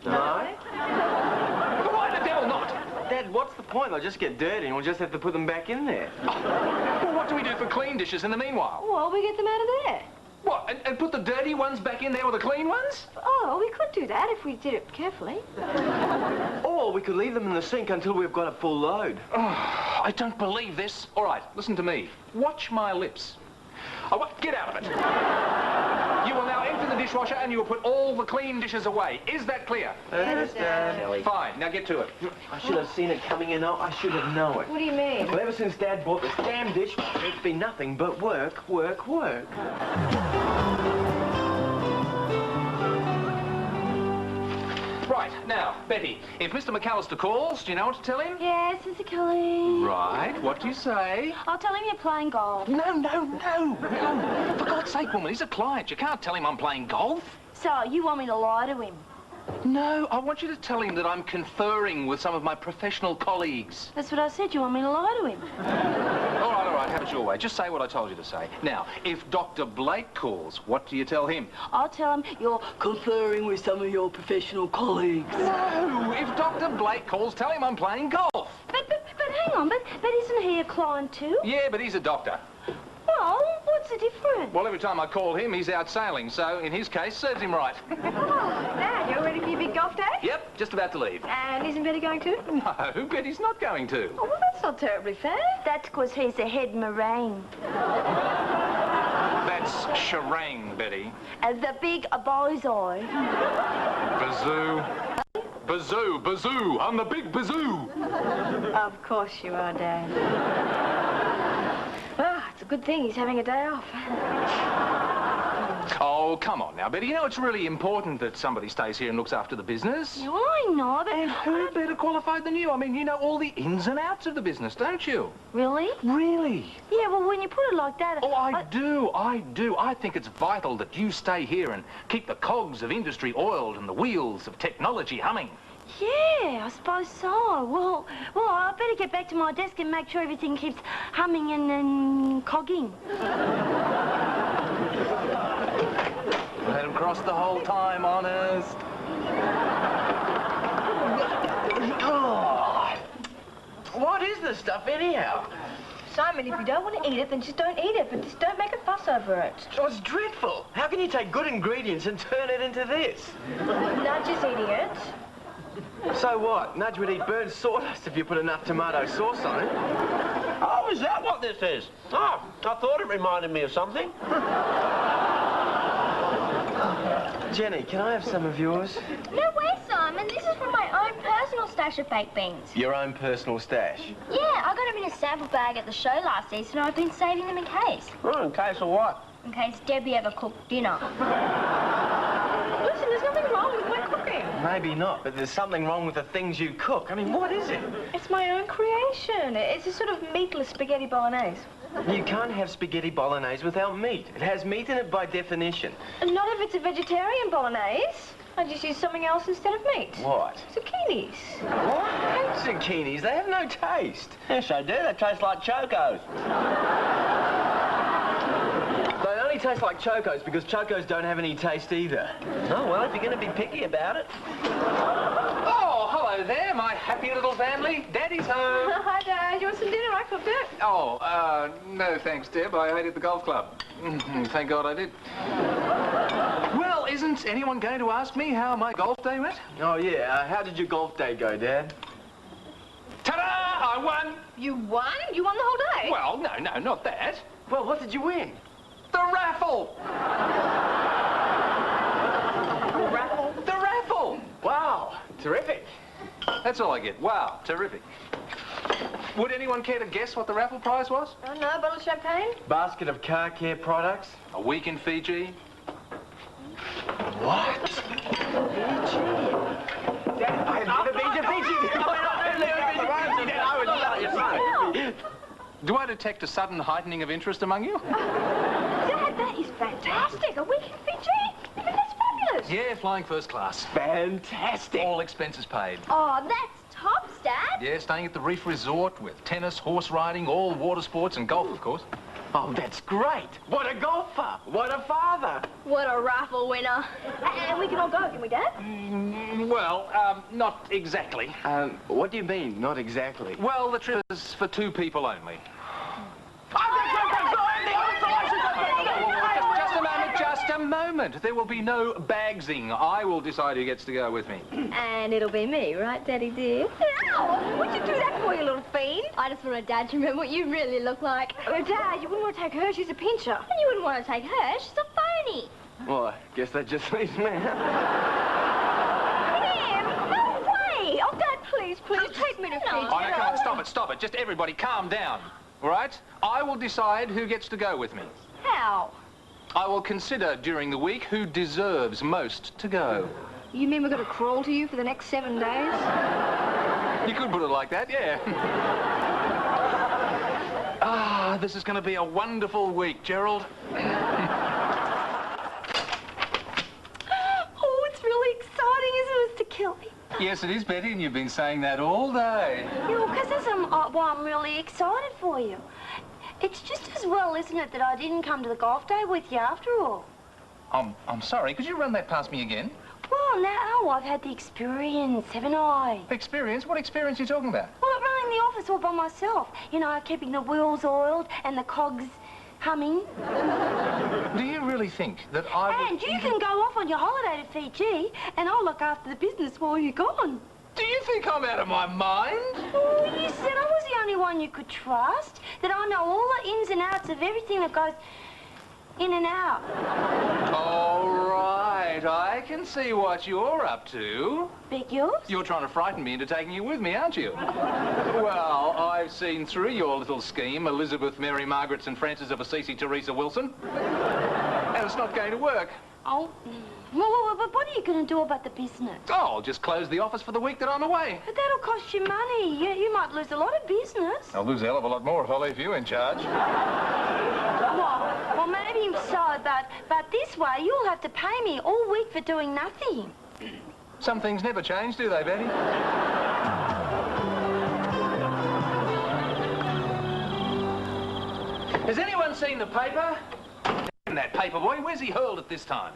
No? Why the devil not? Dad, what's the point? They'll just get dirty and we'll just have to put them back in there. Well, what do we do for clean dishes in the meanwhile? Well, we get them out of there. What, and put the dirty ones back in there with the clean ones? Oh, we could do that if we did it carefully. Or we could leave them in the sink until we've got a full load. Oh, I don't believe this. All right, listen to me. Watch my lips. Oh, get out of it. You will now empty the dishwasher and you will put all the clean dishes away. Is that clear? Yes, Dad. Fine, now get to it. I should have seen it coming in. I should have known it. What do you mean? Well, ever since Dad bought this damn dishwasher, it's been nothing but work, work, work. Right, now, Betty, if Mr. McAllister calls, do you know what to tell him? Yes, Mr. Kelly. Right, what do you say? I'll tell him you're playing golf. No. For God's sake, woman, he's a client. You can't tell him I'm playing golf. So, you want me to lie to him? No, I want you to tell him that I'm conferring with some of my professional colleagues. That's what I said. You want me to lie to him? All right, have it your way. Just say what I told you to say. Now, if Dr. Blake calls, what do you tell him? I'll tell him you're conferring with some of your professional colleagues. No, if Dr. Blake calls, tell him I'm playing golf. But hang on, but isn't he a client too? Yeah, but he's a doctor. Well, what's the difference? Well, every time I call him, he's out sailing, so in his case, serves him right. Oh, Dad, you're ready for your big golf day? Yep, just about to leave. And isn't Betty going too? No, Betty's not going to. Oh, well, that's not terribly fair. That's because he's a head meringue. That's charang, Betty. And the big bullseye. Bazoo. Bazoo, bazoo, I'm the big bazoo. Of course you are, Dad. Well, it's a good thing he's having a day off. Oh, come on now, Betty. You know it's really important that somebody stays here and looks after the business. No, I know, but... And who better qualified than you? I mean, you know all the ins and outs of the business, don't you? Really? Really? Yeah, well, when you put it like that... Oh, I do. I think it's vital that you stay here and keep the cogs of industry oiled and the wheels of technology humming. Yeah, I suppose so. Well, I better get back to my desk and make sure everything keeps humming and cogging. Let him cross the whole time, honest. Oh, what is this stuff anyhow? Simon, if you don't want to eat it, then just don't eat it, but just don't make a fuss over it. Oh, it's dreadful. How can you take good ingredients and turn it into this? Not just eating it. So what? Nudge would eat burnt sawdust if you put enough tomato sauce on it. Oh, is that what this is? Oh, I thought it reminded me of something. Jenny, can I have some of yours? No way, Simon. This is from my own personal stash of baked beans. Your own personal stash? Yeah, I got them in a sample bag at the show last season, and I've been saving them in case. Oh, in case of what? In case Debbie ever cooked dinner. Listen, there's nothing wrong with my cooking. Maybe not, but there's something wrong with the things you cook. I mean, what is it? It's my own creation. It's a sort of meatless spaghetti bolognese. You can't have spaghetti bolognese without meat. It has meat in it by definition. Not if it's a vegetarian bolognese. I just use something else instead of meat. What? Zucchinis. What? I hate zucchinis. They have no taste. Yes, I do. They taste like chocos. They only taste like chocos because chocos don't have any taste either. Oh, well, if you're going to be picky about it. Oh, hello there, my happy little family. Daddy's home. Hi, Dad. You want some dinner? I cooked it. Oh, no thanks, Deb. I ate at the golf club. Thank God I did. Well, isn't anyone going to ask me how my golf day went? Oh, yeah. How did your golf day go, Dad? Ta-da! I won! You won? You won the whole day? Well, no, not that. Well, what did you win? The raffle! The raffle? The raffle! Wow. Terrific. That's all I get. Wow, terrific. Would anyone care to guess what the raffle prize was? Oh, no, a bottle of champagne? Basket of car care products. A week in Fiji. What? Fiji? Dad, I've never been to Fiji. Do I detect a sudden heightening of interest among you? Dad, that is fantastic. A week in Fiji? I mean, that's fabulous. Yeah, flying first class. Fantastic. All expenses paid. Oh, that's tops, Dad. Yeah, staying at the Reef Resort with tennis, horse riding, all water sports and golf, of course. Oh, that's great. What a golfer. What a father. What a raffle winner. And we can all go, can we, Dad? Well, not exactly. What do you mean, not exactly? Well, the trip is for 2 people only. Just a moment. There will be no bagsing. I will decide who gets to go with me. And it'll be me, right, Daddy dear? Ow! What'd you do that for, you little fiend? I just wanted Dad to remember what you really look like. Oh, Dad, you wouldn't want to take her. She's a pincher. And you wouldn't want to take her. She's a phony. Well, I guess that just leaves me. Em, no way! Oh, Dad, please, take me to Fiji. Oh, no, come on, stop it. Just everybody calm down, all right? I will decide who gets to go with me. How? I will consider during the week who deserves most to go. You mean we're going to crawl to you for the next 7 days? You could put it like that, yeah. This is going to be a wonderful week, Gerald. Oh, it's really exciting, isn't it, Mr. Kelly? Yes, it is, Betty, and you've been saying that all day. Yeah, because that's why I'm really excited for you. It's just as well, isn't it, that I didn't come to the golf day with you after all? I'm sorry. Could you run that past me again? Well, now I've had the experience, haven't I? Experience? What experience are you talking about? Well, running the office all by myself. You know, keeping the wheels oiled and the cogs humming. Do you really think that I would... And you can go off on your holiday to Fiji, and I'll look after the business while you're gone. Do you think I'm out of my mind? Oh, you said I was the only one you could trust, that I know all the ins and outs of everything that goes in and out. All right. Right, I can see what you're up to. Big yours? You're trying to frighten me into taking you with me, aren't you? Well, I've seen through your little scheme, Elizabeth, Mary, Margaret, St. Francis of Assisi, Teresa Wilson. And it's not going to work. Oh. Well, what are you going to do about the business? Oh, I'll just close the office for the week that I'm away. But that'll cost you money. You might lose a lot of business. I'll lose a hell of a lot more if I leave you in charge. Well, maybe so, but this way you'll have to pay me all week for doing nothing. Some things never change, do they, Betty? Has anyone seen the paper? That paper boy, where's he hurled it this time?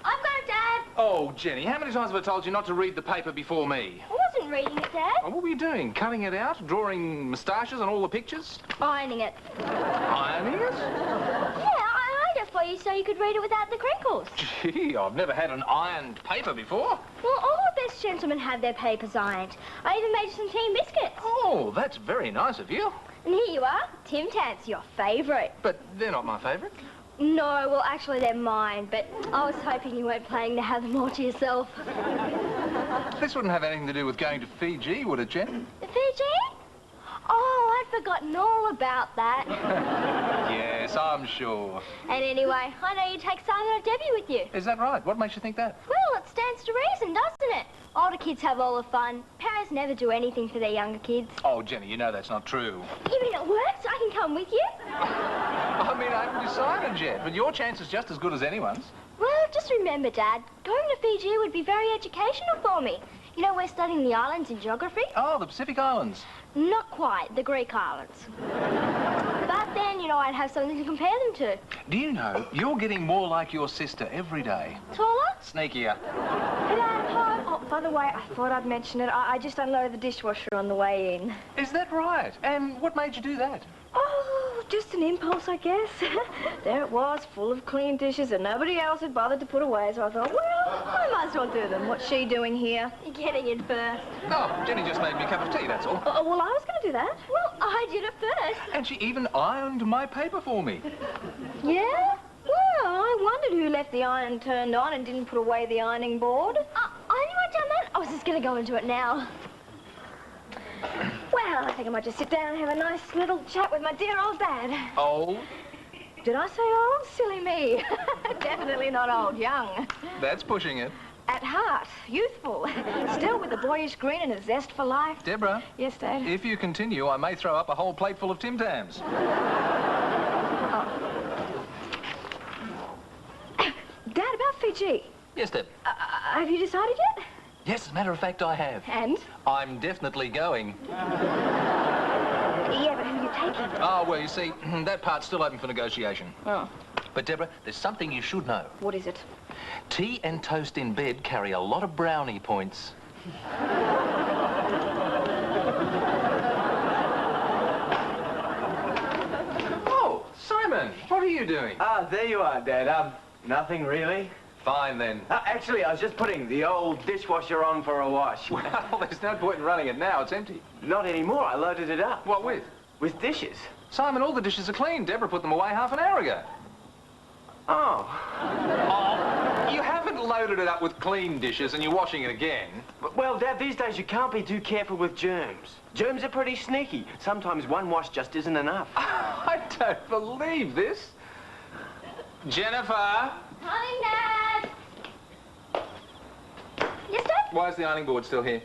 I've got it, Dad. Oh, Jenny, how many times have I told you not to read the paper before me? I wasn't reading it, Dad. Oh, what were you doing? Cutting it out? Drawing moustaches on all the pictures? Ironing it. Ironing it? Yeah, I ironed it for you so you could read it without the crinkles. Gee, I've never had an ironed paper before. Well, all the best gentlemen have their papers ironed. I even made you some tea and biscuits. Oh, that's very nice of you. And here you are, Tim Tams, your favourite. But they're not my favourite. No, well, actually, they're mine, but I was hoping you weren't planning to have them all to yourself. This wouldn't have anything to do with going to Fiji, would it, Jen? Fiji? Oh, I'd forgotten all about that. Yes, I'm sure. And anyway, I know you take Simon or Debbie with you. Is that right? What makes you think that? Well, it stands to reason, doesn't it? Older kids have all the fun. Parents never do anything for their younger kids. Oh, Jenny, you know that's not true. You mean it works? I can come with you? I mean, I haven't decided yet, but your chance is just as good as anyone's. Well, just remember, Dad, going to Fiji would be very educational for me. You know, we're studying the islands in geography. Oh, the Pacific Islands. Not quite, the Greek islands. But then, you know, I'd have something to compare them to. Do you know, you're getting more like your sister every day. Taller? Sneakier. Hey, Dad, home. Oh, by the way, I thought I'd mention it. I just unloaded the dishwasher on the way in. Is that right? And what made you do that? Oh, just an impulse, I guess. There it was, full of clean dishes, and nobody else had bothered to put away, so I thought, well, I might as well do them. What's she doing here? Getting in first. Oh, Jenny just made me a cup of tea, that's all. Well, I was going to do that. Well, I did it first. And she even ironed my paper for me. Yeah? Well, I wondered who left the iron turned on and didn't put away the ironing board. I knew I'd done that. I was just going to go into it now. Well, I think I might just sit down and have a nice little chat with my dear old Dad. Old? Did I say old? Silly me. Definitely not old, young. That's pushing it. At heart, youthful. Still with a boyish grin and a zest for life. Deborah? Yes, Dad? If you continue, I may throw up a whole plate full of Tim Tams. Dad, about Fiji. Yes, Deb. Have you decided yet? Yes, as a matter of fact, I have. And? I'm definitely going. Yeah, but who are you taking? Oh, well, you see, that part's still open for negotiation. Oh. But, Deborah, there's something you should know. What is it? Tea and toast in bed carry a lot of brownie points. Oh, Simon, what are you doing? Ah, there you are, Dad. Nothing really. Fine, then. Actually, I was just putting the old dishwasher on for a wash. Well, there's no point in running it now. It's empty. Not anymore. I loaded it up. What with? With dishes. Simon, all the dishes are clean. Deborah put them away half an hour ago. Oh. Oh, you haven't loaded it up with clean dishes and you're washing it again. Well, Dad, these days you can't be too careful with germs. Germs are pretty sneaky. Sometimes one wash just isn't enough. I don't believe this. Jennifer? Coming, Dad. Yes, Dad? Why is the ironing board still here?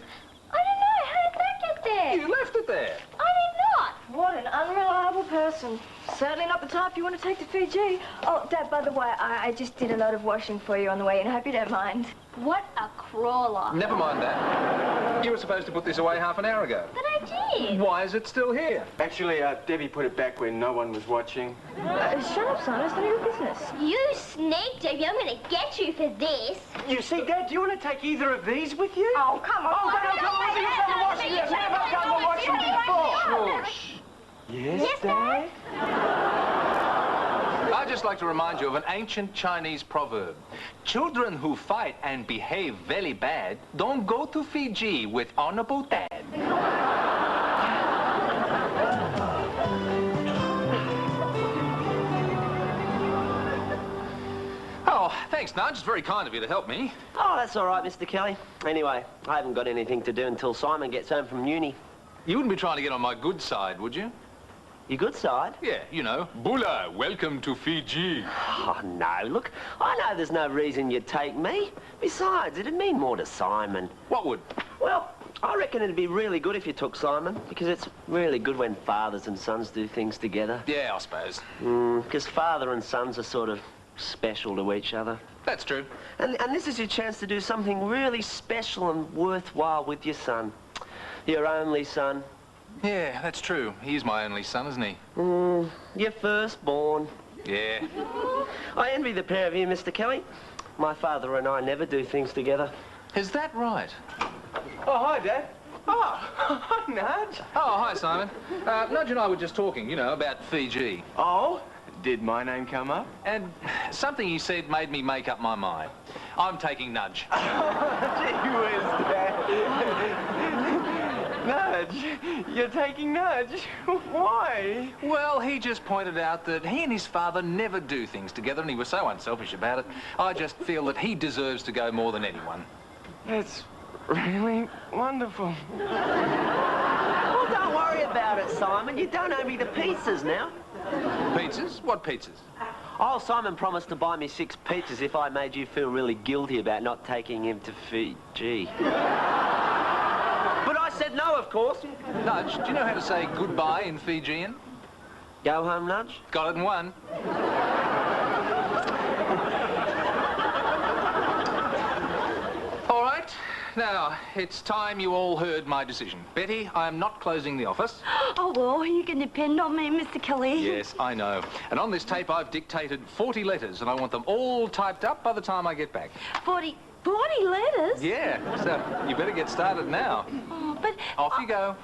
I don't know. How did that get there? You left it there. I did not. What an unreliable person. Certainly not the type you want to take to Fiji. Oh, Dad, by the way, I just did a load of washing for you on the way in. I hope you don't mind. What a crawler. Never mind that. You were supposed to put this away half an hour ago. But I did. Why is it still here? Actually, Debbie put it back when no one was watching. Shut up, son. It's none of your business. You sneak, Debbie. I'm going to get you for this. You see, Dad, do you want to take either of these with you? Oh, come on. Oh, Dad, come on. You've done the washing. You've never done the washing before. Shush. Yes, Dad? I'd just like to remind you of an ancient Chinese proverb. Children who fight and behave very bad don't go to Fiji with honorable dad. Oh, thanks, Nudge. It's very kind of you to help me. Oh, that's all right, Mr. Kelly. Anyway, I haven't got anything to do until Simon gets home from uni. You wouldn't be trying to get on my good side, would you? Your good side? Yeah, you know. Bula, welcome to Fiji. Oh, no. Look, I know there's no reason you'd take me. Besides, it'd mean more to Simon. What would? Well, I reckon it'd be really good if you took Simon, because it's really good when fathers and sons do things together. Yeah, I suppose. Because father and sons are sort of special to each other. That's true. And this is your chance to do something really special and worthwhile with your son. Your only son. Yeah, that's true. He's my only son, isn't he? Your firstborn. Yeah. I envy the pair of you, Mr. Kelly. My father and I never do things together. Is that right? Oh, hi, Dad. Oh, hi, Nudge. Oh, hi, Simon. Nudge and I were just talking, you know, about Fiji. Oh, did my name come up? And something he said made me make up my mind. I'm taking Nudge. Gee whiz, Dad. Nudge, you're taking Nudge. Why? Well, he just pointed out that he and his father never do things together, and he was so unselfish about it. I just feel that he deserves to go more than anyone. That's really wonderful. Well, don't worry about it, Simon. You don't owe me the pizzas now. Pizzas? What pizzas? Oh, Simon promised to buy me 6 pizzas if I made you feel really guilty about not taking him to Fiji. But I said no, of course. Nudge, do you know how to say goodbye in Fijian? Go home, Nudge. Got it in one. All right. Now, it's time you all heard my decision. Betty, I am not closing the office. Oh, well, you can depend on me, Mr. Kelly. Yes, I know. And on this tape, I've dictated 40 letters, and I want them all typed up by the time I get back. 40 letters? Yeah, so you better get started now. Oh, but... Off you go.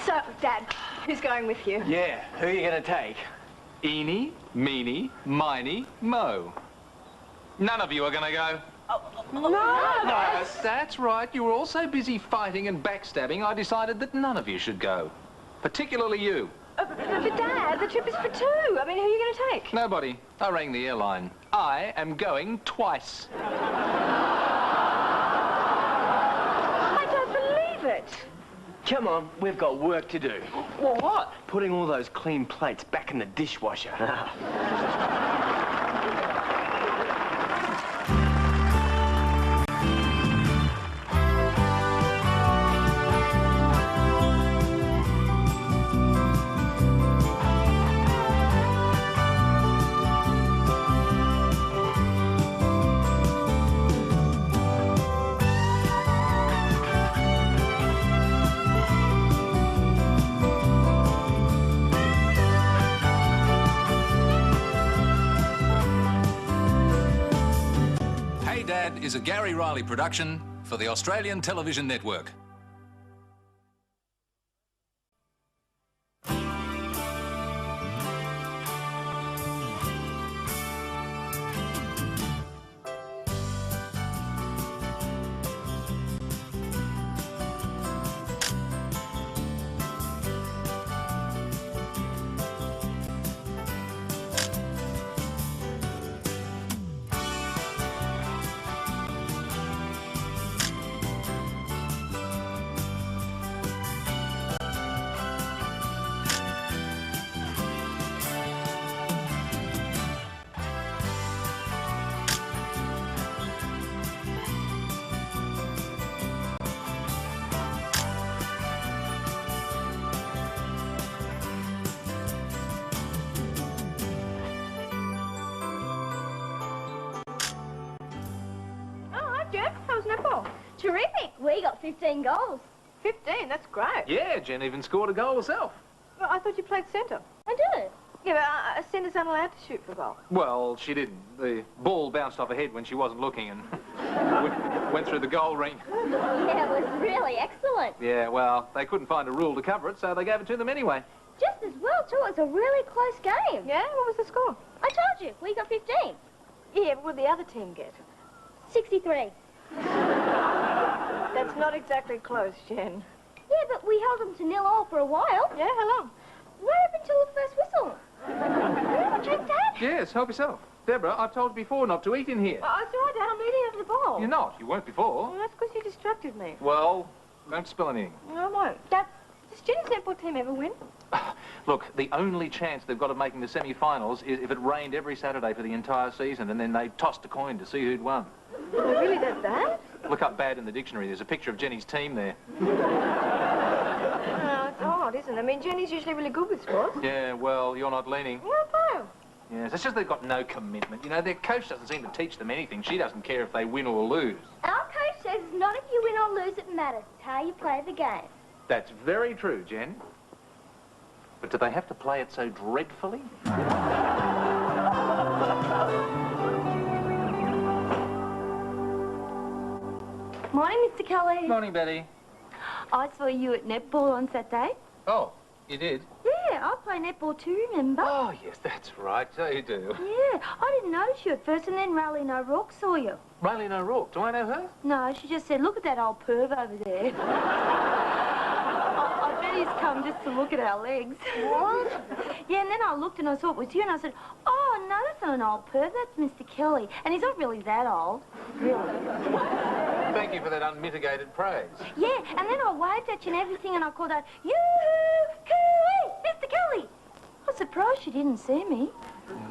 So, Dad, who's going with you? Yeah, who are you going to take? Eeny, meeny, miny, mo. None of you are going to go. No! That's right. You were all so busy fighting and backstabbing, I decided that none of you should go. Particularly you. But Dad, the trip is for 2. I mean, who are you going to take? Nobody. I rang the airline. I am going twice. I don't believe it. Come on, we've got work to do. Well, what? Putting all those clean plates back in the dishwasher. Is a Gary Riley production for the Australian Television Network. How's netball? Terrific. We got 15 goals. 15, that's great. Yeah, Jen even scored a goal herself. Well, I thought you played centre. I did. Yeah, but centre's not allowed to shoot for goal. Well, she did. The ball bounced off her head when she wasn't looking and went through the goal ring. Yeah, it was really excellent. Yeah, well, they couldn't find a rule to cover it, so they gave it to them anyway. Just as well, too. It was a really close game. Yeah? What was the score? I told you. We got 15. Yeah, but what did the other team get? 63. That's not exactly close, Jen. Yeah, but we held them to 0-0 for a while. Yeah, how long? Right up until the first whistle. You want a drink, Dad? Yes, help yourself. Deborah, I've told you before not to eat in here. Oh, it's all right, Dad. I'm eating out of the bowl. You're not. You weren't before. Well, that's because you distracted me. Well, don't spill anything. No, I won't. Dad, does Jenny's netball team ever win? Look, the only chance they've got of making the semi-finals is if it rained every Saturday for the entire season and then they tossed a coin to see who'd won. Are they really that bad? Look up bad in the dictionary. There's a picture of Jenny's team there. No, it's odd, isn't it? I mean, Jenny's usually really good with sports. Yeah, well, you're not leaning. What about? Yes, it's just they've got no commitment. You know, their coach doesn't seem to teach them anything. She doesn't care if they win or lose. Our coach says it's not if you win or lose it matters. It's how you play the game. That's very true, Jen. But do they have to play it so dreadfully? Morning, Mr. Kelly. Morning, Betty. I saw you at netball on Saturday. Oh, you did? Yeah, I play netball too, remember? Oh, yes, that's right. So you do. Yeah, I didn't notice you at first, and then Raylene O'Rourke saw you. Raylene O'Rourke. Do I know her? No, she just said, look at that old perv over there. I bet he's come just to look at our legs. What? Yeah, and then I looked and I saw it was you, and I said, oh, no, that's not an old perv, that's Mr. Kelly. And he's not really that old. Really. Thank you for that unmitigated praise. Yeah, and then I waved at you and everything, and I called out, yoo-hoo, Mr. Kelly. I was surprised you didn't see me.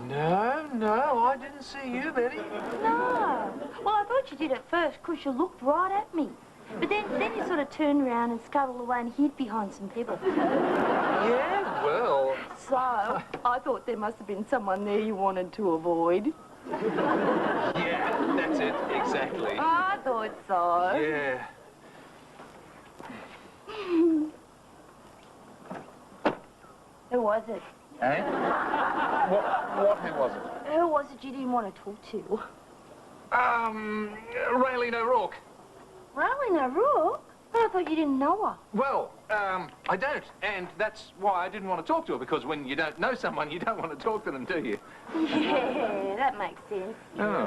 No, I didn't see you, Betty. No. Well, I thought you did at first, because you looked right at me. But then you sort of turned around and scuttled away and hid behind some people. Yeah, well... So, I thought there must have been someone there you wanted to avoid. Yeah, that's it, exactly. I thought so. Yeah. Who was it? Eh? What, who was it? Who was it you didn't want to talk to? Raylene O'Rourke. Raylene O'Rourke? I thought you didn't know her. Well, I don't, and that's why I didn't want to talk to her, because when you don't know someone, you don't want to talk to them, do you? Yeah, that makes sense. Oh.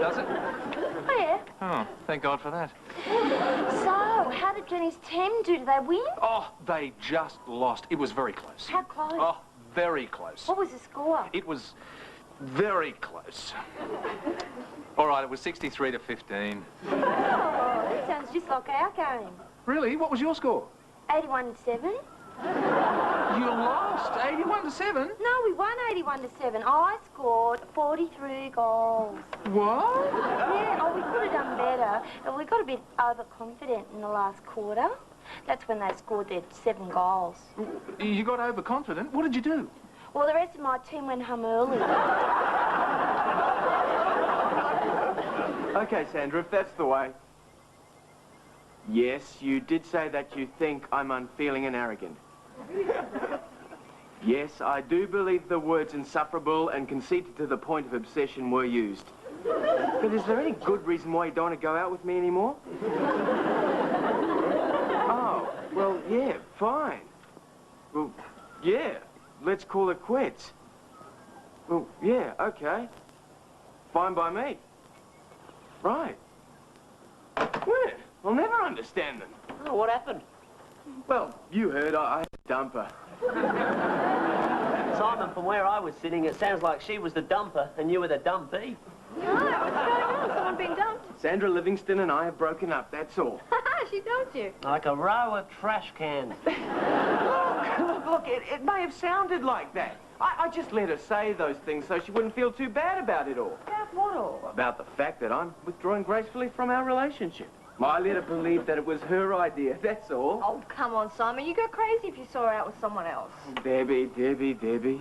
Does it? Oh, yeah. Oh, thank God for that. So, how did Jenny's team do? Did they win? Oh, they just lost. It was very close. How close? Oh, very close. What was the score? It was very close. All right, it was 63 to 15. Oh, that sounds just like our game. Really? What was your score? 81-7. You lost 81 to 7? No, we won 81-7. I scored 43 goals. What? Yeah, oh, we could have done better. We got a bit overconfident in the last quarter. That's when they scored their 7 goals. You got overconfident? What did you do? Well, the rest of my team went home early. Okay, Sandra, if that's the way. Yes, you did say that you think I'm unfeeling and arrogant. Yes, I do believe the words insufferable and conceited to the point of obsession were used. But is there any good reason why you don't want to go out with me anymore? Oh, well, yeah, fine. Well, yeah, let's call it quits. Well, yeah, okay. Fine by me. Right. Well, I'll never understand them. Oh, what happened? Well, you heard I had a dumper. Simon, from where I was sitting, it sounds like she was the dumper and you were the dumpy. No, what's going on? Someone being dumped? Sandra Livingston and I have broken up, that's all. She dumped you. Like a row of trash cans. Look, it may have sounded like that. I just let her say those things so she wouldn't feel too bad about it all. About what all? About the fact that I'm withdrawing gracefully from our relationship. I let her believe that it was her idea, that's all. Oh, come on, Simon. You go crazy if you saw her out with someone else. Debbie,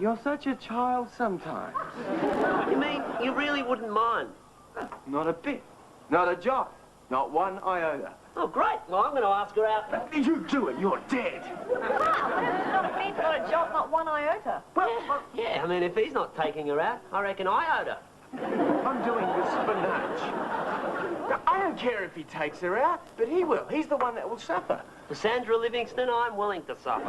you're such a child sometimes. You mean you really wouldn't mind? Not a bit. Not a jot. Not one iota. Oh, great. Well, I'm going to ask her out. You do it, you're dead. Not a bit, not a job, not one iota. Yeah, I mean, if he's not taking her out, I reckon I owed her. I'm doing the spinach. I don't care if he takes her out, but he will. He's the one that will suffer. For Sandra Livingston, I'm willing to suffer.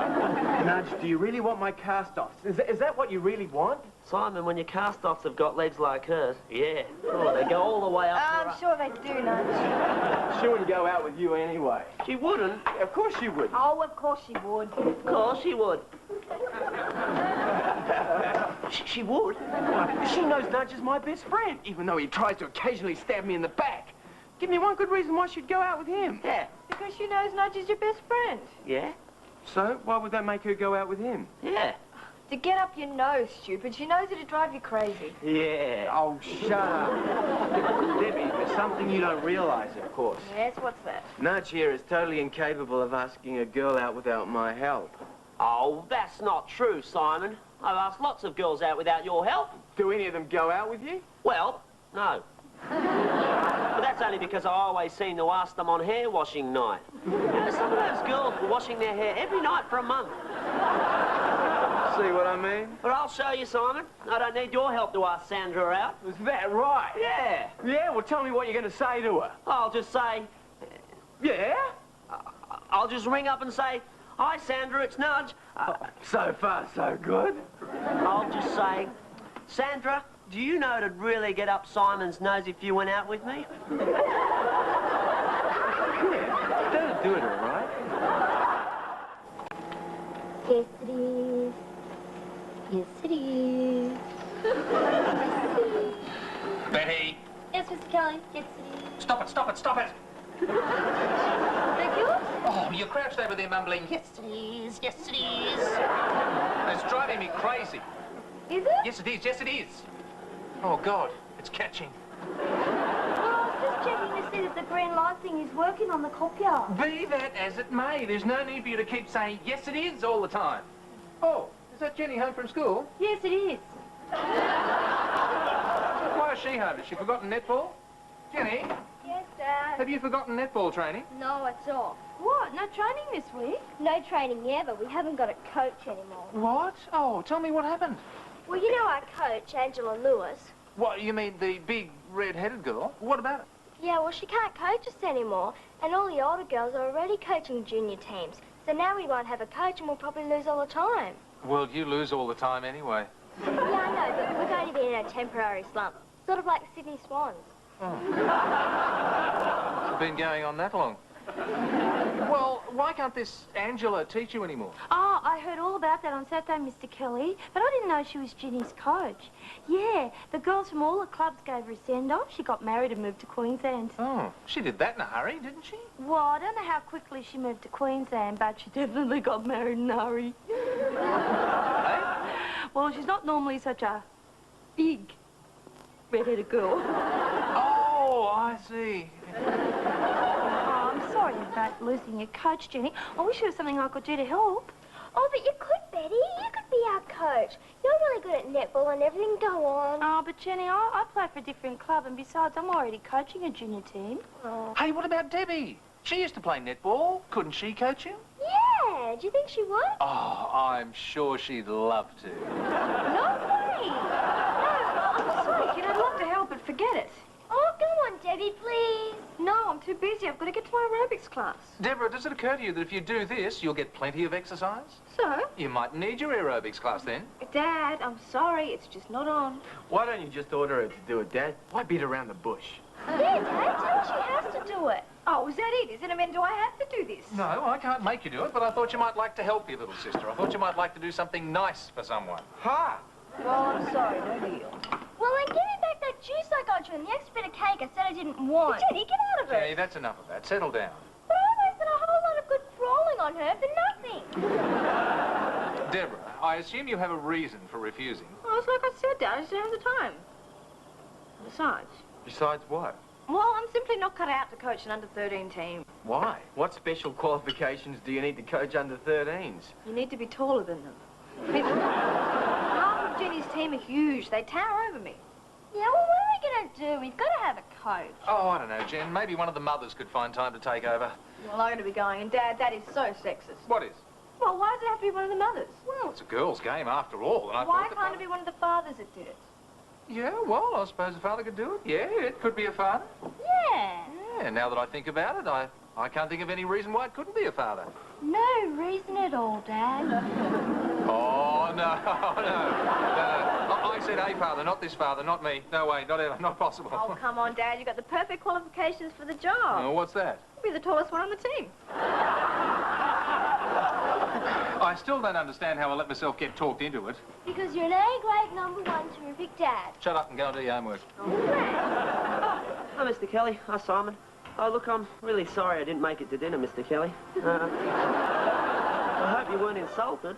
Nudge, do you really want my cast-offs? Is that what you really want? Simon, when your cast-offs have got legs like hers, yeah. Oh, they go all the way up I'm sure they do, Nudge. She wouldn't go out with you anyway. She wouldn't. Of course she would. Oh, of course she would. Of course she would. She would. She knows Nudge is my best friend, even though he tries to occasionally stab me in the back. Give me one good reason why she'd go out with him. Yeah. Because she knows Nudge is your best friend. Yeah? So, why would that make her go out with him? Yeah. To get up your nose, stupid. She knows it'd drive you crazy. Yeah. Oh, shut up. Debbie, there's something you don't realise, of course. Yes, what's that? Nudge here is totally incapable of asking a girl out without my help. Oh, that's not true, Simon. I've asked lots of girls out without your help. Do any of them go out with you? Well, no. But that's only because I always seem to ask them on hair washing night. You know, some of those girls were washing their hair every night for a month. See what I mean? But I'll show you, Simon. I don't need your help to ask Sandra out. Is that right? Yeah. Yeah, well, tell me what you're going to say to her. I'll just say, Yeah? I'll just ring up and say, "Hi, Sandra, it's Nudge." So far, so good. I'll just say, "Sandra, do you know it'd really get up Simon's nose if you went out with me?" Yeah, that'll do it, all right. Yes, it is. Yes, it is. Betty, Yes, Mr. Kelly. Yes, it is. stop it, stop it, stop it! Thank you. Oh, you crouched over there mumbling, yes it is, yes it is. It's driving me crazy. Is it? Yes it is, yes it is. Oh, God, it's catching. Well, I was just checking to see that the green light thing is working on the copier. Be that as it may, there's no need for you to keep saying, yes it is, all the time. Oh, is that Jenny home from school? Yes, it is. Why is she home? Has she forgotten netball? Jenny, Yes, Dad. have you forgotten netball training? No, it's off. What? No training this week? No training here, but we haven't got a coach anymore. What? Oh, tell me what happened. Well, you know our coach, Angela Lewis. What, you mean the big red-headed girl? What about it? Yeah, well, she can't coach us anymore, and all the older girls are already coaching junior teams. So now we won't have a coach, and we'll probably lose all the time. Well, you lose all the time anyway. Yeah, I know, but we've only been in a temporary slump. Sort of like the Sydney Swans. It's been going on that long. Well, why can't this Angela teach you anymore? Oh, I heard all about that on Saturday, Mr. Kelly, but I didn't know she was Ginny's coach. Yeah, the girls from all the clubs gave her a send-off. She got married and moved to Queensland. Oh, she did that in a hurry, didn't she? Well, I don't know how quickly she moved to Queensland, but she definitely got married in a hurry. Hey? Well, she's not normally such a big red-headed girl. Oh, I see. Oh, I'm sorry about losing your coach, Jenny. I wish there was something I could do to help. Oh, but you could, Betty. You could be our coach. You're really good at netball and everything. Go on. Oh, but Jenny, I play for a different club, and besides, I'm already coaching a junior team. Oh. Hey, what about Debbie? She used to play netball. Couldn't she coach you? Yeah. Do you think she would? Oh, I'm sure she'd love to. No way! No, I'm sorry, kid. I'd love to help, but forget it. Oh, go on, Debbie, please. No, I'm too busy. I've got to get to my aerobics class. Deborah, does it occur to you that if you do this, you'll get plenty of exercise? So? You might need your aerobics class then. Dad, I'm sorry. It's just not on. Why don't you just order her to do it, Dad? Why beat around the bush? Yeah, Dad, tell her she has to do it. Oh, is that it? Is it? I mean, do I have to do this? No, I can't make you do it, but I thought you might like to help your little sister. I thought you might like to do something nice for someone. Ha! Well, I'm sorry. No deal. Well, then give me back that juice I got you and the extra bit of cake I said I didn't want. Jenny, get out of it. Okay, that's enough of that. Settle down. But I wasted a whole lot of good crawling on her for nothing. Deborah, I assume you have a reason for refusing. Well, it's like I said, Dad. I just don't have the time. Besides, Besides what? well, I'm simply not cut out to coach an under-13 team. Why? What special qualifications do you need to coach under 13s? You need to be taller than them. Half of Jenny's team are huge. They tower over me. Yeah, well, what are we going to do? We've got to have a coach. Oh, I don't know, Jen. Maybe one of the mothers could find time to take over. Well, I'm going to be going, and Dad, that is so sexist. What is? Well, why does it have to be one of the mothers? Well, it's a girl's game after all, and I Why thought that can't it be one of the fathers that did it? Yeah, well, I suppose a father could do it. Yeah, it could be a father. Yeah. Yeah, now that I think about it, I can't think of any reason why it couldn't be a father. No reason at all, Dad. Oh, no, no. I said a father, not this father, not me. No way, not ever, not possible. Oh, come on, Dad. You've got the perfect qualifications for the job. Oh, what's that? You'll be the tallest one on the team. I still don't understand how I let myself get talked into it. Because you're an A-grade #1 terrific dad. Shut up and go and do your homework. Hi, Mr. Kelly. Hi, Simon. Oh, look, I'm really sorry I didn't make it to dinner, Mr. Kelly. I hope you weren't insulted.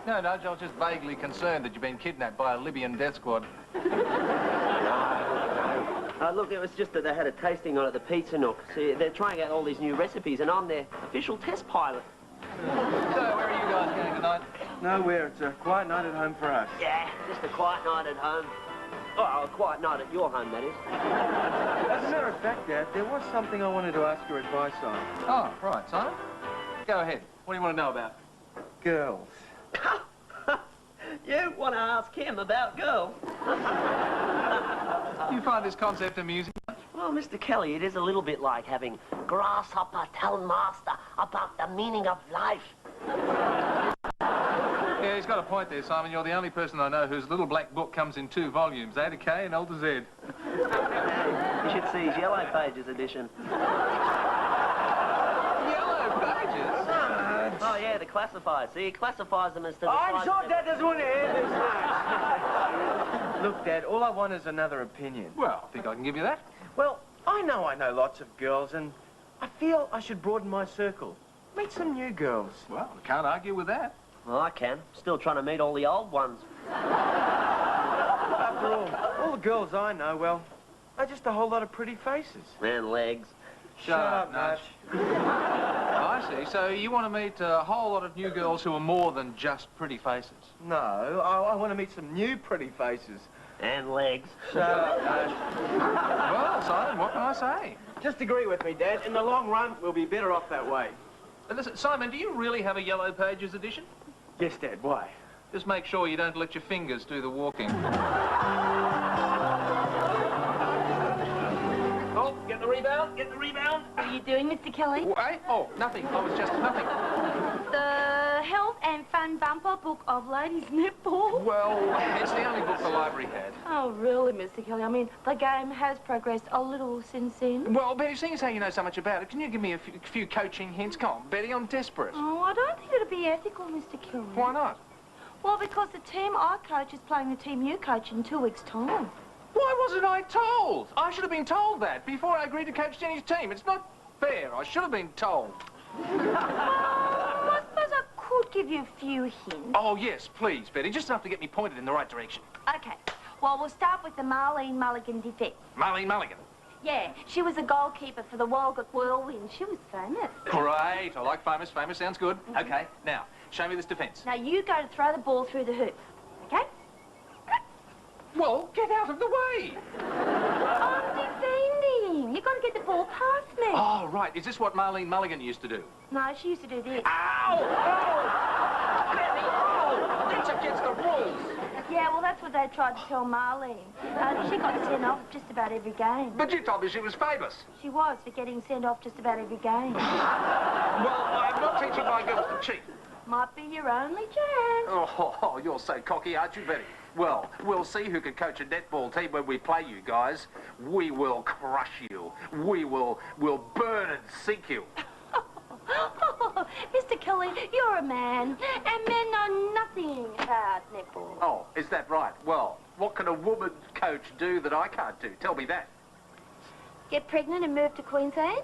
No, Nudge, I was just vaguely concerned that you've been kidnapped by a Libyan death squad. Look, it was just that they had a tasting on at the Pizza Nook. See, they're trying out all these new recipes, and I'm their official test pilot. So, where are you guys going tonight? Nowhere. It's a quiet night at home for us. Yeah, just a quiet night at home. Oh, a quiet night at your home, that is. As a matter of fact, Dad, there was something I wanted to ask your advice on. Oh, right, Simon. Go ahead. What do you want to know about? Girls. You want to ask him about girls? Do you find this concept amusing? Well, Mr. Kelly, it is a little bit like having grasshopper tell master about the meaning of life. Yeah, he's got a point there, Simon. You're the only person I know whose little black book comes in 2 volumes, A to K and L to Z. You should see his Yellow Pages edition. Yellow Pages? Oh, yeah, the classifiers. See, he classifies them as to the I'm size sure of Dad doesn't want to hear this much. Look, Dad, all I want is another opinion. Well, I think I can give you that. Well, I know lots of girls, and I feel I should broaden my circle. Meet some new girls. Well, I can't argue with that. Well, I can. Still trying to meet all the old ones. After all the girls I know, well, they're just a whole lot of pretty faces. And legs. Shut up, Nudge. I see. So you want to meet a whole lot of new girls who are more than just pretty faces? No, I want to meet some new pretty faces. And legs. Shut up, Nudge. Well, Simon, what can I say? Just agree with me, Dad. In the long run, we'll be better off that way. Listen, Simon, do you really have a Yellow Pages edition? Yes, Dad. Why? Just make sure you don't let your fingers do the walking. Oh, get the rebound, get the rebound. What are you doing, Mr. Kelly? Wait, oh, nothing. I was just nothing. The Health and Fun Bumper Book of Ladies Netball. Well, it's the only book the library had. Oh, really, Mr. Kelly? I mean, the game has progressed a little since then. Well, Betty, seeing as how you know so much about it, can you give me a few coaching hints? Come on, Betty, I'm desperate. Oh, I don't think it'd be ethical, Mr. Kelly. Why not? Well, because the team I coach is playing the team you coach in 2 weeks' time. Why wasn't I told? I should have been told that before I agreed to coach Jenny's team. It's not fair. I should have been told. I suppose I could give you a few hints. Oh, yes, please, Betty. Just enough to get me pointed in the right direction. Okay. Well, we'll start with the Marlene Mulligan defence. Marlene Mulligan. Yeah, she was a goalkeeper for the Walgett Whirlwind. She was famous. Great. I like famous. Famous sounds good. Okay, now, show me this defence. Now, you go to throw the ball through the hoop, okay? Well, get out of the way. I'm defending. You've got to get the ball past me. Oh, right. Is this what Marlene Mulligan used to do? No, she used to do this. Ow! Oh! Betty, oh! That's against the rules. Yeah, well, that's what they tried to tell Marlene. She got sent off just about every game. But you told me she was famous. She was for getting sent off just about every game. Well, I'm not teaching my girls to cheat. Might be your only chance. Oh, you're so cocky, aren't you, Betty? Well, we'll see who can coach a netball team when we play you guys. We will crush you. We'll burn and sink you. Mr. Kelly, you're a man, and men know nothing about netball. Oh, is that right? Well, what can a woman coach do that I can't do? Tell me that. Get pregnant and move to Queensland?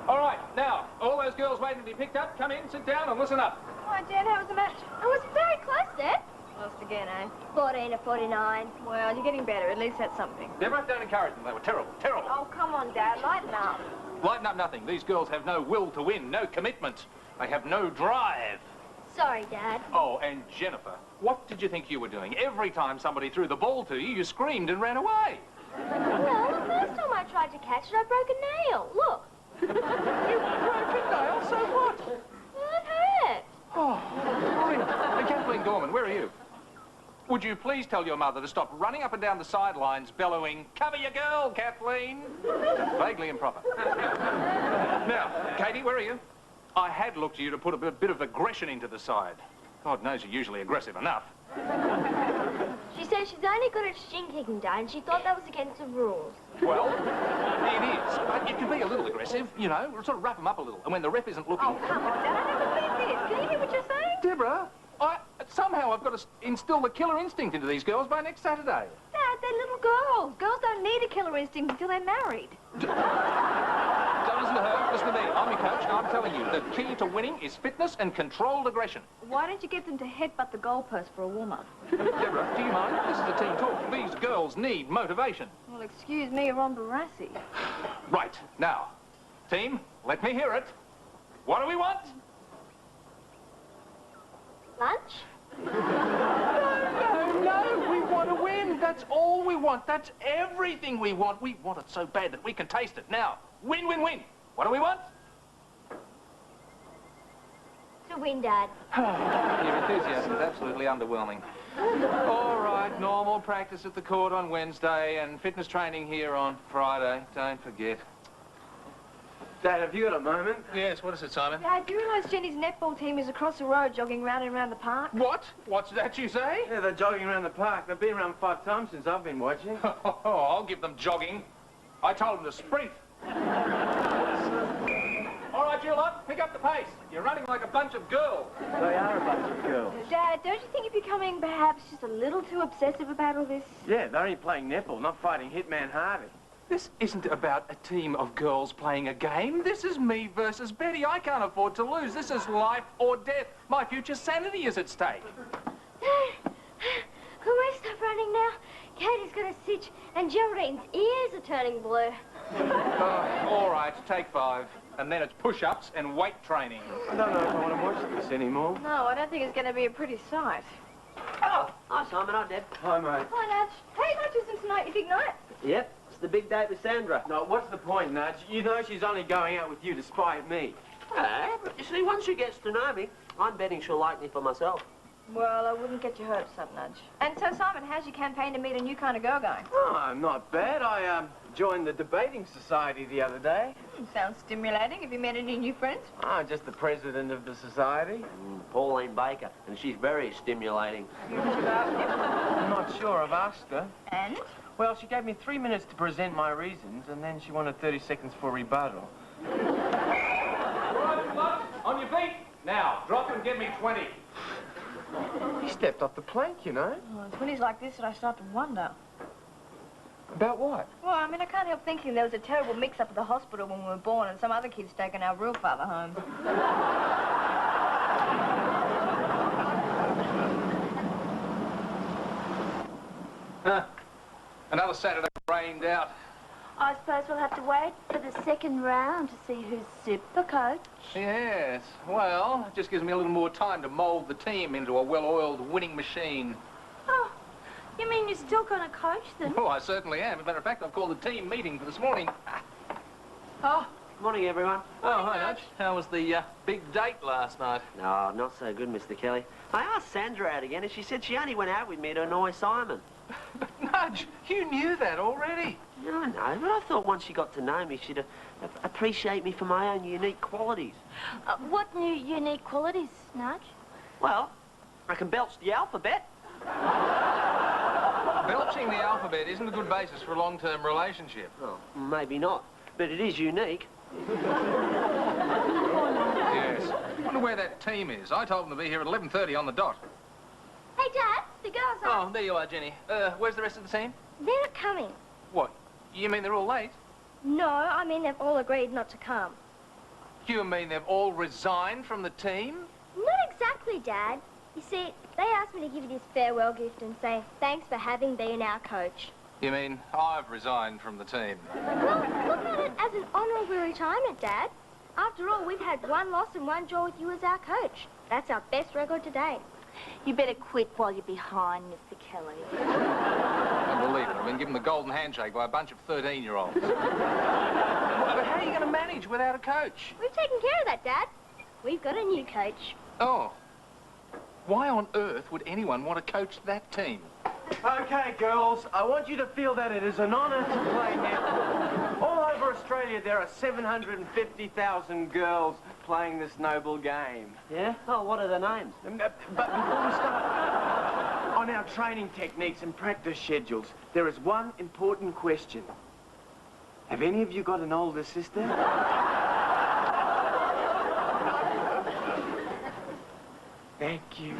All right, now, all those girls waiting to be picked up, come in, sit down and listen up. Hi, Dad. How was the match? I was very close, Dad. Lost again, eh? 14-49. Well, you're getting better. At least that's something. Deborah, don't encourage them. They were terrible, terrible. Oh, come on, Dad. Lighten up. Lighten up nothing. These girls have no will to win, no commitment. They have no drive. Sorry, Dad. Oh, and Jennifer, what did you think you were doing? Every time somebody threw the ball to you, you screamed and ran away. Well, the first time I tried to catch it, I broke a nail. Look. You broke a nail, so what? Well, it hurt. Oh, brilliant. Hey, Kathleen Gorman, where are you? Would you please tell your mother to stop running up and down the sidelines bellowing, "Cover your girl, Kathleen"? Vaguely improper. Now, Katie, where are you? I had looked to you to put a bit of aggression into the side. God knows you're usually aggressive enough. She said she's only good at shin kicking, Dad, and she thought that was against the rules. Well, it is, but you can be a little aggressive, you know, sort of rough them up a little. And when the ref isn't looking... Oh, come on, Dad, I never believe this. Can you hear what you're saying? Deborah, somehow I've got to instill the killer instinct into these girls by next Saturday. Dad, they're little girls. Girls don't need a killer instinct until they're married. Don't listen to her, listen to me. I'm your coach, and I'm telling you, the key to winning is fitness and controlled aggression. Why don't you get them to headbutt the goalpost for a warm-up? Deborah, do you mind? This is a team talk. These girls need motivation. Well, excuse me, you're on Barassi. Right, now, team, let me hear it. What do we want? Lunch? No, we want to win. That's all we want. That's everything we want. We want it so bad that we can taste it. Now, win, win, win. What do we want? To win, Dad. Your enthusiasm is absolutely underwhelming. All right, normal practice at the court on Wednesday and fitness training here on Friday. Don't forget. Dad, have you got a moment? Yes, what is it, Simon? Dad, do you realise Jenny's netball team is across the road jogging round and round the park? What? What's that you say? Yeah, they're jogging around the park. They've been around 5 times since I've been watching. Oh, I'll give them jogging. I told them to sprint. All right, you lot, pick up the pace. You're running like a bunch of girls. They are a bunch of girls. Dad, don't you think you're becoming perhaps just a little too obsessive about all this? Yeah, they're only playing netball, not fighting Hitman Harvey. This isn't about a team of girls playing a game. This is me versus Betty. I can't afford to lose. This is life or death. My future sanity is at stake. Can we stop running now? Katie's got a stitch and Geraldine's ears are turning blue. All right, take 5. And then it's push-ups and weight training. I don't know if I want to watch this anymore. No, I don't think it's going to be a pretty sight. Oh, hi, Simon. Hi, Deb. Hi, mate. Hi, Nudge. Hey, not just tonight, you big night? Yep, it's the big date with Sandra. No, what's the point, Nudge? You know she's only going out with you to spite me. But you see, once she gets to know me, I'm betting she'll like me for myself. Well, I wouldn't get your hopes up, Nudge. And so, Simon, how's your campaign to meet a new kind of girl going? Oh, not bad. I joined the debating society the other day. Sounds stimulating. Have you met any new friends? Oh, just the president of the society. Pauline Baker, and she's very stimulating. I'm not sure. I've asked her. And? Well, she gave me 3 minutes to present my reasons, and then she wanted 30 seconds for rebuttal. On your feet. Now, drop and give me 20. He stepped off the plank, you know. Oh, it's when he's like this that I start to wonder. About what? Well, I mean, I can't help thinking there was a terrible mix-up at the hospital when we were born and some other kid's taken our real father home. Another Saturday rained out. I suppose we'll have to wait for the second round to see who's super coach. Yes, well, it just gives me a little more time to mould the team into a well-oiled winning machine. Oh, you mean you're still going to coach them? Oh, I certainly am. As a matter of fact, I've called the team meeting for this morning. Oh, morning, everyone. Oh, hi, Nudge. How was the big date last night? No, not so good, Mr. Kelly. I asked Sandra out again, and she said she only went out with me to annoy Simon. Nudge, you knew that already. No, I know, but I thought once she got to know me, she'd appreciate me for my own unique qualities. What new unique qualities, Nudge? Well, I can belch the alphabet. Belching the alphabet isn't a good basis for a long-term relationship. Oh, maybe not, but it is unique. Yes. I wonder where that team is. I told them to be here at 11:30 on the dot. Hey, Dad, the girls are... Oh, there you are, Jenny. Where's the rest of the team? They're not coming. What? You mean they're all late? No, I mean they've all agreed not to come. You mean they've all resigned from the team? Not exactly, Dad. You see, they asked me to give you this farewell gift and say thanks for having been our coach. You mean I've resigned from the team? Well, look at it as an honourable retirement, Dad. After all, we've had 1 loss and 1 draw with you as our coach. That's our best record to date. You better quit while you're behind, Mr. Kelly. I believe it. I've been given the golden handshake by a bunch of 13-year-olds. But how are you going to manage without a coach? We've taken care of that, Dad. We've got a new coach. Oh. Why on earth would anyone want to coach that team? Okay, girls, I want you to feel that it is an honour to play netball. All over Australia, there are 750,000 girls playing this noble game. Yeah? Oh, what are the names? But before we start on our training techniques and practice schedules, there is one important question. Have any of you got an older sister? Thank you.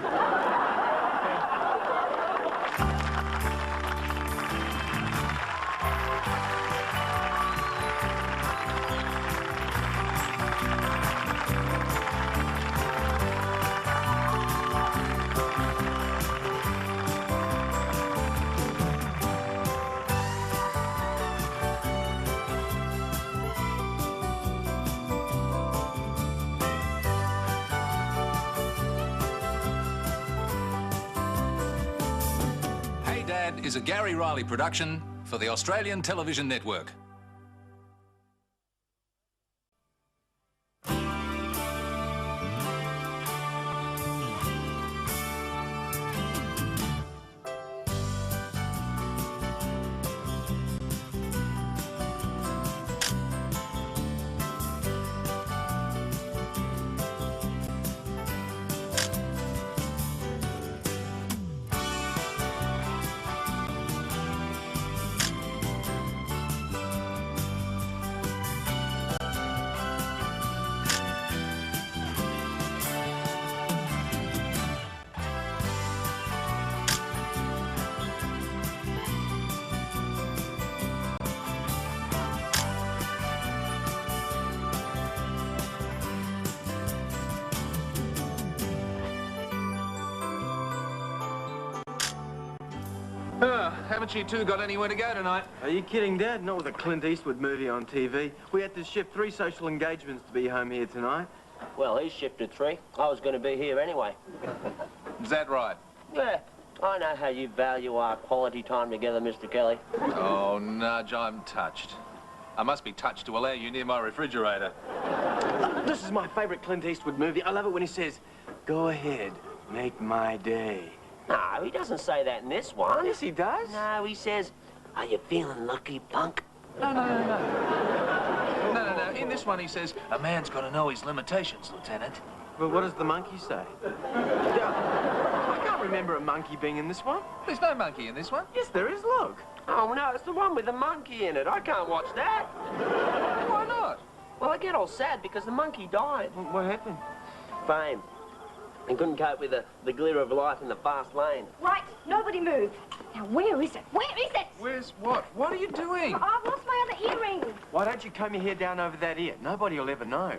Hey Dad is a Gary Riley production for the Australian Television Network. Haven't you two got anywhere to go tonight? Are you kidding, Dad? Not with a Clint Eastwood movie on TV. We had to shift 3 social engagements to be home here tonight. Well, he shifted 3. I was going to be here anyway. Is that right? Yeah, I know how you value our quality time together, Mr. Kelly. Oh, Nudge, I'm touched. I must be touched to allow you near my refrigerator. This is my favourite Clint Eastwood movie. I love it when he says, "Go ahead, make my day." No, he doesn't say that in this one. Yes, he does. No, he says, "Are you feeling lucky, punk?" No. In this one, he says, a man's got to know his limitations, Lieutenant. But what does the monkey say? Yeah, I can't remember a monkey being in this one. There's no monkey in this one. Yes, there is, look. Oh, no, it's the one with the monkey in it. I can't watch that. Why not? Well, I get all sad because the monkey died. What happened? Fame. And couldn't cope with the glitter of life in the fast lane. Right, nobody move. Now, where is it? Where is it? Where's what? What are you doing? Oh, I've lost my other earring. Why don't you comb your hair down over that ear? Nobody will ever know.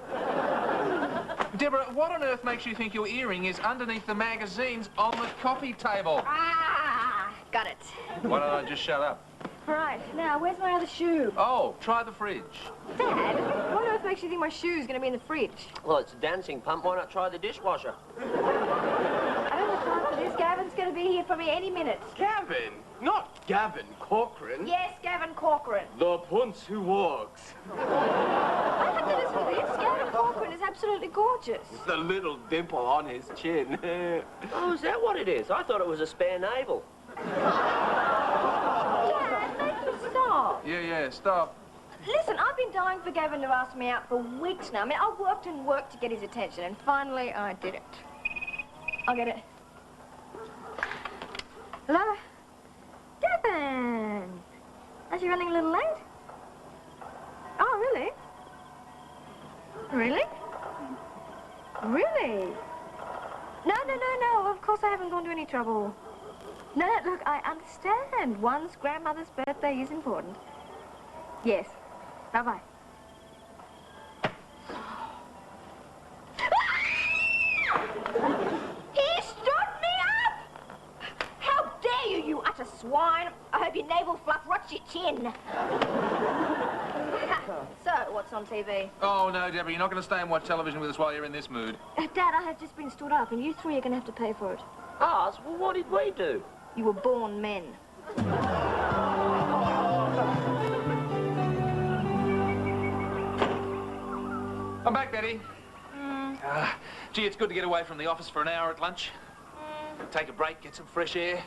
Deborah, what on earth makes you think your earring is underneath the magazines on the coffee table? Ah, got it. Why don't I just shut up? Right, now, where's my other shoe? Oh, try the fridge. Dad, what on earth makes you think my shoe's going to be in the fridge? Well, it's a dancing pump. Why not try the dishwasher? I don't have time for this. Gavin's going to be here for me any minute. Gavin, not Gavin Corcoran. Yes, Gavin Corcoran. The punce who walks. I have to listen to this. Gavin Corcoran is absolutely gorgeous. The little dimple on his chin. Oh, is that what it is? I thought it was a spare navel. Dad, make him stop. Yeah, stop. Listen, I've been dying for Gavin to ask me out for weeks now. I mean, I worked and worked to get his attention, and finally I did it. I'll get it. Hello? Gavin! Are you running a little late? Oh, really? Really? Really? No. Of course I haven't gone to any trouble. No, look, I understand. One's grandmother's birthday is important. Yes. Bye-bye. He stood me up! How dare you, you utter swine! I hope your navel fluff rots your chin. So, what's on TV? Oh, no, Deborah, you're not going to stay and watch television with us while you're in this mood. Dad, I have just been stood up, and you 3 are going to have to pay for it. Us? Well, what did we do? You were born men. I'm back, Betty. Gee, it's good to get away from the office for an hour at lunch. Take a break, get some fresh air,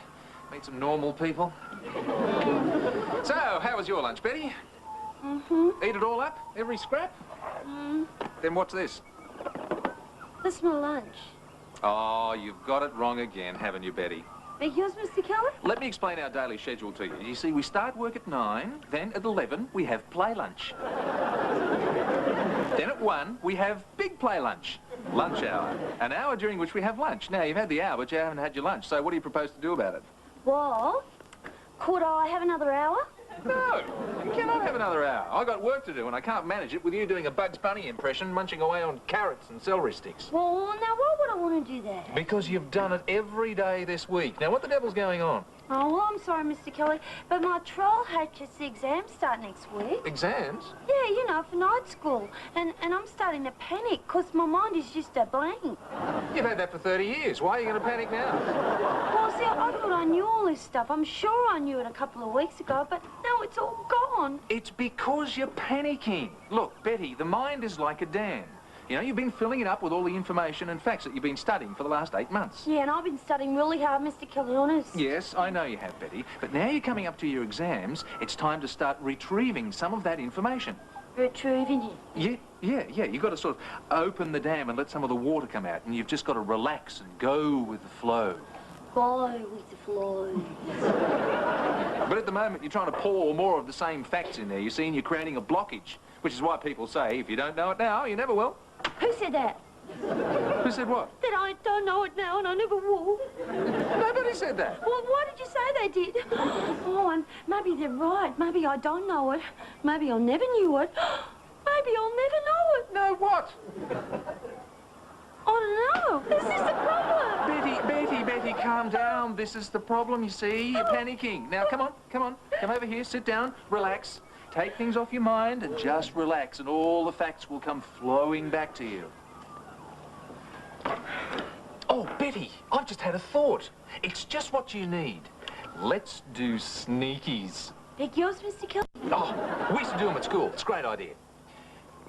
meet some normal people. So, how was your lunch, Betty? Eat it all up? Every scrap? Then what's this? This is my lunch. Oh, you've got it wrong again, haven't you, Betty? Beg yours, Mr. Kelly? Let me explain our daily schedule to you. You see, we start work at 9, then at 11 we have play lunch. Then at 1 we have big play lunch, lunch hour. An hour during which we have lunch. Now, you've had the hour, but you haven't had your lunch, so what do you propose to do about it? Well, could I have another hour? No, you cannot have another hour. I've got work to do and I can't manage it with you doing a Bugs Bunny impression, munching away on carrots and celery sticks. Well, now why would I want to do that? Because you've done it every day this week. Now, what the devil's going on? Oh, well, I'm sorry, Mr. Kelly, but my troll HSC exams start next week. Exams? Yeah, you know, for night school. And I'm starting to panic because my mind is just a blank. You've had that for 30 years. Why are you going to panic now? Well, see, I thought I knew all this stuff. I'm sure I knew it a couple of weeks ago, but now it's all gone. It's because you're panicking. Look, Betty, the mind is like a dam. You know, you've been filling it up with all the information and facts that you've been studying for the last 8 months. Yeah, and I've been studying really hard, Mr. Kelly, honest. Yes, I know you have, Betty. But now you're coming up to your exams, it's time to start retrieving some of that information. Retrieving it? Yeah. You've got to sort of open the dam and let some of the water come out, and you've just got to relax and go with the flow. Go with the flow. But at the moment, you're trying to pour more of the same facts in there, you see, and you're creating a blockage, which is why people say, if you don't know it now, you never will. Who said that? Who said what? That I don't know it now and I never will. Nobody said that. Well, why did you say they did? Oh, and maybe they're right. Maybe I don't know it. Maybe I never knew it. Maybe I'll never know it. No what? I don't know. This is the problem. Betty, calm down. This is the problem, you see. You're panicking. Now, come on. Come over here, sit down, relax. Take things off your mind and just relax, and all the facts will come flowing back to you. Oh, Betty, I've just had a thought. It's just what you need. Let's do sneakies. Beg yours, Mr. Kelly? Oh, we used to do them at school. It's a great idea.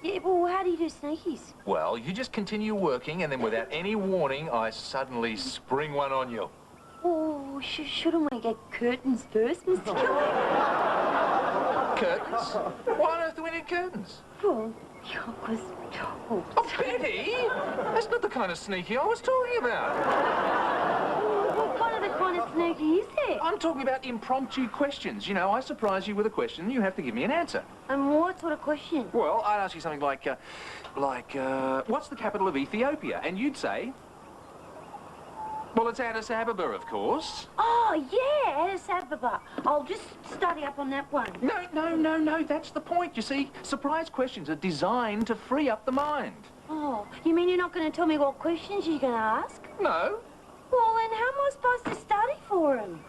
Yeah, well, how do you do sneakies? Well, you just continue working, and then without any warning, I suddenly spring one on you. Oh, shouldn't we get curtains first, Mr. Kelly? Curtains? Why on earth do we need curtains? Oh, because... Oh, Betty! That's not the kind of sneaky I was talking about. What are the kind of sneaky is it? I'm talking about impromptu questions. You know, I surprise you with a question and you have to give me an answer. And what sort of question? Well, I'd ask you something like, what's the capital of Ethiopia? And you'd say... Well, it's Addis Ababa, of course. Oh, yeah, Addis Ababa. I'll just study up on that one. No, that's the point, you see. Surprise questions are designed to free up the mind. Oh, you mean you're not going to tell me what questions you're going to ask? No. Well, then how am I supposed to study for them?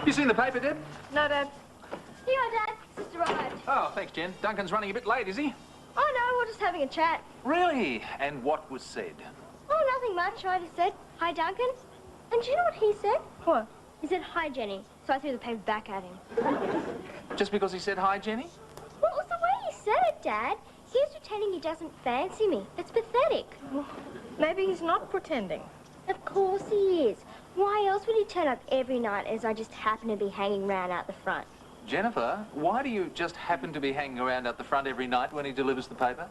You seen the paper, Deb? No, Dad. Here, Dad. Just arrived. Oh, thanks, Jen. Duncan's running a bit late, is he? Oh, no, we're just having a chat. Really? And what was said? Oh, nothing much. I just said, hi, Duncan. And do you know what he said? What? He said, hi, Jenny. So I threw the paper back at him. Just because he said hi, Jenny? Well, it was the way he said it, Dad. He was pretending he doesn't fancy me. It's pathetic. Maybe he's not pretending. Of course he is. Why else would he turn up every night as I just happen to be hanging around out the front? Jennifer, why do you just happen to be hanging around out the front every night when he delivers the paper?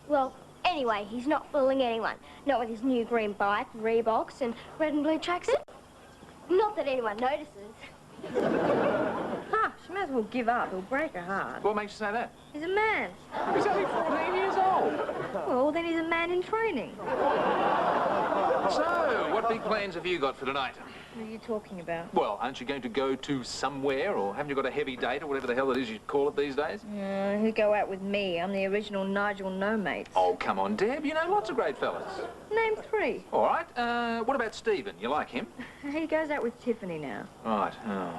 Well, anyway, he's not fooling anyone. Not with his new green bike, Reeboks, and red and blue tracksuit. Not that anyone notices. Huh, she may as well give up. He'll break her heart. What makes you say that? He's a man. He's only 14 years old. Well, then he's a man in training. So, what big plans have you got for tonight? What are you talking about? Well, aren't you going to go to somewhere, or haven't you got a heavy date, or whatever the hell it is you call it these days? You go out with me. I'm the original Nigel No-Mates. Oh, come on, Deb. You know lots of great fellas. Name 3. All right. What about Stephen? You like him? He goes out with Tiffany now. Right.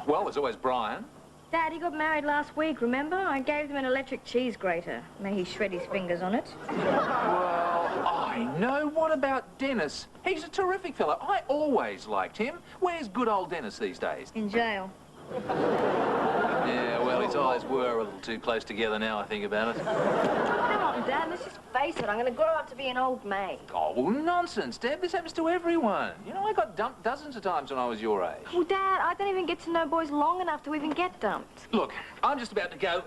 Well, there's always Brian. Dad, he got married last week, remember? I gave him an electric cheese grater. May he shred his fingers on it. Well, I know. What about Dennis? He's a terrific fellow. I always liked him. Where's good old Dennis these days? In jail. Yeah, well, his eyes were a little too close together now I think about it. Come on, Dad, let's just face it. I'm going to grow up to be an old maid. Oh, nonsense, Deb. This happens to everyone. You know, I got dumped dozens of times when I was your age. Well, Dad, I don't even get to know boys long enough to even get dumped. Look, I'm just about to go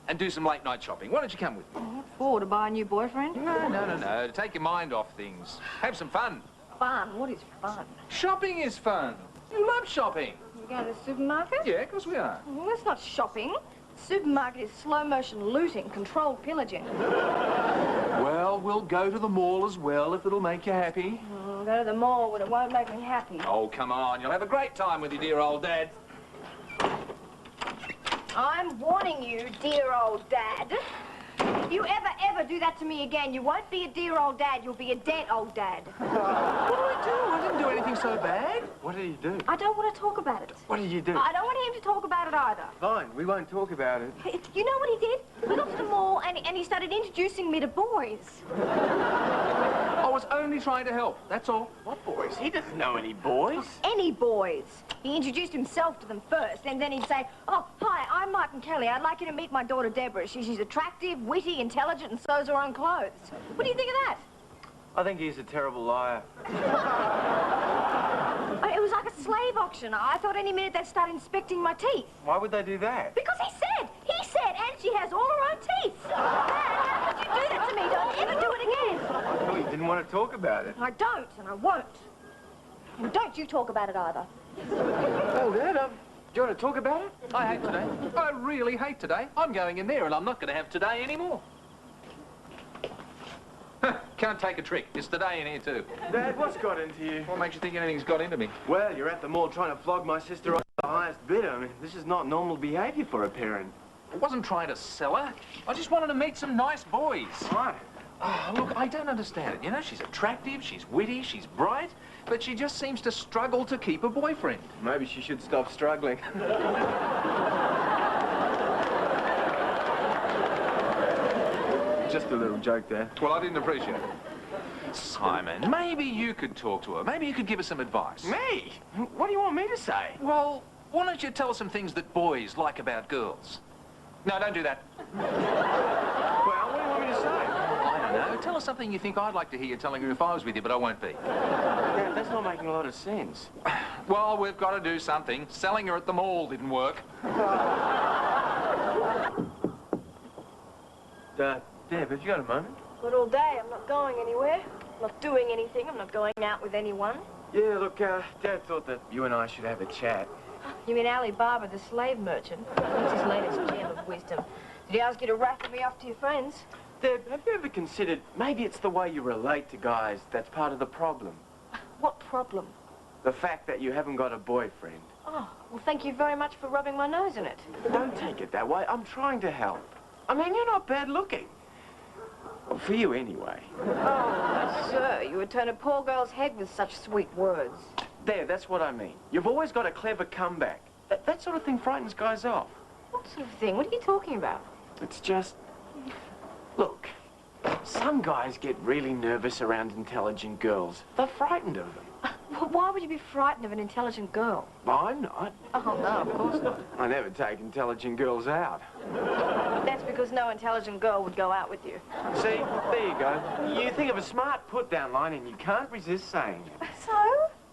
and do some late-night shopping. Why don't you come with me? What for, to buy a new boyfriend? No. To take your mind off things. Have some fun. Fun? What is fun? Shopping is fun. You love shopping. You going to the supermarket? Yeah, of course we are. Well, that's not shopping. The supermarket is slow-motion looting, controlled pillaging. Well, we'll go to the mall as well, if it'll make you happy. I'll go to the mall, but it won't make me happy. Oh, come on. You'll have a great time with your dear old dad. I'm warning you, dear old dad. If you ever do that to me again, you won't be a dear old dad, you'll be a dead old dad. What did I do? I didn't do anything so bad. What did he do? I don't want to talk about it. What did you do? I don't want him to talk about it either. Fine, we won't talk about it. You know what he did? We got to the mall and he started introducing me to boys. I was only trying to help, that's all. What boys? He doesn't know any boys. Any boys. He introduced himself to them first, and then he'd say, "Oh, hi, I'm Martin Kelly. I'd like you to meet my daughter, Deborah. She's attractive, witty, intelligent, and so's her own clothes." What do you think of that? I think he's a terrible liar. It was like a slave auction. I thought any minute they'd start inspecting my teeth. Why would they do that? Because he said, and she has all her own teeth. Dad, how could you do that to me? Don't ever do it again. I thought you didn't want to talk about it. I don't, and I won't. And don't you talk about it either. Oh, Dad, do you want to talk about it? I hate today. I really hate today. I'm going in there and I'm not going to have today anymore. Can't take a trick. It's today in here too. Dad, what's got into you? What makes you think anything's got into me? Well, you're at the mall trying to flog my sister off the highest bidder. I mean, this is not normal behaviour for a parent. I wasn't trying to sell her. I just wanted to meet some nice boys. Right. Oh, look, I don't understand it. You know, she's attractive, she's witty, she's bright, but she just seems to struggle to keep a boyfriend. Maybe she should stop struggling. Just a little joke there. Well, I didn't appreciate it. Simon, maybe you could talk to her. Maybe you could give her some advice. Me? What do you want me to say? Well, why don't you tell her some things that boys like about girls? No, don't do that. Well, what do you want me to say? I don't know. Tell her something you think I'd like to hear you telling her if I was with you, but I won't be. Dad, that's not making a lot of sense. Well, we've got to do something. Selling her at the mall didn't work. Deb, have you got a moment? But all day, I'm not going anywhere. I'm not doing anything. I'm not going out with anyone. Yeah, look, Dad thought that you and I should have a chat. You mean Ali Baba, the slave merchant? That's his latest gem of wisdom. Did he ask you to raffle me off to your friends? Deb, have you ever considered maybe it's the way you relate to guys that's part of the problem? What problem? The fact that you haven't got a boyfriend. Oh, well, thank you very much for rubbing my nose in it. Don't take it that way. I'm trying to help. I mean, you're not bad looking. Well, for you, anyway. Oh, sir, you would turn a poor girl's head with such sweet words. There, that's what I mean. You've always got a clever comeback. That sort of thing frightens guys off. What sort of thing? What are you talking about? It's just... Look, some guys get really nervous around intelligent girls. They're frightened of them. Well, why would you be frightened of an intelligent girl? I'm not. Oh, no, of course not. I never take intelligent girls out. That's because no intelligent girl would go out with you. See, there you go. You think of a smart put-down line and you can't resist saying it. So?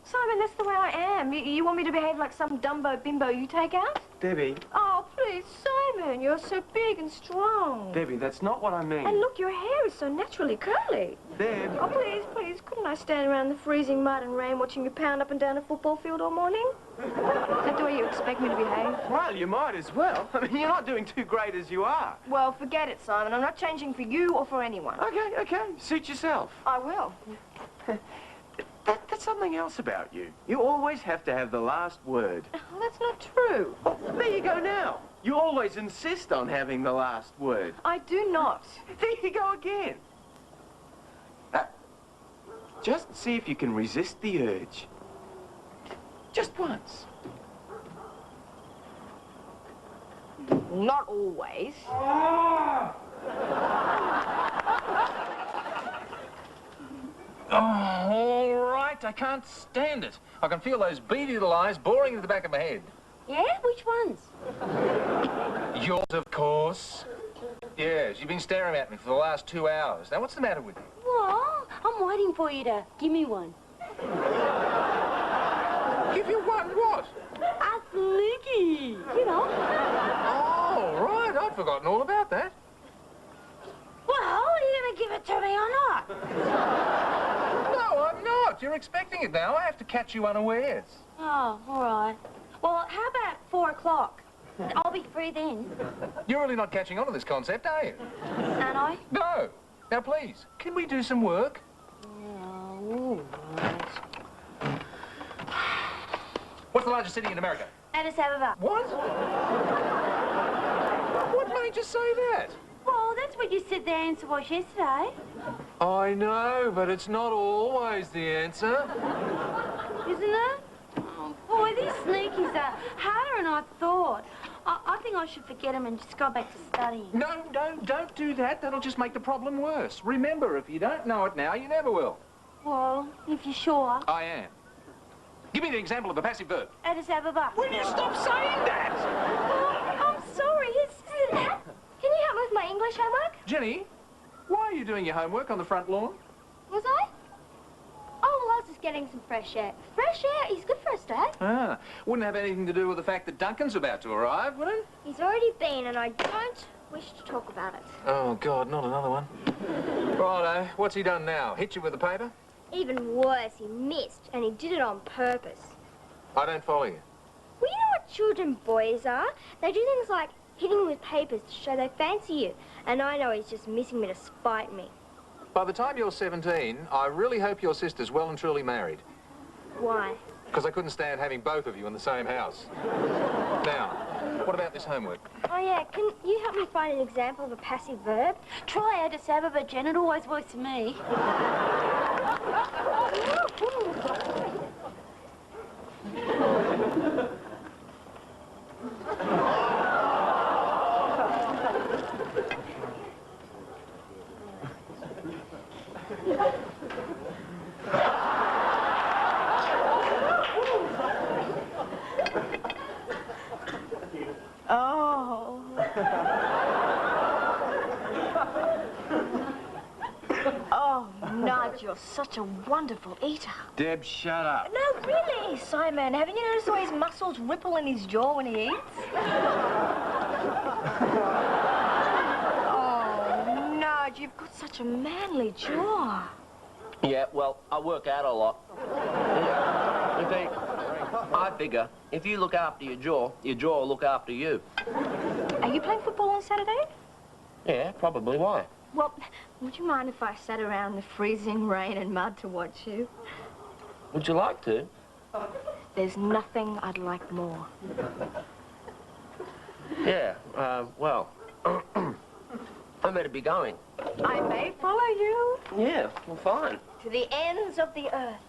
Simon, that's the way I am. You want me to behave like some Dumbo bimbo you take out? Debbie. Oh, please, Simon, you're so big and strong. Debbie, that's not what I mean. And look, your hair is so naturally curly. Deb. Oh, please, please, couldn't I stand around in the freezing mud and rain watching you pound up and down a football field all morning? Is that the way you expect me to behave? Well, you might as well. I mean, you're not doing too great as you are. Well, forget it, Simon. I'm not changing for you or for anyone. Okay. Suit yourself. I will. That's something else about you. You always have to have the last word. Well, that's not true. Oh, there you go now. You always insist on having the last word. I do not. There you go again. Just see if you can resist the urge. Just once. Not always. Oh, all right. I can't stand it. I can feel those beady little eyes boring into the back of my head. Yeah? Which ones? Yours, of course. Yes, you've been staring at me for the last 2 hours. Now, what's the matter with you? Well, I'm waiting for you to give me one. Give you what? What? A flicky. You know. Oh, right. I forgotten all about that. Well, are you going to give it to me or not? No, I'm not. You're expecting it now. I have to catch you unawares. Oh, all right. Well, how about 4 o'clock? I'll be free then. You're really not catching on to this concept, are you? Aren't I? No. Now, please, can we do some work? Oh, all right. What's the largest city in America? Addis Ababa. What? What made you say that? Well, that's what you said the answer was yesterday. I know, but it's not always the answer. Isn't it? Oh, boy, these sneakies are harder than I thought. I think I should forget them and just go back to studying. No, don't do that. That'll just make the problem worse. Remember, if you don't know it now, you never will. Well, if you're sure. I am. Give me the example of a passive verb. Addis Ababa. Will you stop saying that? Well, I'm sorry. Can you help me with my English homework? Jenny, why are you doing your homework on the front lawn? Was I? Oh, well, I was just getting some fresh air. Fresh air is good for us, Dad. Ah, wouldn't have anything to do with the fact that Duncan's about to arrive, would it? He's already been, and I don't wish to talk about it. Oh, God, not another one. Righto, what's he done now? Hit you with the paper? Even worse, he missed, and he did it on purpose. I don't follow you. Well, you know what children boys are? They do things like hitting with papers to show they fancy you. And I know he's just missing me to spite me. By the time you're 17, I really hope your sister's well and truly married. Why? Because I couldn't stand having both of you in the same house. Now, what about this homework? Oh, yeah, can you help me find an example of a passive verb? Try Addis Ababa, Jen. It always works for me. Oh. Oh, Nudge, you're such a wonderful eater. Deb, shut up. No, really, Simon. Haven't you noticed the way his muscles ripple in his jaw when he eats? Oh, Nudge, you've got such a manly jaw. Yeah, well, I work out a lot. Yeah. You think? I figure if you look after your jaw will look after you. Are you playing football on Saturday? Yeah, probably. Why? Well, would you mind if I sat around in the freezing rain and mud to watch you? Would you like to? There's nothing I'd like more. Yeah, well, I better be going. I may follow you. Yeah, well, fine. To the ends of the earth.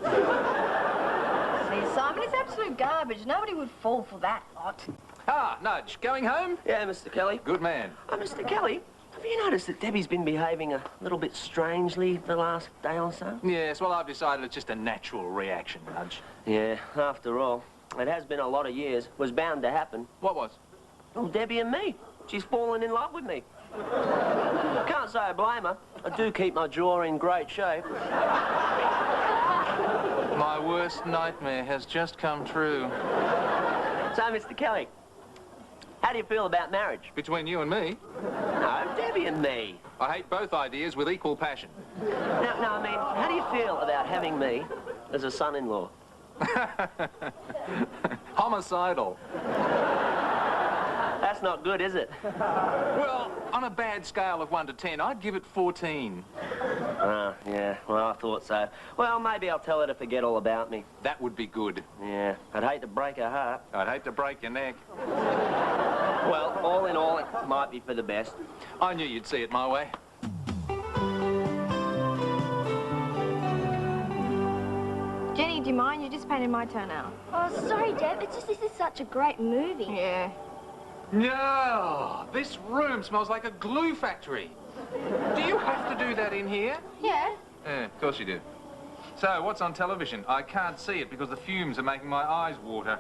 See, Simon, it's absolute garbage. Nobody would fall for that lot. Ah, Nudge, going home? Yeah, Mr. Kelly. Good man. Mr. Kelly, have you noticed that Debbie's been behaving a little bit strangely the last day or so? Yes, well, I've decided it's just a natural reaction, Nudge. Yeah, after all, it has been a lot of years. Was bound to happen. What was? Well, Debbie and me. She's fallen in love with me. Can't say I blame her. I do keep my jaw in great shape. My worst nightmare has just come true. So, Mr. Kelly, how do you feel about marriage? Between you and me? No, Debbie and me. I hate both ideas with equal passion. No, I mean, how do you feel about having me as a son-in-law? Homicidal. That's not good, is it? Well, on a bad scale of 1 to 10, I'd give it 14. Yeah, well, I thought so. Well, maybe I'll tell her to forget all about me. That would be good. Yeah, I'd hate to break her heart. I'd hate to break your neck. Well, all in all, it might be for the best. I knew you'd see it my way. Jenny, do you mind? You just painted my turn now. Oh, sorry, Deb. It's just this is such a great movie. Yeah. No, this room smells like a glue factory. Do you have to do that in here? Yeah. Yeah, of course you do. So, what's on television? I can't see it because the fumes are making my eyes water.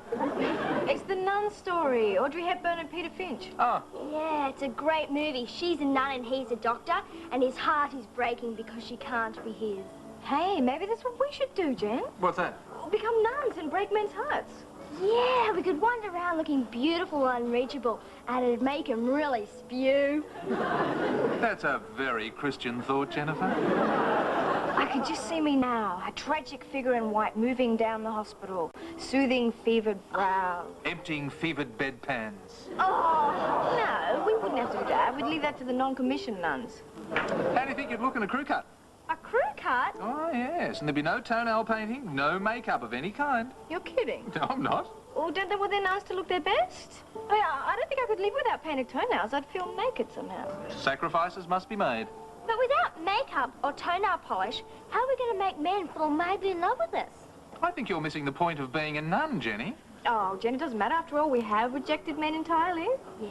It's the Nun story. Audrey Hepburn and Peter Finch. Oh. Yeah, it's a great movie. She's a nun and he's a doctor, and his heart is breaking because she can't be his. Hey, maybe that's what we should do, Jen. What's that? Become nuns and break men's hearts. Yeah, we could wander around looking beautiful and unreachable, and it'd make him really spew. That's a very Christian thought, Jennifer. I can just see me now, a tragic figure in white moving down the hospital, soothing fevered brow. Emptying fevered bedpans. Oh, no, we wouldn't have to do that. We'd leave that to the non-commissioned nuns. How do you think you'd look in a crew cut? A crew cut? Oh, yes, and there'd be no toenail painting, no makeup of any kind. You're kidding. No, I'm not. Oh, don't they want their nails to look their best? I don't think I could live without painted toenails. I'd feel naked somehow. Sacrifices must be made. But without makeup or toenail polish, how are we going to make men fall madly in love with us? I think you're missing the point of being a nun, Jenny. Oh, Jen, it doesn't matter. After all, we have rejected men entirely. Yeah.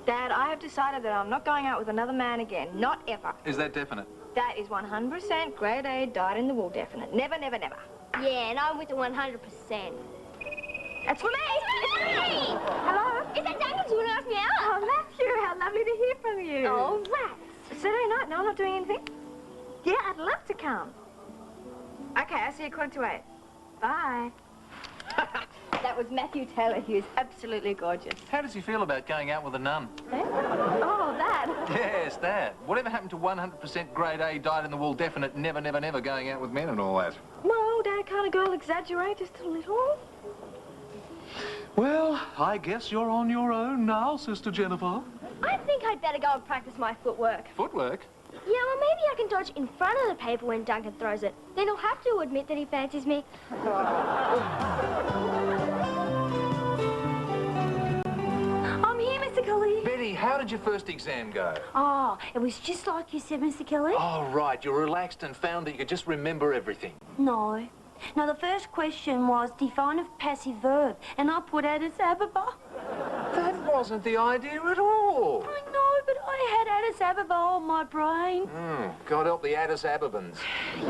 Dad, I have decided that I'm not going out with another man again. Not ever. Is that definite? That is 100% grade A, dyed-in-the-wool definite. Never, never, never. Yeah, and I'm with the 100%. That's for me! It's for me! Hello? Is that Duncan? You want to ask me out? Oh, Matthew, how lovely to hear from you. Oh, rats. Saturday night? No, I'm not doing anything. Yeah, I'd love to come. Okay, I'll see you 8:15. Bye. That was Matthew Taylor. He was absolutely gorgeous. How does he feel about going out with a nun? Eh? Oh, that. Yes, that. Whatever happened to 100% grade A, dyed-in-the-wool definite, never, never, never going out with men and all that? Well, Dad, can't a girl exaggerate just a little? Well, I guess you're on your own now, Sister Jennifer. I think I'd better go and practice my footwork. Footwork? Yeah, well, maybe I can dodge in front of the paper when Duncan throws it. Then he'll have to admit that he fancies me. I'm here, Mr. Kelly. Betty, how did your first exam go? Oh, it was just like you said, Mr. Kelly. Oh, right. You relaxed and found that you could just remember everything. No. No, the first question was define a passive verb, and I put Addis Ababa. That wasn't the idea at all. I know, but I had Addis Ababa on my brain. God help the Addis Ababans.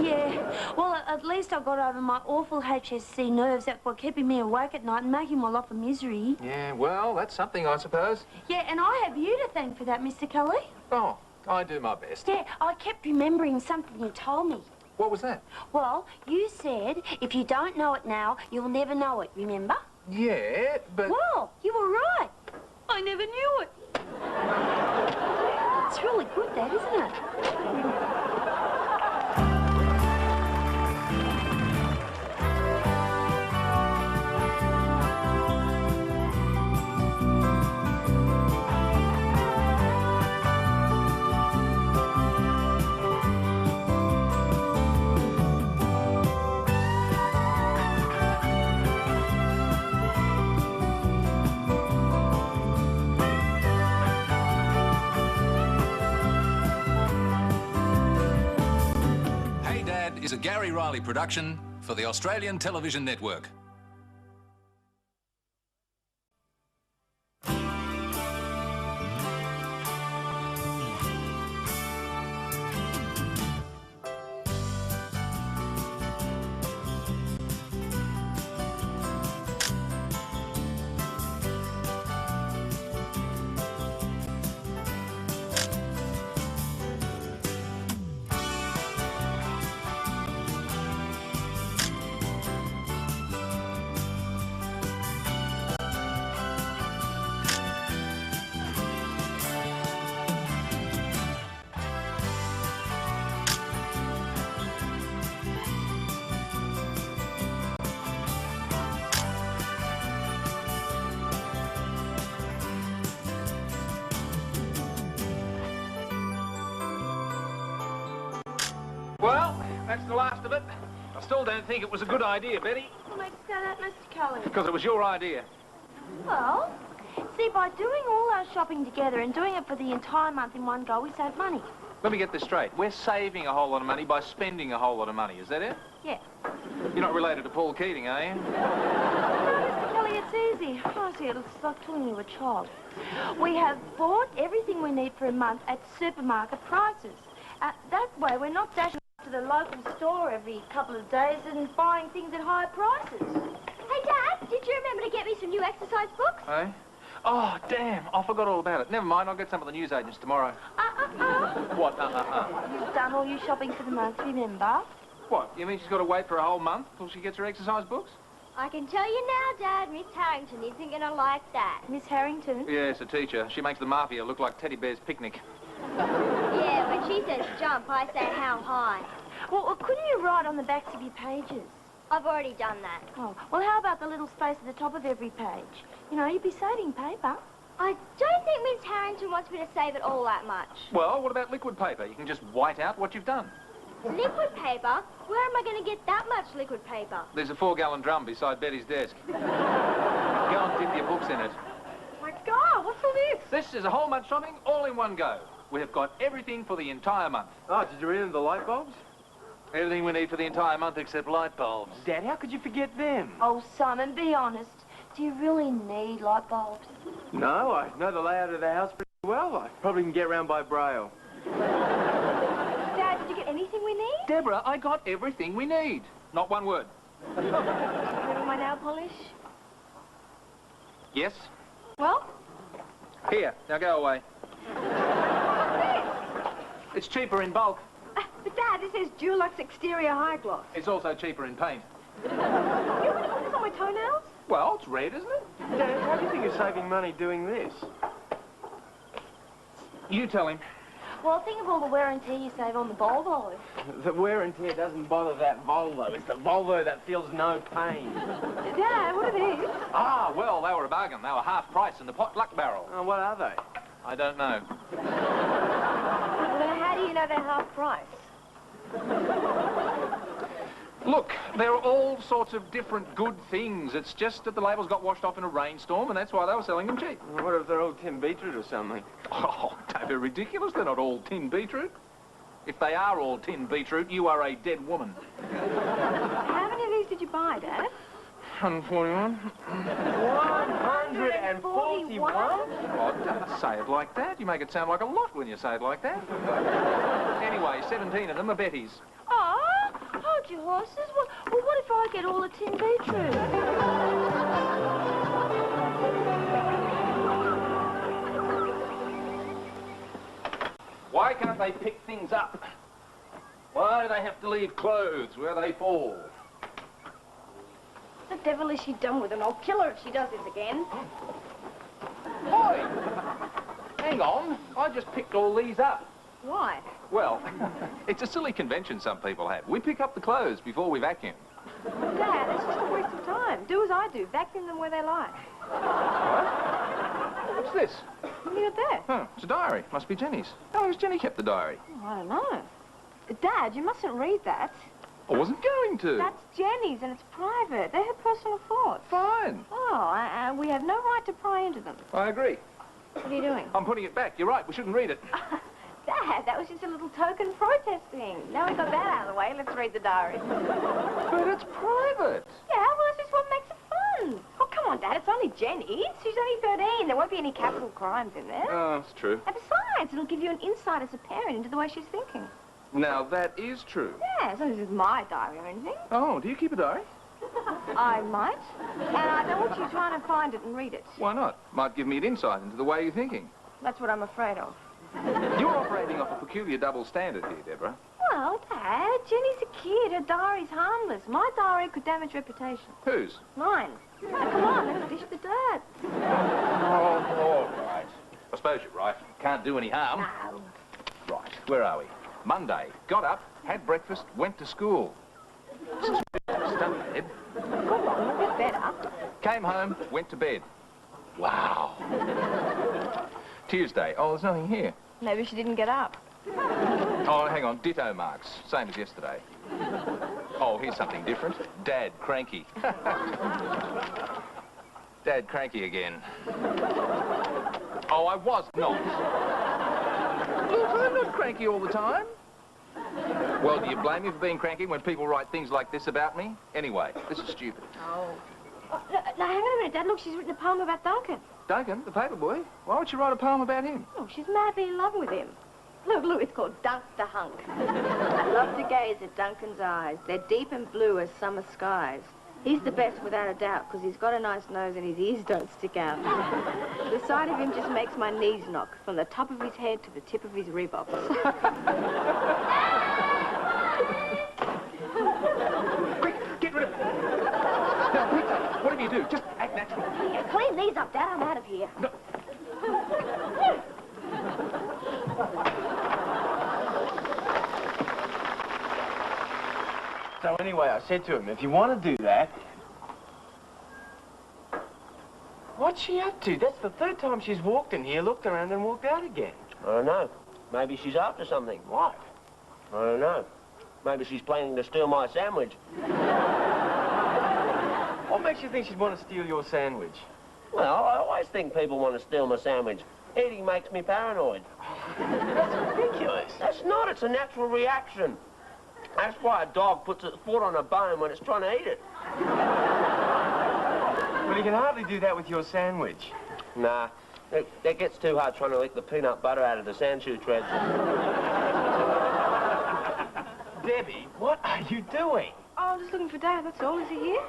Yeah. Well, at least I got over my awful HSC nerves that were keeping me awake at night and making my life a misery. Yeah, well, that's something, I suppose. Yeah, and I have you to thank for that, Mr. Kelly. Oh, I do my best. Yeah, I kept remembering something you told me. What was that? Well, you said if you don't know it now, you'll never know it, remember? Yeah, but... Well, you were right. I never knew it. It's really good, that, isn't it? Is a Gary Riley production for the Australian Television Network. Well, that's the last of it. I still don't think it was a good idea, Betty. What makes you say that, Mr. Kelly? Because it was your idea. Well, see, by doing all our shopping together and doing it for the entire month in one go, we save money. Let me get this straight. We're saving a whole lot of money by spending a whole lot of money. Is that it? Yeah. You're not related to Paul Keating, are you? No, Mr. Kelly, it's easy. Honestly, it's like telling you a child. We have bought everything we need for a month at supermarket prices. That way, we're not dashing to the local store every couple of days and buying things at higher prices. Hey, Dad, did you remember to get me some new exercise books? Eh? Oh, damn. I forgot all about it. Never mind. I'll get some of the newsagents tomorrow. What? You've done all your shopping for the month, remember? What? You mean she's got to wait for a whole month till she gets her exercise books? I can tell you now, Dad, Miss Harrington isn't going to like that. Miss Harrington? Yes, a teacher. She makes the mafia look like Teddy Bear's picnic. Yeah, when she says jump, I say how high. Well, couldn't you write on the backs of your pages? I've already done that. Oh, well, how about the little space at the top of every page? You know, you'd be saving paper. I don't think Miss Harrington wants me to save it all that much. Well, what about liquid paper? You can just white out what you've done. Liquid paper? Where am I going to get that much liquid paper? There's a 4-gallon drum beside Betty's desk. Go and dip your books in it. My God, what's all this? This is a whole month shopping all in one go. We have got everything for the entire month. Oh, did you read in the light bulbs? Everything we need for the entire month except light bulbs. Dad, how could you forget them? Oh, Simon, be honest. Do you really need light bulbs? No, I know the layout of the house pretty well. I probably can get round by Braille. Dad, did you get anything we need? Deborah, I got everything we need. Not one word. Remember my nail polish? Yes? Well? Here, now go away. What's this? It's cheaper in bulk. But Dad, this says Dulux Exterior High Gloss. It's also cheaper in paint. You're going to put this on my toenails? Well, it's red, isn't it? Dad, how do you think you're saving money doing this? You tell him. Well, think of all the wear and tear you save on the Volvo. The wear and tear doesn't bother that Volvo. It's the Volvo that feels no pain. Dad, what are these? Ah, well, they were a bargain. They were half price in the potluck barrel. Oh, what are they? I don't know. Well, how do you know they're half price? Look, there are all sorts of different good things. It's just that the labels got washed off in a rainstorm, and that's why they were selling them cheap. What if they're all tin beetroot or something? Oh, don't be ridiculous. They're not all tin beetroot. If they are all tin beetroot, you are a dead woman. How many of these did you buy, Dad? 141. 141? Oh, don't say it like that. You make it sound like a lot when you say it like that. Anyway, 17 of them are Betty's. Oh, hold your horses. Well, what if I get all the tin beetroot? Why can't they pick things up? Why do they have to leave clothes where they fall? The devil is she done with them? I'll kill her if she does this again. Oi! Hang on. I just picked all these up. Why? Well, it's a silly convention some people have. We pick up the clothes before we vacuum. Dad, that's just a waste of time. Do as I do. Vacuum them where they like. What? What's this? What do you got there? Oh, it's a diary. Must be Jenny's. How long has Jenny kept the diary? Oh, I don't know. Dad, you mustn't read that. I wasn't going to. That's Jenny's and it's private. They're her personal thoughts. Fine. Oh, and we have no right to pry into them. I agree. What are you doing? I'm putting it back. You're right. We shouldn't read it. Dad, that was just a little token protest thing. Now we got that out of the way, let's read the diary. But it's private. Yeah, well, this is what makes it fun. Oh, come on, Dad, it's only Jenny's. She's only 13. There won't be any capital crimes in there. Oh, it's true. And besides, it'll give you an insight as a parent into the way she's thinking. Now, that is true. Yeah, as long as it's my diary or anything. Oh, do you keep a diary? I might. And I don't want you trying to find it and read it. Why not? Might give me an insight into the way you're thinking. That's what I'm afraid of. You're operating off a peculiar double standard here, Deborah. Well, Dad, Jenny's a kid. Her diary's harmless. My diary could damage reputation. Whose? Mine. Now, come on, let's dish the dirt. Oh, all right. I suppose you're right. Can't do any harm. No. Right, where are we? Monday. Got up, had breakfast, went to school. Stunned. Come on, a bit better. Came home, went to bed. Wow. Tuesday. Oh, there's nothing here. Maybe she didn't get up. Oh, hang on. Ditto marks. Same as yesterday. Oh, here's something different. Dad cranky. Dad cranky again. Oh, I was not. Look, I'm not cranky all the time. Well, do you blame me for being cranky when people write things like this about me? Anyway, this is stupid. Oh. Now, hang on a minute, Dad. Look, she's written a poem about Duncan. Duncan, the paper boy? Why would she write a poem about him? Oh, she's madly in love with him. Look, it's called Dunk the Hunk. I love to gaze at Duncan's eyes. They're deep and blue as summer skies. He's the best without a doubt, because he's got a nice nose and his ears don't stick out. The sight of him just makes my knees knock, from the top of his head to the tip of his Reeboks. Quick, get rid of it. Now, quick. Just act natural. Yeah, clean these up, Dad. I'm out of here. No. So anyway, I said to him, if you want to do that... What's she up to? That's the third time she's walked in here, looked around and walked out again. I don't know. Maybe she's after something. What? I don't know. Maybe she's planning to steal my sandwich. What makes you think she'd want to steal your sandwich? Well, I always think people want to steal my sandwich. Eating makes me paranoid. That's ridiculous. That's not. It's a natural reaction. That's why a dog puts its foot on a bone when it's trying to eat it. Well, you can hardly do that with your sandwich. Nah, that gets too hard trying to lick the peanut butter out of the sandshoe treads. Debbie, what are you doing? Oh, I'm just looking for Dad, that's all. Is he here?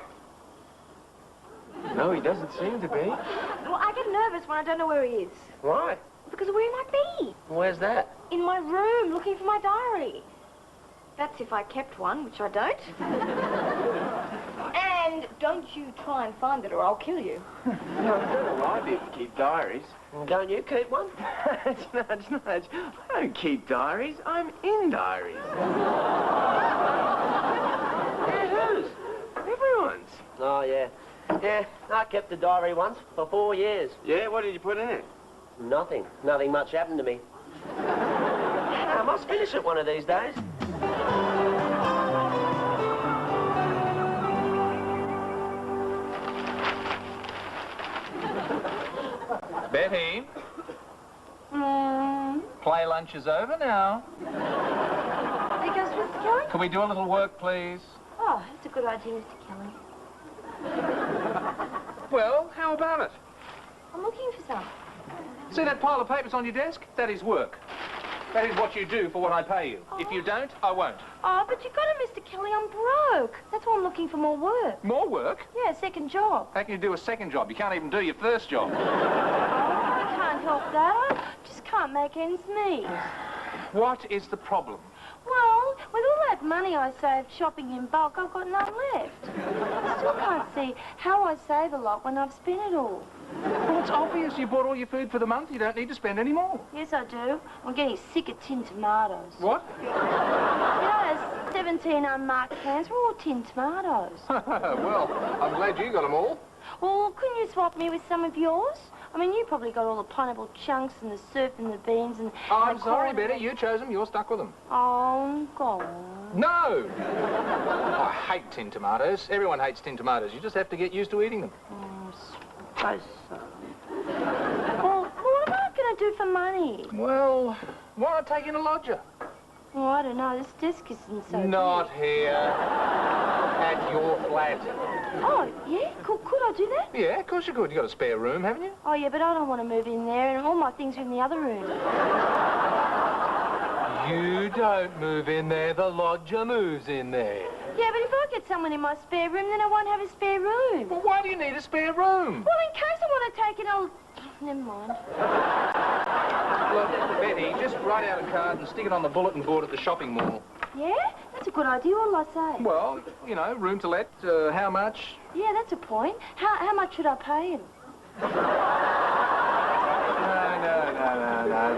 No, he doesn't seem to be. Well, I get nervous when I don't know where he is. Why? Because of where he might be. Where's that? In my room, looking for my diary. That's if I kept one, which I don't. And don't you try and find it or I'll kill you. No, I don't know why people keep diaries. Don't you keep one? Nudge. I don't keep diaries. I'm in diaries. Yeah, whose? Everyone's. Oh, yeah. Yeah, I kept a diary once for 4 years. Yeah, what did you put in it? Nothing. Nothing much happened to me. I must finish it one of these days. Betty? Play lunch is over now. There goes Mr. Kelly. Can we do a little work, please? Oh, that's a good idea, Mr. Kelly. Well, how about it? I'm looking for some. See that pile of papers on your desk? That is work. That is what you do for what I pay you. Oh. If you don't, I won't. Oh, but you got it, Mr. Kelly. I'm broke. That's why I'm looking for more work. More work? Yeah, a second job. How can you do a second job? You can't even do your first job. Oh, I can't help that. I just can't make ends meet. What is the problem? Well, with all that money I saved shopping in bulk, I've got none left. I still can't see how I save a lot when I've spent it all. Well, it's obvious you bought all your food for the month. You don't need to spend any more. Yes, I do. I'm getting sick of tin tomatoes. What? You know, those 17 unmarked cans were all tin tomatoes. Well, I'm glad you got them all. Well, couldn't you swap me with some of yours? I mean, you probably got all the pineapple chunks and the soup and the beans and... Oh, I'm the sorry, corn Betty. and... You chose them. You're stuck with them. Oh, go on. No! I hate tin tomatoes. Everyone hates tin tomatoes. You just have to get used to eating them. I suppose so. Well, what am I going to do for money? Well, why not take in a lodger? Oh, I don't know. This desk isn't so Not big. here. At your flat. Oh, yeah? Could I do that? Yeah, of course you could. You got a spare room, haven't you? Oh, yeah, but I don't want to move in there, and all my things are in the other room. You don't move in there. The lodger moves in there. Yeah, but if I get someone in my spare room, then I won't have a spare room. Well, why do you need a spare room? Well, in case I want to take it, I'll... Never mind. Look, Betty, just write out a card and stick it on the bulletin board at the shopping mall. Yeah? That's a good idea. What'll I say? Well, you know, room to let, how much? Yeah, that's a point. How much should I pay him? No.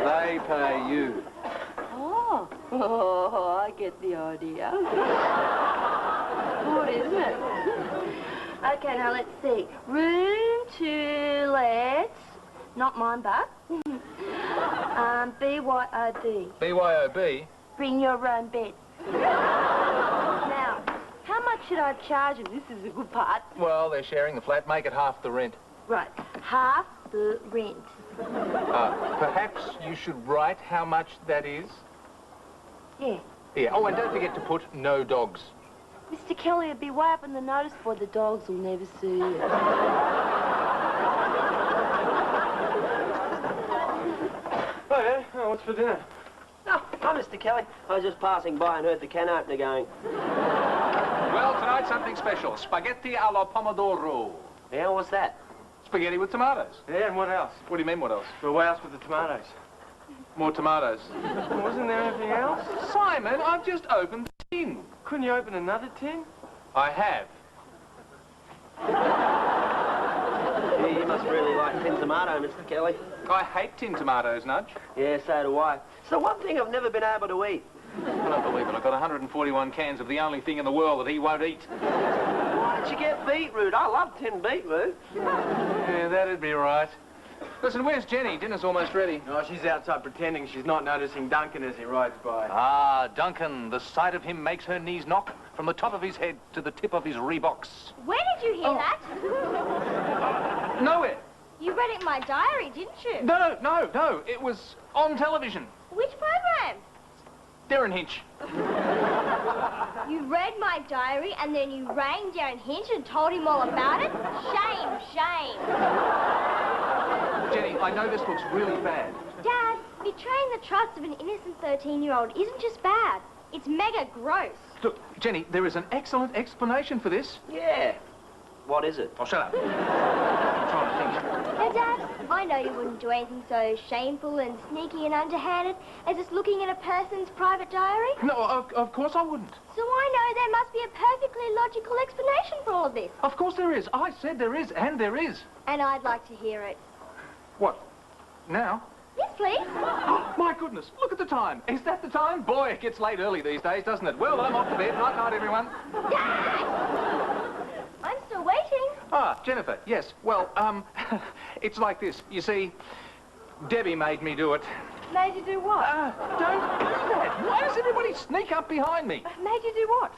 They pay you. Oh, I get the idea. Good, isn't it? Okay, now let's see. Room to let, not mine, but BYOB. BYOB? Bring your own bed. Now, how much should I charge him? This is a good part. Well, they're sharing the flat. Make it half the rent. Right, half the rent. Perhaps you should write how much that is. Yeah. Yeah. Oh, and don't forget to put no dogs. Mr. Kelly will be way up on the notice board. The dogs will never see you. Oh, yeah? Oh, what's for dinner? Oh, hi, Mr. Kelly. I was just passing by and heard the can opener going. Well, tonight something special. Spaghetti alla pomodoro. Yeah, what's that? Spaghetti with tomatoes. Yeah, and what else? What do you mean, what else? Well, what else with the tomatoes? More tomatoes. Wasn't there anything else? Simon, I've just opened the tin. Couldn't you open another tin? I have. must really like tin tomato, Mr. Kelly. I hate tin tomatoes, Nudge. Yeah, so do I. It's the one thing I've never been able to eat. I don't believe it. I've got 141 cans of the only thing in the world that he won't eat. Why don't you get beetroot? I love tin beetroot. Yeah, that'd be right. Listen, where's Jenny? Dinner's almost ready. Oh, she's outside pretending she's not noticing Duncan as he rides by. Ah, Duncan. The sight of him makes her knees knock from the top of his head to the tip of his Reeboks. Where did you hear that? Nowhere. You read it in my diary, didn't you? No. It was on television. Which program? Darren Hinch. You read my diary and then you rang Darren Hinch and told him all about it? Shame. Jenny, I know this looks really bad. Dad, betraying the trust of an innocent 13-year-old isn't just bad. It's mega gross. Look, Jenny, there is an excellent explanation for this. Yeah. What is it? Oh, shut up. I'm trying to think. Now, Dad, I know you wouldn't do anything so shameful and sneaky and underhanded as just looking at a person's private diary. No, of course I wouldn't. So I know there must be a perfectly logical explanation for all of this. Of course there is. I said there is, and there is. And I'd like to hear it. What? Now? Yes, please. Oh, my goodness, look at the time. Is that the time? Boy, it gets late early these days, doesn't it? Well, I'm off to bed. Night, night, everyone. Dad! I'm still waiting. Ah, Jennifer, yes. Well, it's like this. You see, Debbie made me do it. Made you do what? Don't do that. Why does everybody sneak up behind me? Made you do what?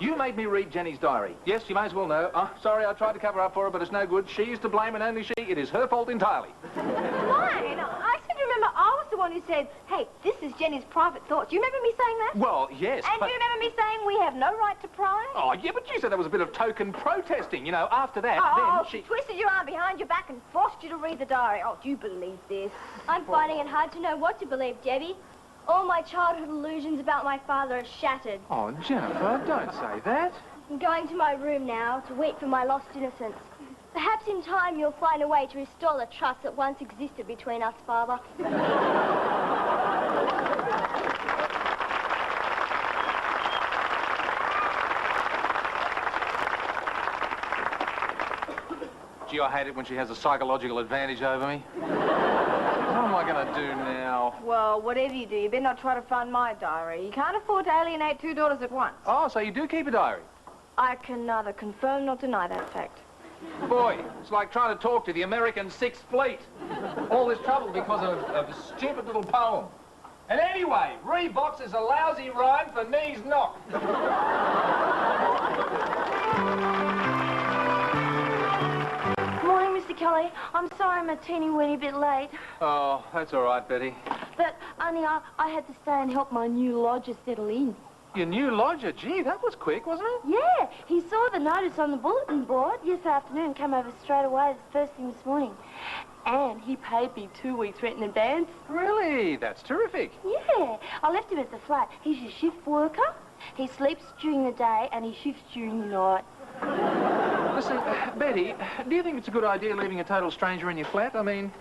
You made me read Jenny's diary. Yes, you may as well know. Oh, sorry, I tried to cover up for her, but it's no good. She is to blame and only she. It is her fault entirely. Mine? I seem to remember I was the one who said, hey, this is Jenny's private thoughts. Do you remember me saying that? Well, yes, And but... do you remember me saying we have no right to pry? Oh, yeah, but you said there was a bit of token protesting. You know, after that, then she... twisted your arm behind your back and forced you to read the diary. Oh, do you believe this? I'm finding it hard to know what to believe, Debbie. All my childhood illusions about my father are shattered. Oh, Jennifer, don't say that. I'm going to my room now to wait for my lost innocence. Perhaps in time you'll find a way to restore the trust that once existed between us, Father. Gee, I hate it when she has a psychological advantage over me. What am I going to do now? Well, whatever you do, you better not try to find my diary. You can't afford to alienate two daughters at once. Oh, so you do keep a diary? I can neither confirm nor deny that fact. Boy, it's like trying to talk to the American Sixth Fleet. All this trouble because of a stupid little poem. And anyway, Reeboks is a lousy rhyme for knees knock. Morning, Mr. Kelly. I'm sorry I'm a teeny weeny bit late. Oh, that's all right, Betty. But, only I had to stay and help my new lodger settle in. Your new lodger? Gee, that was quick, wasn't it? Yeah, he saw the notice on the bulletin board yesterday afternoon, came over straight away the first thing this morning. And he paid me 2 weeks' rent in advance. Really? That's terrific. Yeah, I left him at the flat. He's a shift worker. He sleeps during the day and he shifts during the night. Listen, Betty, do you think it's a good idea leaving a total stranger in your flat? I mean,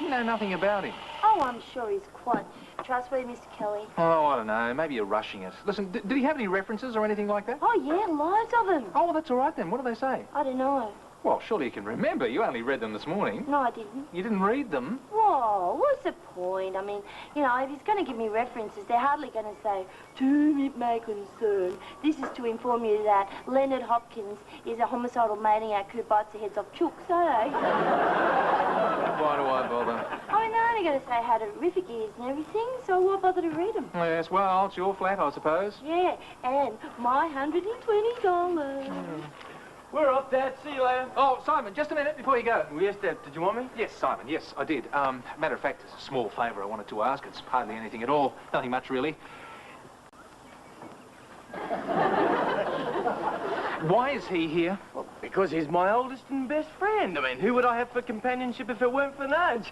you know nothing about him. Oh, I'm sure he's quite trustworthy, Mr. Kelly. Oh, I don't know. Maybe you're rushing it. Listen, did he have any references or anything like that? Oh, yeah, loads of them. Oh, well, that's all right then. What do they say? I don't know. Well, surely you can remember. You only read them this morning. No, I didn't. You didn't read them? Whoa, what's the point? I mean, you know, if he's going to give me references, they're hardly going to say, to whom it may concern. This is to inform you that Leonard Hopkins is a homicidal maniac who bites the heads off chooks, eh? Why do I bother? I mean, they're only going to say how terrific he is and everything, so why bother to read them? Yes, well, it's your flat, I suppose. Yeah, and my $120. We're off, Dad. See you later. Oh, Simon, just a minute before you go. Yes, Dad. Did you want me? Yes, Simon, yes, I did. Matter of fact, there's a small favour I wanted to ask. It's hardly anything at all. Nothing much, really. Why is he here? Well, because he's my oldest and best friend. I mean, who would I have for companionship if it weren't for Nudge?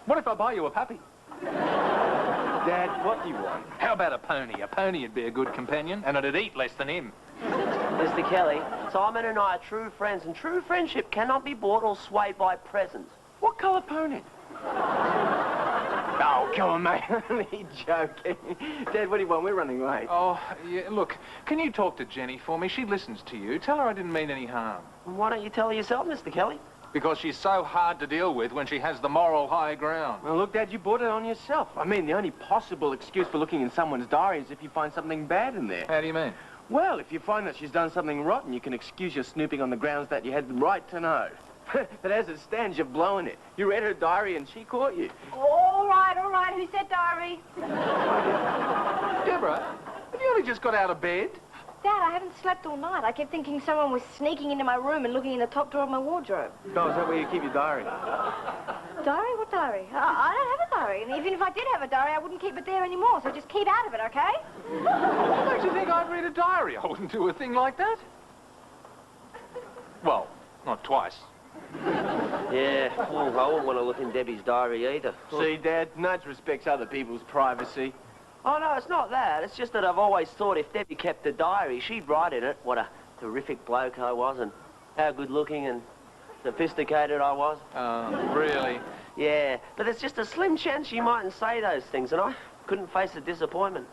What if I buy you a puppy? Dad, what do you want? How about a pony? A pony would be a good companion, and it'd eat less than him. Mr. Kelly, Simon and I are true friends, and true friendship cannot be bought or swayed by presents. What colour pony? Oh, come on, mate. Only joking. Dad, what do you want? We're running late. Oh, yeah, look, can you talk to Jenny for me? She listens to you. Tell her I didn't mean any harm. Why don't you tell her yourself, Mr. Kelly? Because she's so hard to deal with when she has the moral high ground. Well, look, Dad, you brought it on yourself. I mean, the only possible excuse for looking in someone's diary is if you find something bad in there. How do you mean? Well, if you find that she's done something rotten, you can excuse your snooping on the grounds that you had the right to know. But as it stands, you're blowing it. You read her diary and she caught you. All right, all right. Who said diary? Deborah, have you only just got out of bed? Dad, I haven't slept all night. I kept thinking someone was sneaking into my room and looking in the top drawer of my wardrobe. Oh, is that where you keep your diary? Diary? What diary? I don't have a diary. And even if I did have a diary, I wouldn't keep it there anymore. So just keep out of it, okay? What makes you think I'd read a diary? I wouldn't do a thing like that. Well, not twice. Yeah, I wouldn't want to look in Debbie's diary either. See, Dad, Nudge respects other people's privacy. Oh, no, it's not that. It's just that I've always thought if Debbie kept a diary, she'd write in it what a terrific bloke I was and how good-looking and sophisticated I was. Really? Yeah, but there's just a slim chance she mightn't say those things, and I couldn't face the disappointment.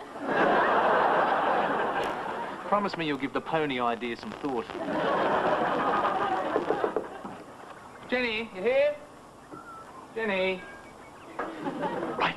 Promise me you'll give the pony idea some thought. Jenny, you here? Jenny? Right.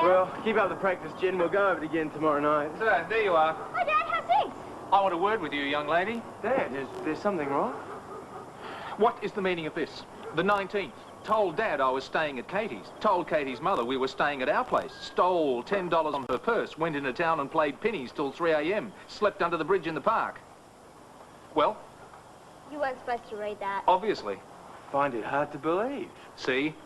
Well, keep up the practice, Jen. We'll go over it again tomorrow night. So, there you are. Hi, Dad. How's things? I want a word with you, young lady. Dad, there's something wrong? What is the meaning of this? The 19th. Told Dad I was staying at Katie's. Told Katie's mother we were staying at our place. Stole $10 on her purse. Went into town and played pennies till 3 a.m. Slept under the bridge in the park. Well? You weren't supposed to read that. Obviously. Find it hard to believe. See?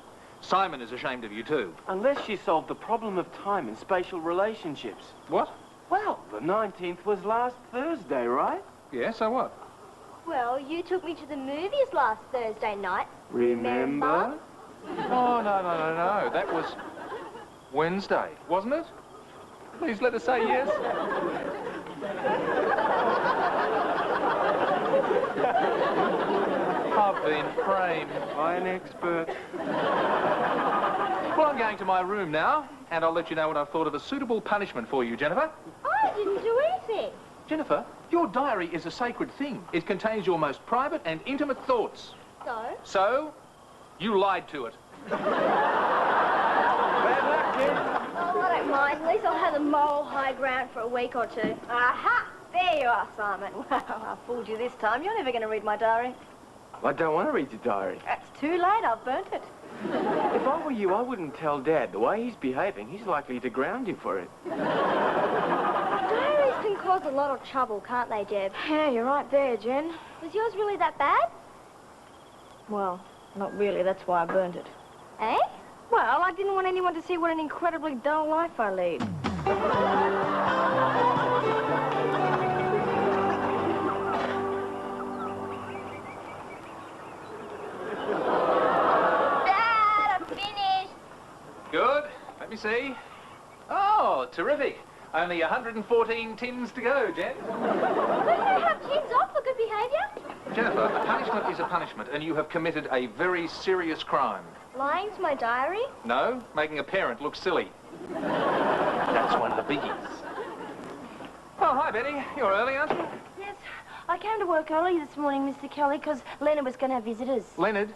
Simon is ashamed of you too. Unless she solved the problem of time and spatial relationships. What? Well, the 19th was last Thursday, right? Yeah, so what? Well, you took me to the movies last Thursday night. Remember? Oh, no. That was Wednesday, wasn't it? Please let us say yes. I've been framed By an expert. Well, I'm going to my room now, and I'll let you know when I've thought of a suitable punishment for you, Jennifer. I didn't do anything. Jennifer, your diary is a sacred thing. It contains your most private and intimate thoughts. So? So, you lied to it. Bad luck, kid. Oh, I don't mind. At least I'll have the moral high ground for a week or two. Aha! There you are, Simon. Well, I fooled you this time. You're never going to read my diary. I don't want to read your diary. That's too late. I've burnt it. If I were you, I wouldn't tell Dad. The way he's behaving, he's likely to ground you for it. Diaries can cause a lot of trouble, can't they, Deb? Yeah, you're right there, Jen. Was yours really that bad? Well, not really. That's why I burnt it. Eh? Well, I didn't want anyone to see what an incredibly dull life I lead. Dad, I'm finished. Good. Let me see. Oh, terrific. Only 114 tins to go, Jen. Wouldn't they have tins off for good behaviour? Jennifer, a punishment is a punishment, and you have committed a very serious crime. Lying to my diary? No, making a parent look silly. That's one of the biggies. Oh, hi, Betty. You're early, aren't you? Yes, I came to work early this morning, Mr. Kelly, because Leonard was going to have visitors. Leonard?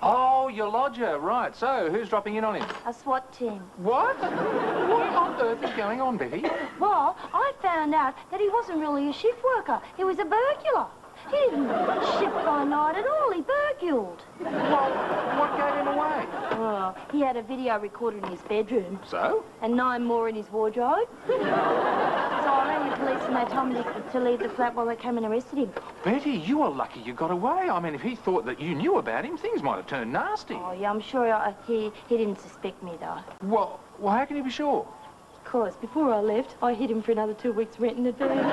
Oh, your lodger, right. So, who's dropping in on him? A SWAT team. What? What on earth is going on, Betty? Well, I found out that he wasn't really a shift worker. He was a burglar. He didn't shift by night at all. He burgled. Well, what gave him away? Well, he had a video recorded in his bedroom. So? And 9 more in his wardrobe. So I rang the police and they told me to leave the flat while they came and arrested him. Betty, you were lucky you got away. I mean, if he thought that you knew about him, things might have turned nasty. Oh, yeah, I'm sure he didn't suspect me, though. Well, how can you be sure? Of course, before I left, I hid him for another 2 weeks' rent in advance.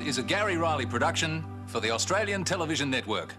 Dad is a Gary Riley production for the Australian Television Network.